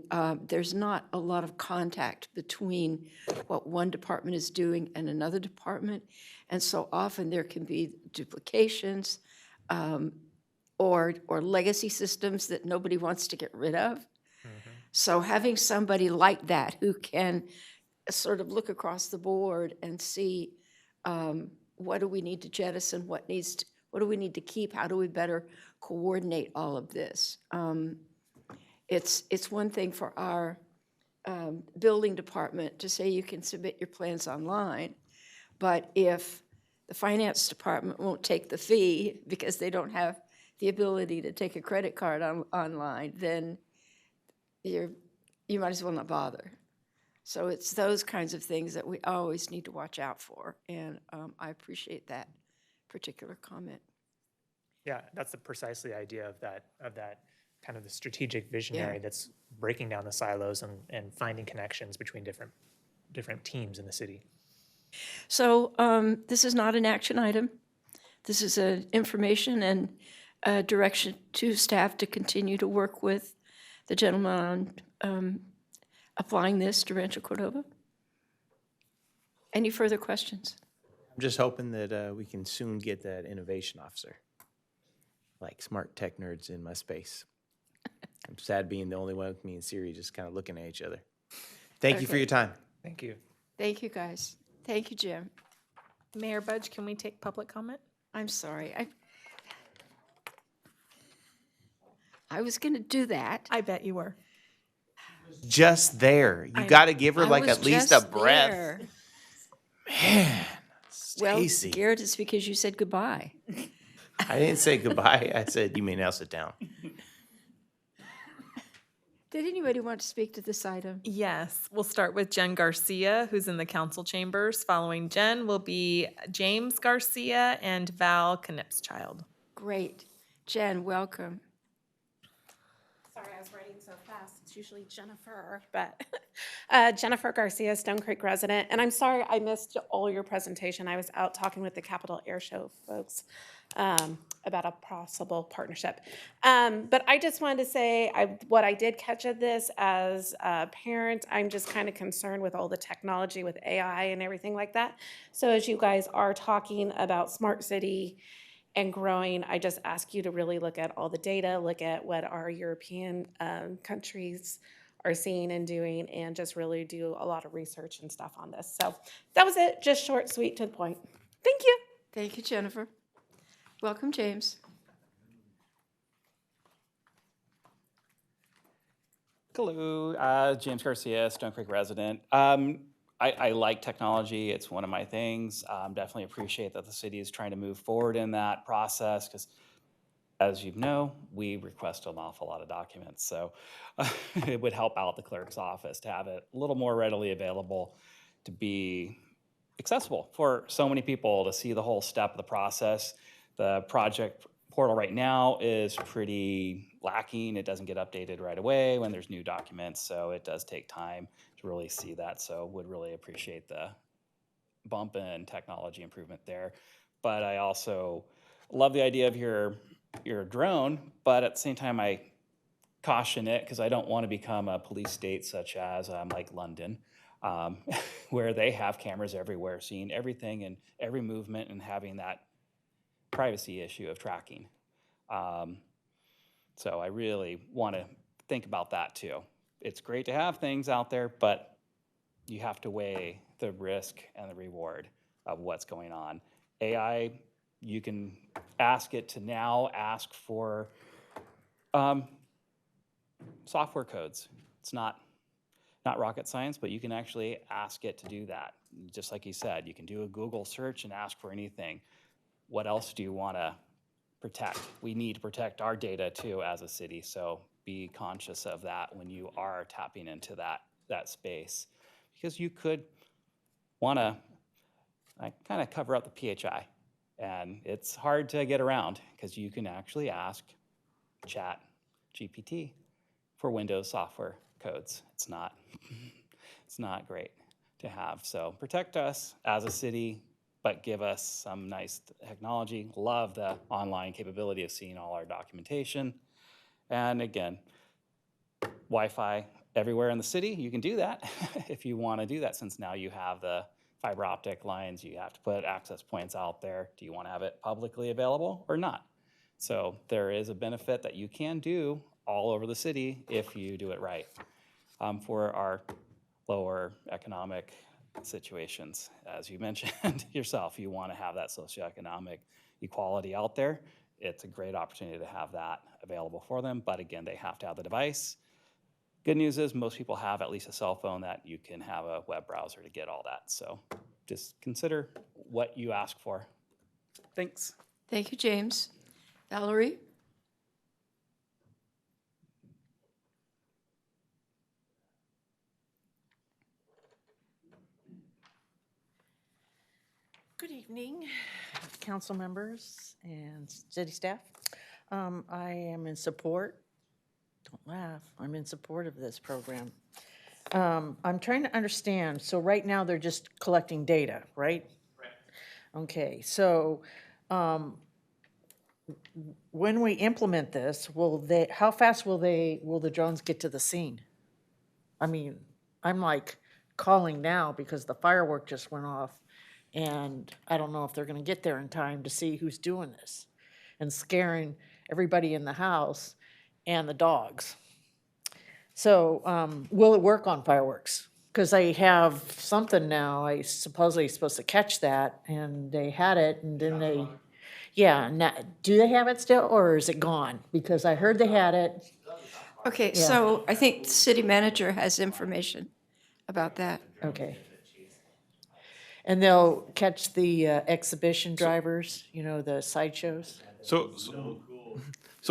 there's not a lot of contact between what one department is doing and another department. And so often there can be duplications or legacy systems that nobody wants to get rid of. So having somebody like that who can sort of look across the board and see what do we need to jettison, what do we need to keep, how do we better coordinate all of this. It's one thing for our building department to say you can submit your plans online, but if the finance department won't take the fee because they don't have the ability to take a credit card online, then you might as well not bother. So it's those kinds of things that we always need to watch out for, and I appreciate that particular comment. Yeah, that's precisely the idea of that kind of the strategic visionary that's breaking down the silos and finding connections between different teams in the city. So this is not an action item. This is an information and direction to staff to continue to work with the gentleman on applying this to Rancho Cordova. Any further questions? I'm just hoping that we can soon get that innovation officer, like smart tech nerds in my space. I'm sad being the only one with me and Siri just kind of looking at each other. Thank you for Okay. your time. Thank you. Thank you, guys. Thank you, Jim. Mayor Budge, can we take public comment? I'm sorry. I was going to do that. I bet you were. Just there. You got to give her I like was at least a just breath. there. Man, Well, Stacy. Garrett, it's because you said goodbye. I didn't say goodbye. I said you may now sit down. Did anybody want to speak to this item? Yes, we'll start with Jen Garcia, who's in the council chambers. Following Jen will be James Garcia and Val Knipschild. Great. Jen, welcome. Sorry, I was writing so fast. It's usually Jennifer, but Jennifer Garcia, Stone Creek resident. And I'm sorry I missed all your presentation. I was out talking with the Capital Air Show folks about a possible partnership. But I just wanted to say what I did catch of this as a parent, I'm just kind of concerned with all the technology with AI and everything like that. So as you guys are talking about smart city and growing, I just ask you to really look at all the data, look at what our European countries are seeing and doing, and just really do a lot of research and stuff on this. So that was it, just short, sweet, to the point. Thank you. Thank you, Jennifer. Welcome, James. Hello, James Garcia, Stone Creek resident. I like technology. It's one of my things. Definitely appreciate that the city is trying to move forward in that process because, as you know, we request an awful lot of documents. So it would help out the clerk's office to have it a little more readily available, to be accessible for so many people to see the whole step of the process. The project portal right now is pretty lacking. It doesn't get updated right away when there's new documents, so it does take time to really see that. So would really appreciate the bump in technology improvement there. But I also love the idea of your drone, but at the same time I caution it because I don't want to become a police state such as like London, where they have cameras everywhere, seeing everything and every movement and having that privacy issue of tracking. So I really want to think about that too. It's great to have things out there, but you have to weigh the risk and the reward of what's going on. AI, you can ask it to now ask for software codes. It's not rocket science, but you can actually ask it to do that. Just like you said, you can do a Google search and ask for anything. What else do you want to protect? We need to protect our data too as a city, so be conscious of that when you are tapping into that space. Because you could want to kind of cover up the PHI, and it's hard to get around because you can actually ask Chat GPT for Windows software codes. It's not, it's not great to have. So protect us as a city, but give us some nice technology. Love the online capability of seeing all our documentation. And again, Wi-Fi everywhere in the city, you can do that if you want to do that, since now you have the fiber optic lines, you have to put access points out there. Do you want to have it publicly available or not? So there is a benefit that you can do all over the city if you do it right. For our lower economic situations, as you mentioned yourself, you want to have that socioeconomic equality out there. It's a great opportunity to have that available for them, but again, they have to have the device. Good news is most people have at least a cell phone that you can have a web browser to get all that. So just consider what you ask for. Thanks. Thank you, James. Valerie? Good evening, council members and city staff. I am in support, don't laugh, I'm in support of this program. I'm trying to understand, so right now they're just collecting data, right? Right. Okay, so when we implement this, how fast will the drones get to the scene? I mean, I'm like calling now because the firework just went off. And I don't know if they're going to get there in time to see who's doing this and scaring everybody in the house and the dogs. So will it work on fireworks? Because I have something now, I supposedly supposed to catch that, and they had it, and then they, yeah, do they have it still, or is it gone? Because I heard they had it. Okay, Yeah. so I think the city manager has information about that. Okay. And they'll catch the exhibition drivers, you know, the sideshows? So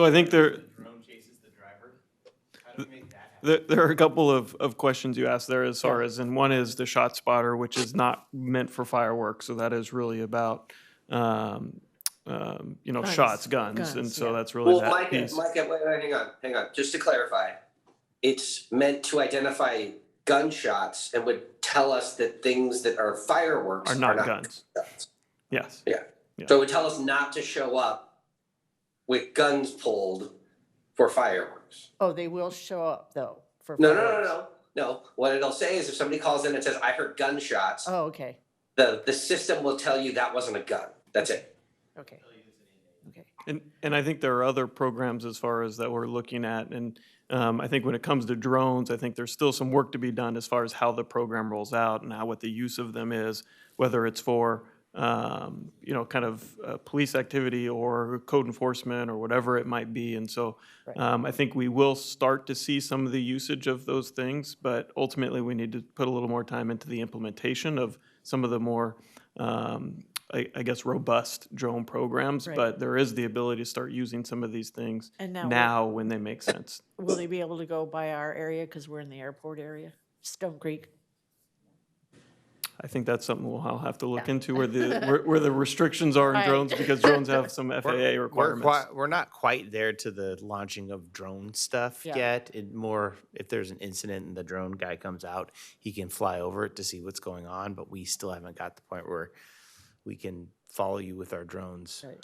I think there are a couple of questions you asked there as far as, and one is the shot spotter, which is not meant for fireworks. So that is really about, shots, guns. And so that's really that Micah, piece. Micah, wait, hang on. Just to clarify, it's meant to identify gunshots and would tell us that things that are fireworks Are not guns. Yes. Yeah. Yeah. So it would tell us not to show up with guns pulled for fireworks. Oh, they will show up though for No. fireworks. No. What it'll say is if somebody calls in and says, I heard gunshots, Oh, okay. the system will tell you that wasn't a gun. That's it. Okay. And I think there are other programs as far as that we're looking at. And I think when it comes to drones, I think there's still some work to be done as far as how the program rolls out and what the use of them is, whether it's for, police activity or code enforcement or whatever it might be. And so I think we will start to see some of the usage of those things, but ultimately we need to put a little more time into the implementation of some of the more I guess, robust drone programs, Right. but there is the ability to start using some of these things And now when they make sense. Will they be able to go by our area because we're in the airport area? Stone Creek? I think that's something I'll have to look into where the restrictions are in Right. drones, because drones have some FAA requirements. We're not quite there to the launching of drone stuff Yeah. yet. It more, if there's an incident and the drone guy comes out, he can fly over it to see what's going on, but we still haven't got the point where we can follow you with our drones. Right.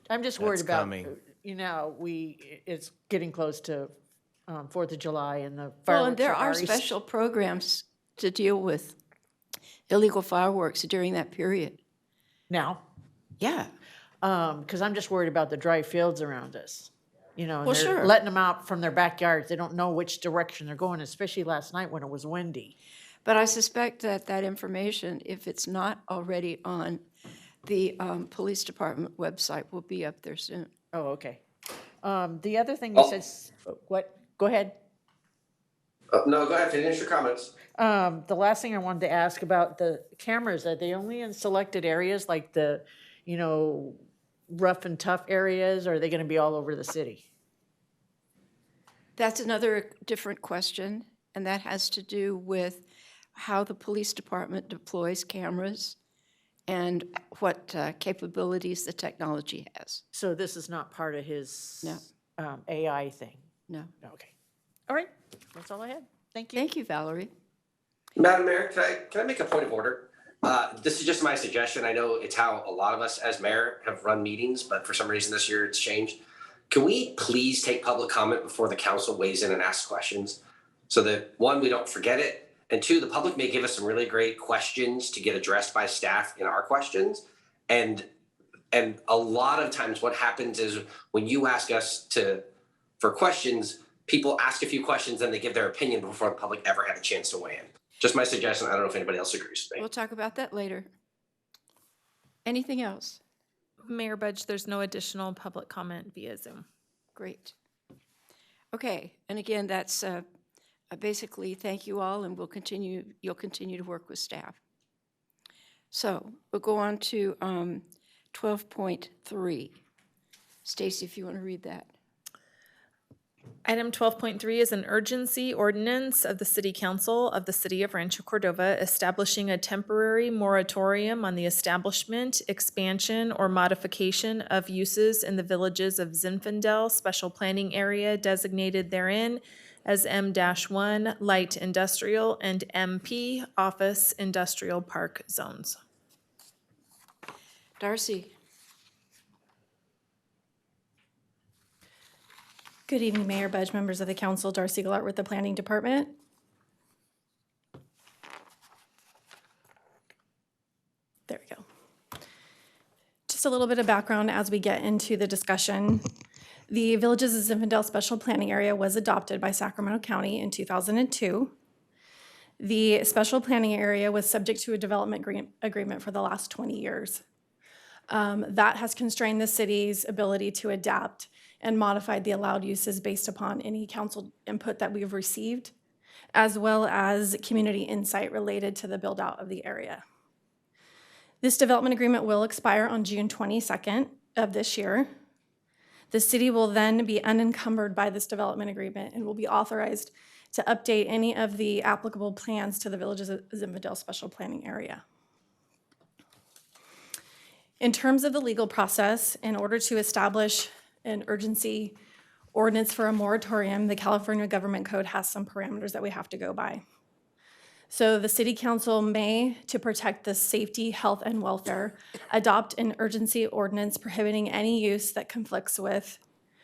I'm just worried That's about, coming. it's getting close to 4th of July and the fireworks. Well, and there are already special programs to deal with illegal fireworks during that period. Now? Yeah. Because I'm just worried about the dry fields around us. You know, and Well, they're sure. letting them out from their backyards. They don't know which direction they're going, especially last night when it was windy. But I suspect that information, if it's not already on the police department website, will be up there soon. Oh, okay. The other thing you said, what? Go ahead. No, go ahead, finish your comments. The last thing I wanted to ask about the cameras, are they only in selected areas like the, rough and tough areas, or are they going to be all over the city? That's another different question, and that has to do with how the police department deploys cameras and what capabilities the technology has. So this is not part of his AI thing? No. Okay. All right, that's all I had. Thank you. Thank you, Valerie. Madam Mayor, can I make a point of order? This is just my suggestion. I know it's how a lot of us as mayor have run meetings, but for some reason this year it's changed. Can we please take public comment before the council weighs in and asks questions? So that one, we don't forget it, and two, the public may give us some really great questions to get addressed by staff in our questions. And a lot of times what happens is when you ask us for questions, people ask a few questions and they give their opinion before the public ever had a chance to weigh in. Just my suggestion. I don't know if anybody else agrees with me. We'll talk about that later. Anything else? Mayor Budge, there's no additional public comment via Zoom. Great. Okay, and again, that's basically thank you all, and you'll continue to work with staff. So we'll go on to 12.3. Stacy, if you want to read that. Item 12.3 is an urgency ordinance of the City Council of the City of Rancho Cordova establishing a temporary moratorium on the establishment, expansion, or modification of uses in the villages of Zinfandel Special Planning Area designated therein as M-1 Light Industrial and MP Office Industrial Park Zones. Darcy. Good evening, Mayor Budge, members of the council. Darcy Gillart with the Planning Department. There we go. Just a little bit of background as we get into the discussion. The Villages of Zinfandel Special Planning Area was adopted by Sacramento County in 2002. The special planning area was subject to a development agreement for the last 20 years. That has constrained the city's ability to adapt and modified the allowed uses based upon any council input that we've received, as well as community insight related to the build out of the area. This development agreement will expire on June 22nd of this year. The city will then be unencumbered by this development agreement and will be authorized to update any of the applicable plans to the Villages of Zinfandel Special Planning Area. In terms of the legal process, in order to establish an urgency ordinance for a moratorium, the California Government Code has some parameters that we have to go by. So the City Council may, to protect the safety, health, and welfare, adopt an urgency ordinance prohibiting any use that conflicts with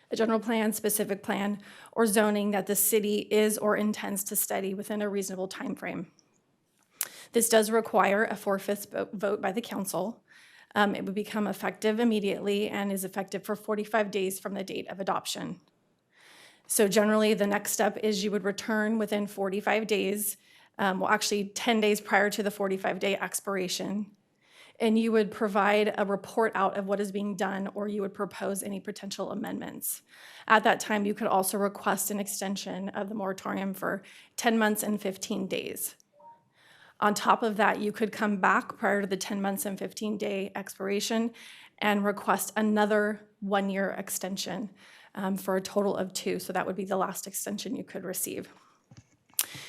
a general plan, specific plan, or zoning that the city is or intends to study within a reasonable time frame. This does require a 4/5 vote by the council. It would become effective immediately and is effective for 45 days from the date of adoption. So generally, the next step is you would return within 45 days, well, actually 10 days prior to the 45-day expiration, and you would provide a report out of what is being done, or you would propose any potential amendments. At that time, you could also request an extension of the moratorium for 10 months and 15 days. On top of that, you could come back prior to the 10 months and 15-day expiration and request another 1-year extension for a total of 2. So that would be the last extension you could receive.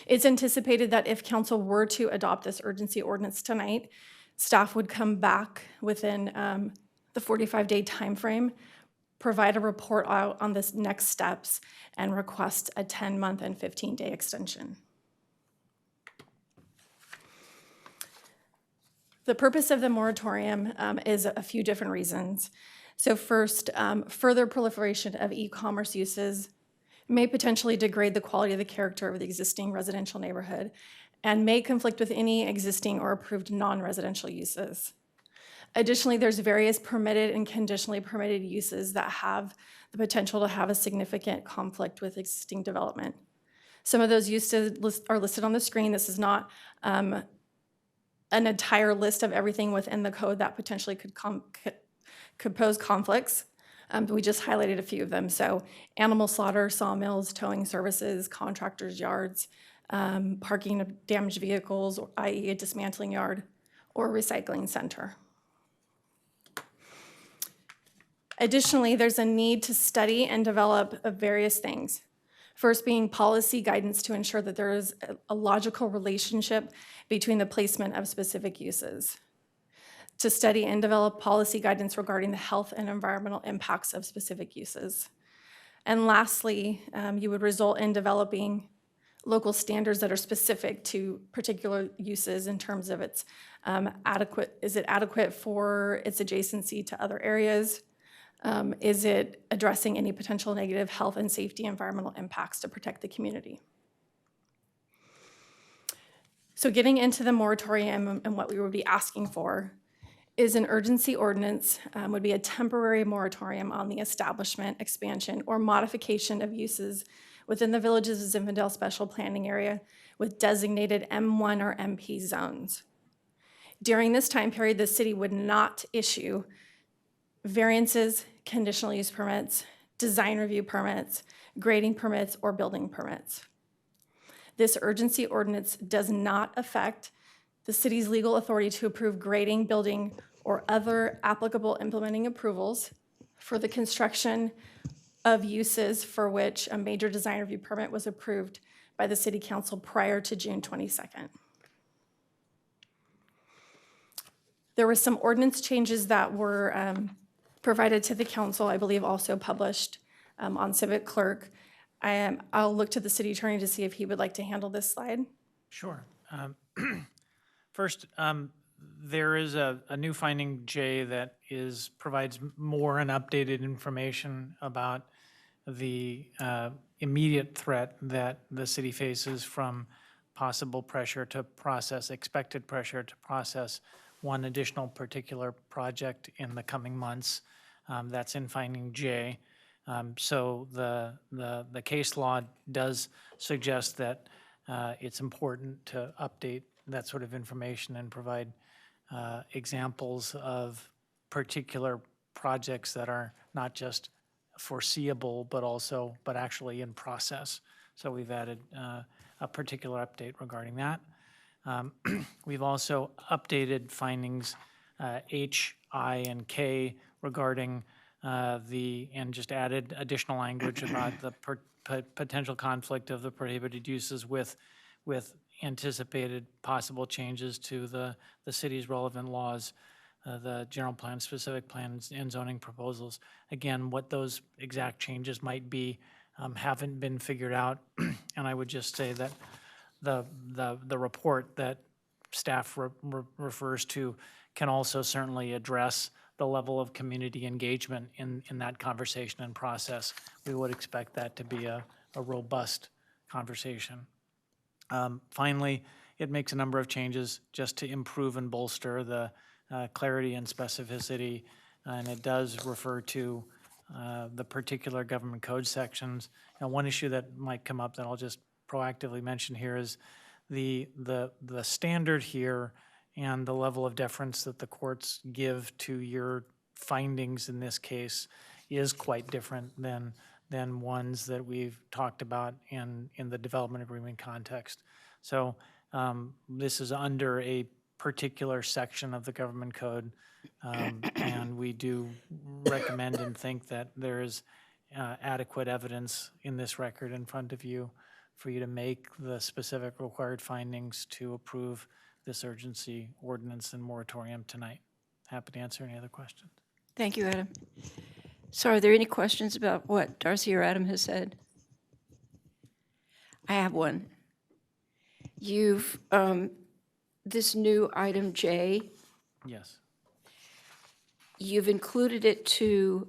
It's anticipated that if council were to adopt this urgency ordinance tonight, staff would come back within the 45-day timeframe, provide a report out on this next steps, and request a 10-month and 15-day extension. The purpose of the moratorium is a few different reasons. So first, further proliferation of e-commerce uses may potentially degrade the quality of the character of the existing residential neighborhood and may conflict with any existing or approved non-residential uses. Additionally, there's various permitted and conditionally permitted uses that have the potential to have a significant conflict with existing development. Some of those uses are listed on the screen. This is not an entire list of everything within the code that potentially could pose conflicts. We just highlighted a few of them. So animal slaughter, sawmills, towing services, contractors' yards, parking of damaged vehicles, i.e. a dismantling yard, or a recycling center. Additionally, there's a need to study and develop various things. First being policy guidance to ensure that there is a logical relationship between the placement of specific uses. To study and develop policy guidance regarding the health and environmental impacts of specific uses. And lastly, you would result in developing local standards that are specific to particular uses in terms of its is it adequate for its adjacency to other areas? Is it addressing any potential negative health and safety environmental impacts to protect the community? So getting into the moratorium and what we would be asking for is an urgency ordinance, would be a temporary moratorium on the establishment, expansion, or modification of uses within the Villages of Zinfandel Special Planning Area with designated M1 or MP zones. During this time period, the city would not issue variances, conditional use permits, design review permits, grading permits, or building permits. This urgency ordinance does not affect the city's legal authority to approve grading, building, or other applicable implementing approvals for the construction of uses for which a major design review permit was approved by the City Council prior to June 22nd. There were some ordinance changes that were provided to the council, I believe also published on Civic Clerk. I'll look to the city attorney to see if he would like to handle this slide. Sure. First, there is a new finding, J, that provides more and updated information about the immediate threat that the city faces from possible pressure to process, expected pressure to process one additional particular project in the coming months. That's in finding J. So the case law does suggest that it's important to update that sort of information and provide examples of particular projects that are not just foreseeable, but actually in process. So we've added a particular update regarding that. We've also updated findings H, I, and K regarding and just added additional language about the potential conflict of the prohibited uses with anticipated possible changes to the city's relevant laws, the general plan, specific plans, and zoning proposals. Again, what those exact changes might be haven't been figured out, and I would just say that the report that staff refers to can also certainly address the level of community engagement in that conversation and process. We would expect that to be a robust conversation. Finally, it makes a number of changes just to improve and bolster the clarity and specificity, and it does refer to the particular government code sections. Now, one issue that might come up that I'll just proactively mention here is the standard here and the level of deference that the courts give to your findings in this case is quite different than ones that we've talked about in the development agreement context. So this is under a particular section of the government code, and we do recommend and think that there is adequate evidence in this record in front of you for you to make the specific required findings to approve this urgency ordinance and moratorium tonight. Happy to answer any other questions. Thank you, Adam. So are there any questions about what Darcy or Adam has said? I have one. You've, this new item J, Yes. you've included it to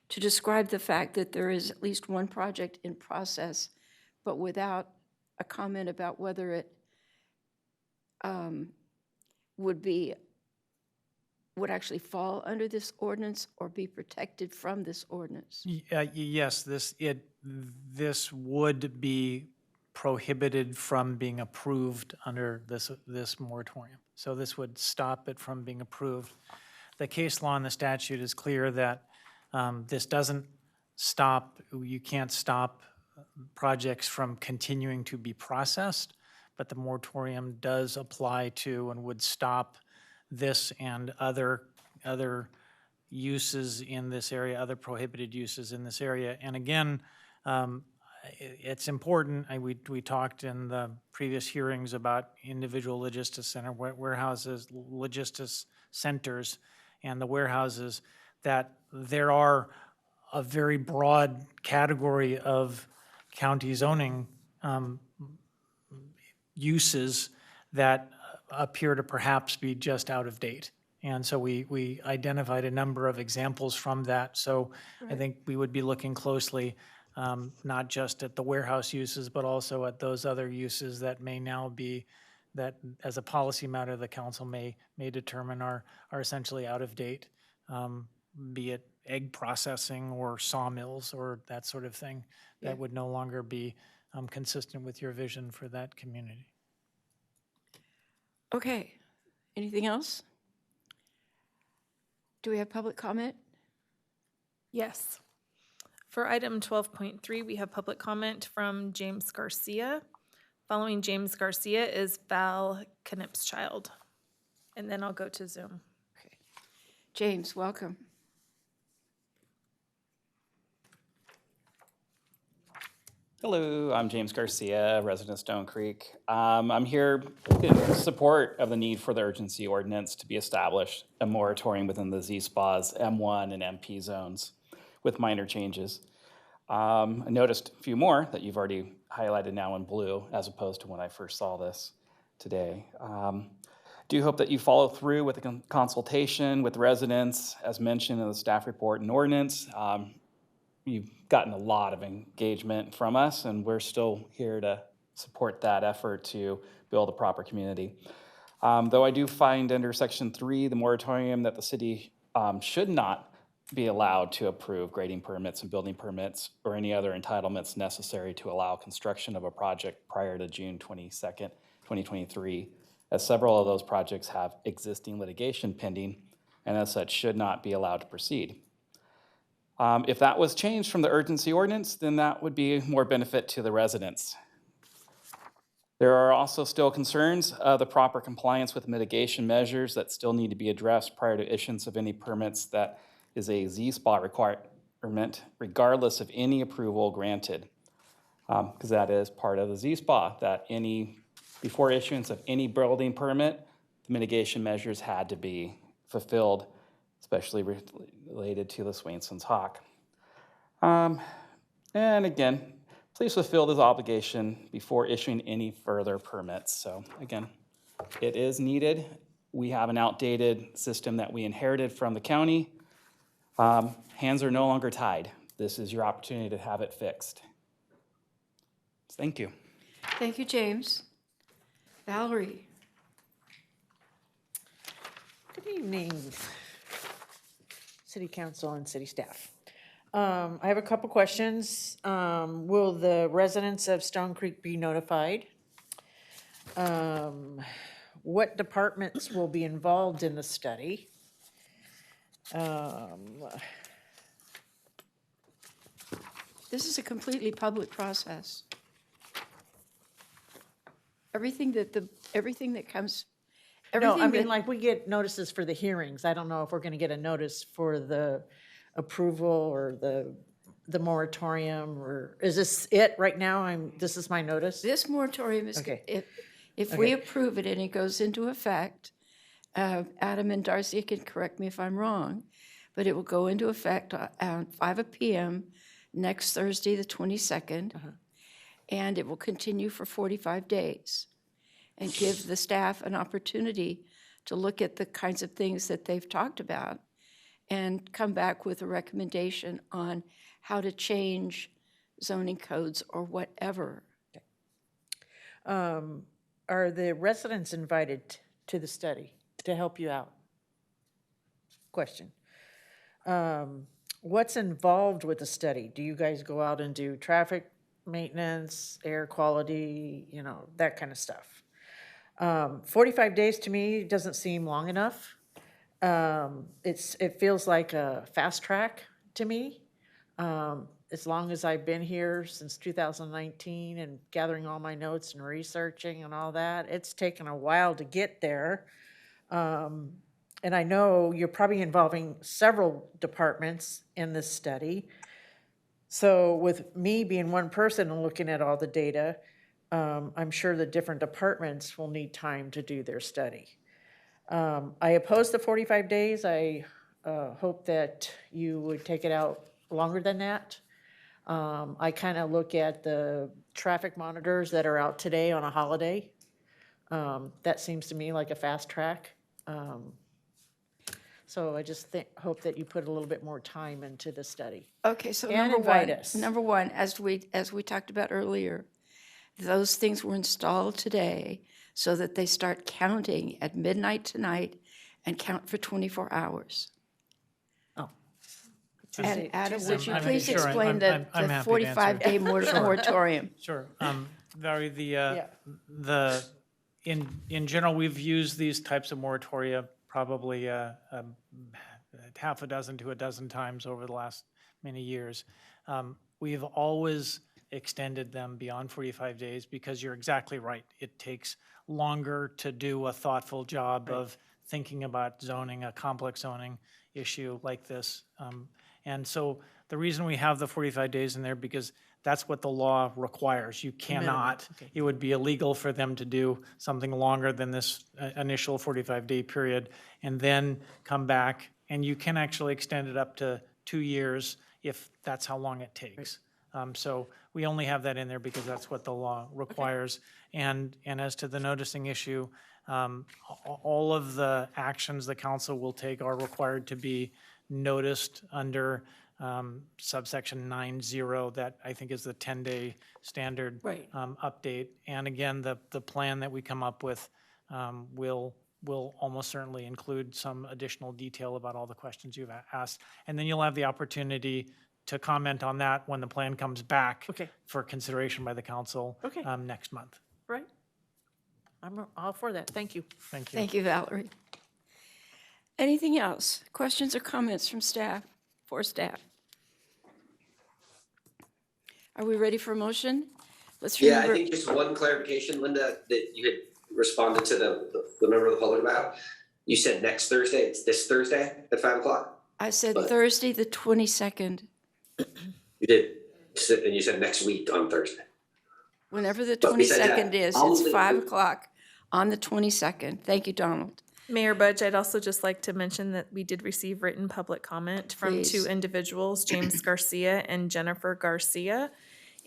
describe the fact that there is at least one project in process, but without a comment about whether it would actually fall under this ordinance or be protected from this ordinance. Yes, this would be prohibited from being approved under this moratorium. So this would stop it from being approved. The case law and the statute is clear that this doesn't stop, you can't stop projects from continuing to be processed, but the moratorium does apply to and would stop this and other uses in this area, other prohibited uses in this area. And again, it's important, we talked in the previous hearings about individual logistics center warehouses, logistics centers, and the warehouses, that there are a very broad category of county zoning uses that appear to perhaps be just out of date. And so we identified a number of examples from that. So I think we would be looking closely, not just at the warehouse uses, but also at those other uses that may now be, that as a policy matter, the council may determine are essentially out of date, be it egg processing or sawmills or that sort of thing, that would no longer be consistent with your vision for that community. Okay, anything else? Do we have public comment? Yes. For item 12.3, we have public comment from James Garcia. Following James Garcia is Val Knipschild. And then I'll go to Zoom. Okay. James, welcome. Hello, I'm James Garcia, resident of Stone Creek. I'm here in support of the need for the urgency ordinance to be established, a moratorium within the Z-SPAs, M1 and MP zones with minor changes. I noticed a few more that you've already highlighted now in blue as opposed to when I first saw this today. Do hope that you follow through with the consultation with residents as mentioned in the staff report and ordinance. You've gotten a lot of engagement from us, and we're still here to support that effort to build a proper community. Though I do find under Section 3, the moratorium, that the city should not be allowed to approve grading permits and building permits or any other entitlements necessary to allow construction of a project prior to June 22nd, 2023, as several of those projects have existing litigation pending and as such should not be allowed to proceed. If that was changed from the urgency ordinance, then that would be more benefit to the residents. There are also still concerns of the proper compliance with mitigation measures that still need to be addressed prior to issuance of any permits that is a Z-SPA requirement, regardless of any approval granted. Because that is part of the Z-SPA, that before issuance of any building permit, the mitigation measures had to be fulfilled, especially related to the Swainson's Hawk. And again, please fulfill this obligation before issuing any further permits. So again, it is needed. We have an outdated system that we inherited from the county. Hands are no longer tied. This is your opportunity to have it fixed. Thank you. Thank you, James. Valerie. Good evening, City Council and City staff. I have a couple questions. Will the residents of Stone Creek be notified? What departments will be involved in the study? This is a completely public process. Everything that comes, No, I mean, that- like, we get notices for the hearings. I don't know if we're gonna get a notice for the approval or the moratorium, or is this it right now? This is my notice? This moratorium is, Okay. if we approve it and it goes into effect, Adam and Darcy can correct me if I'm wrong, but it will go into effect at 5 p.m. next Thursday, the 22nd, and it will continue for 45 days and give the staff an opportunity to look at the kinds of things that they've talked about and come back with a recommendation on how to change zoning codes or whatever. Are the residents invited to the study to help you out? Question. What's involved with the study? Do you guys go out and do traffic maintenance, air quality, that kind of stuff? 45 days to me doesn't seem long enough. It feels like a fast track to me. As long as I've been here since 2019 and gathering all my notes and researching and all that, it's taken a while to get there. And I know you're probably involving several departments in this study. So with me being one person and looking at all the data, I'm sure the different departments will need time to do their study. I oppose the 45 days. I hope that you would take it out longer than that. I kind of look at the traffic monitors that are out today on a holiday. That seems to me like a fast track. So I just hope that you put a little bit more time into the study. Okay, so And number one, as we talked about earlier, those things were installed today so that they start counting at midnight tonight and count for 24 hours. Oh. And Adam, would you I'm please sure explain the I'm happy to answer. 45-day moratorium? Sure. Valerie, in general, we've used these types of moratoria probably half a dozen to a dozen times over the last many years. We've always extended them beyond 45 days because you're exactly right. It takes longer to do a thoughtful job of thinking about zoning, a complex zoning issue like this. And so the reason we have the 45 days in there, because that's what the law requires. You cannot, it would be illegal for them to do something longer than this initial 45-day period and then come back. And you can actually extend it up to 2 years if that's how long it takes. So we only have that in there because that's what the law requires. And as to the noticing issue, all of the actions the council will take are required to be noticed under subsection 9.0, that I think is the 10-day standard update. And again, the plan that we come up with will almost certainly include some additional detail about all the questions you've asked. And then you'll have the opportunity to comment on that when the plan comes back for consideration by the council next month. Right. I'm all for that. Thank you. Thank you. Thank you, Valerie. Anything else? Questions or comments from staff, for staff? Are we ready for a motion? Let's Yeah, remember. I think just one clarification, Linda, that you had responded to the member of the public about. You said next Thursday, it's this Thursday at 5 o'clock? I said But- Thursday, the 22nd, You did, and you said next week on Thursday. whenever the But besides that, 22nd is, I'll it's leave 5 it. o'clock on the 22nd. Thank you, Donald. Mayor Budge, I'd also just like to mention that we did receive written public comment from Please. 2 individuals, James Garcia and Jennifer Garcia,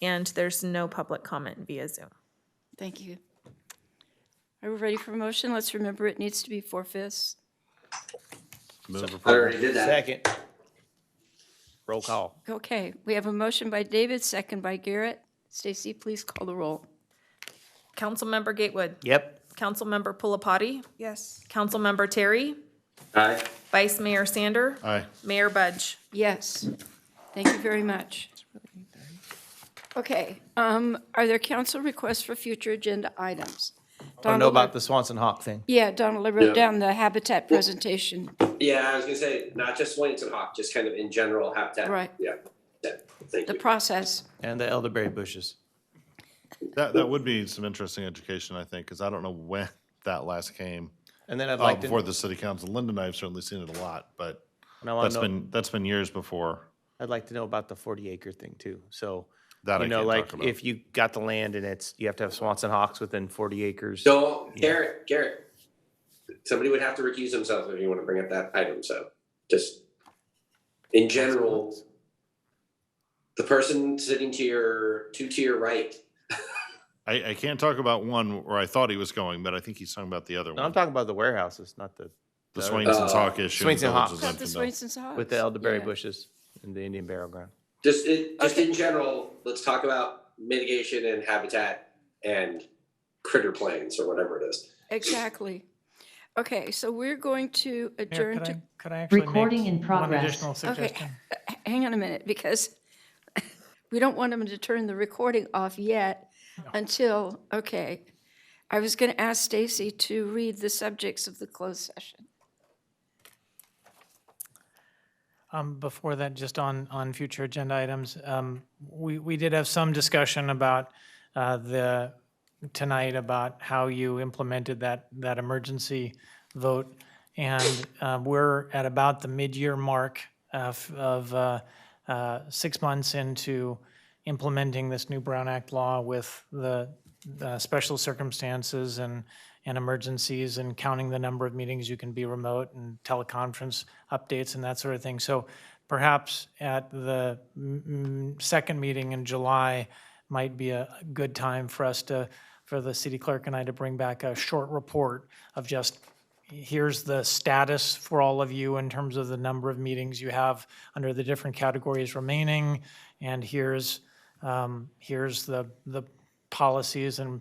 and there's no public comment via Zoom. Thank you. Are we ready for a motion? Let's remember it needs to be 4/5. Move I approval. already did that. Second. Roll call. Okay, we have a motion by David, second by Garrett. Stacy, please call the roll. Councilmember Gatewood. Yep. Councilmember Pulapati. Yes. Councilmember Terry. Aye. Vice Mayor Sander. Aye. Mayor Budge. Yes. Thank you very much. Okay, are there council requests for future agenda items? I don't know Donald, about the Swanson Hawk thing. Yeah, Donald, I wrote Yeah. down the habitat presentation. Yeah, I was gonna say, not just Williamson Hawk, just kind of in general habitat. Right. Yeah, thank The you. process. And the elderberry bushes. That would be some interesting education, I think, because I don't know when that last came. And then I'd like Before to, the city council. Linda and I have certainly seen it a lot, but and I want to know, that's been years before. I'd like to know about the 40-acre thing too. So, That I you know, can't like talk about. if you got the land and you have to have Swanson Hawks within 40 acres. So, Garrett, somebody would have to recuse themselves if you want to bring up that item, so just in general, the person sitting to your right. I can't talk about one where I thought he was going, but I think he's talking about the other No, I'm one. talking about the warehouses, not the The Swainson's Hawk issue. in the Swainsson Village Hawk. of Not the Zinfandel. Swainson's Hawks. with the elderberry Yeah. bushes in the Indian Burial Ground. Just in general, let's talk about mitigation and habitat and critter planes or whatever it is. Exactly. Okay, so we're going to Mayor, adjourn to, could I actually Recording make in one progress. additional okay, suggestion? hang on a minute, because we don't want them to turn the recording off yet until, okay. I was going to ask Stacy to read the subjects of the closed session. Before that, just on future agenda items, we did have some discussion about tonight about how you implemented that emergency vote. And we're at about the mid-year mark of 6 months into implementing this new Brown Act law with the special circumstances and emergencies and counting the number of meetings you can be remote and teleconference updates and that sort of thing. So perhaps at the second meeting in July might be a good time for us for the city clerk and I to bring back a short report of just, here's the status for all of you in terms of the number of meetings you have under the different categories remaining, and here's the policies and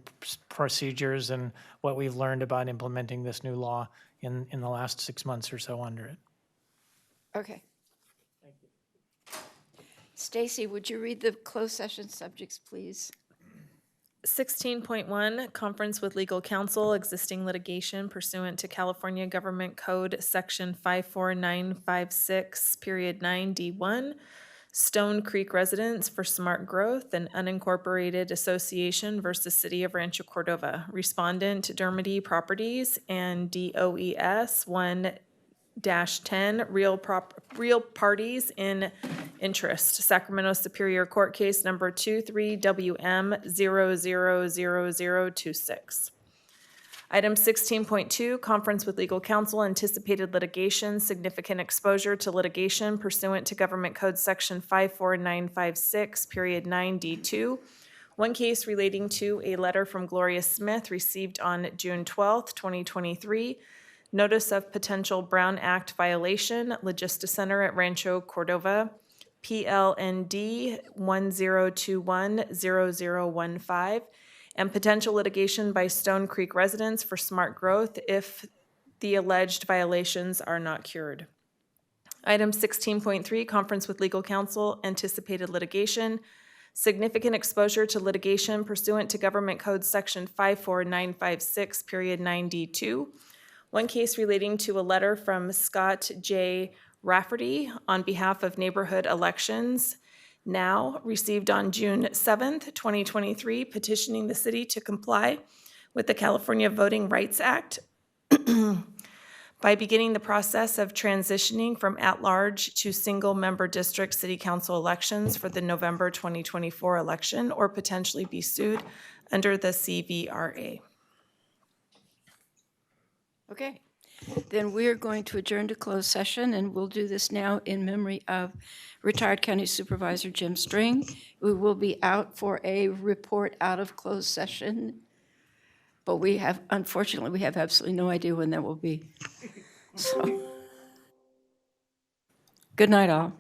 procedures and what we've learned about implementing this new law in the last 6 months or so under it. Okay. Stacy, would you read the closed session subjects, please? 16.1, conference with legal counsel, existing litigation pursuant to California Government Code Section 54956, period 9D1, Stone Creek Residents for Smart Growth, an unincorporated association versus City of Rancho Cordova. Respondent, Dermody Properties and DOES 1-10, real parties in interest. Sacramento Superior Court Case number 23WM000026. Item 16.2, conference with legal counsel, anticipated litigation, significant exposure to litigation pursuant to Government Code Section 54956, period 9D2. One case relating to a letter from Gloria Smith received on June 12th, 2023. Notice of potential Brown Act violation, Logisticenter at Rancho Cordova, PLND 10210015, and potential litigation by Stone Creek residents for smart growth if the alleged violations are not cured. Item 16.3, conference with legal counsel, anticipated litigation, significant exposure to litigation pursuant to Government Code Section 54956, period 9D2. One case relating to a letter from Scott J. Rafferty on behalf of Neighborhood Elections Now, received on June 7th, 2023, petitioning the city to comply with the California Voting Rights Act by beginning the process of transitioning from at-large to single-member district city council elections for the November 2024 election, or potentially be sued under the CVRA. Okay, then we are going to adjourn to closed session, and we'll do this now in memory of retired County Supervisor Jim String. We will be out for a report out of closed session, but unfortunately, we have absolutely no idea when that will be. So, good night, all.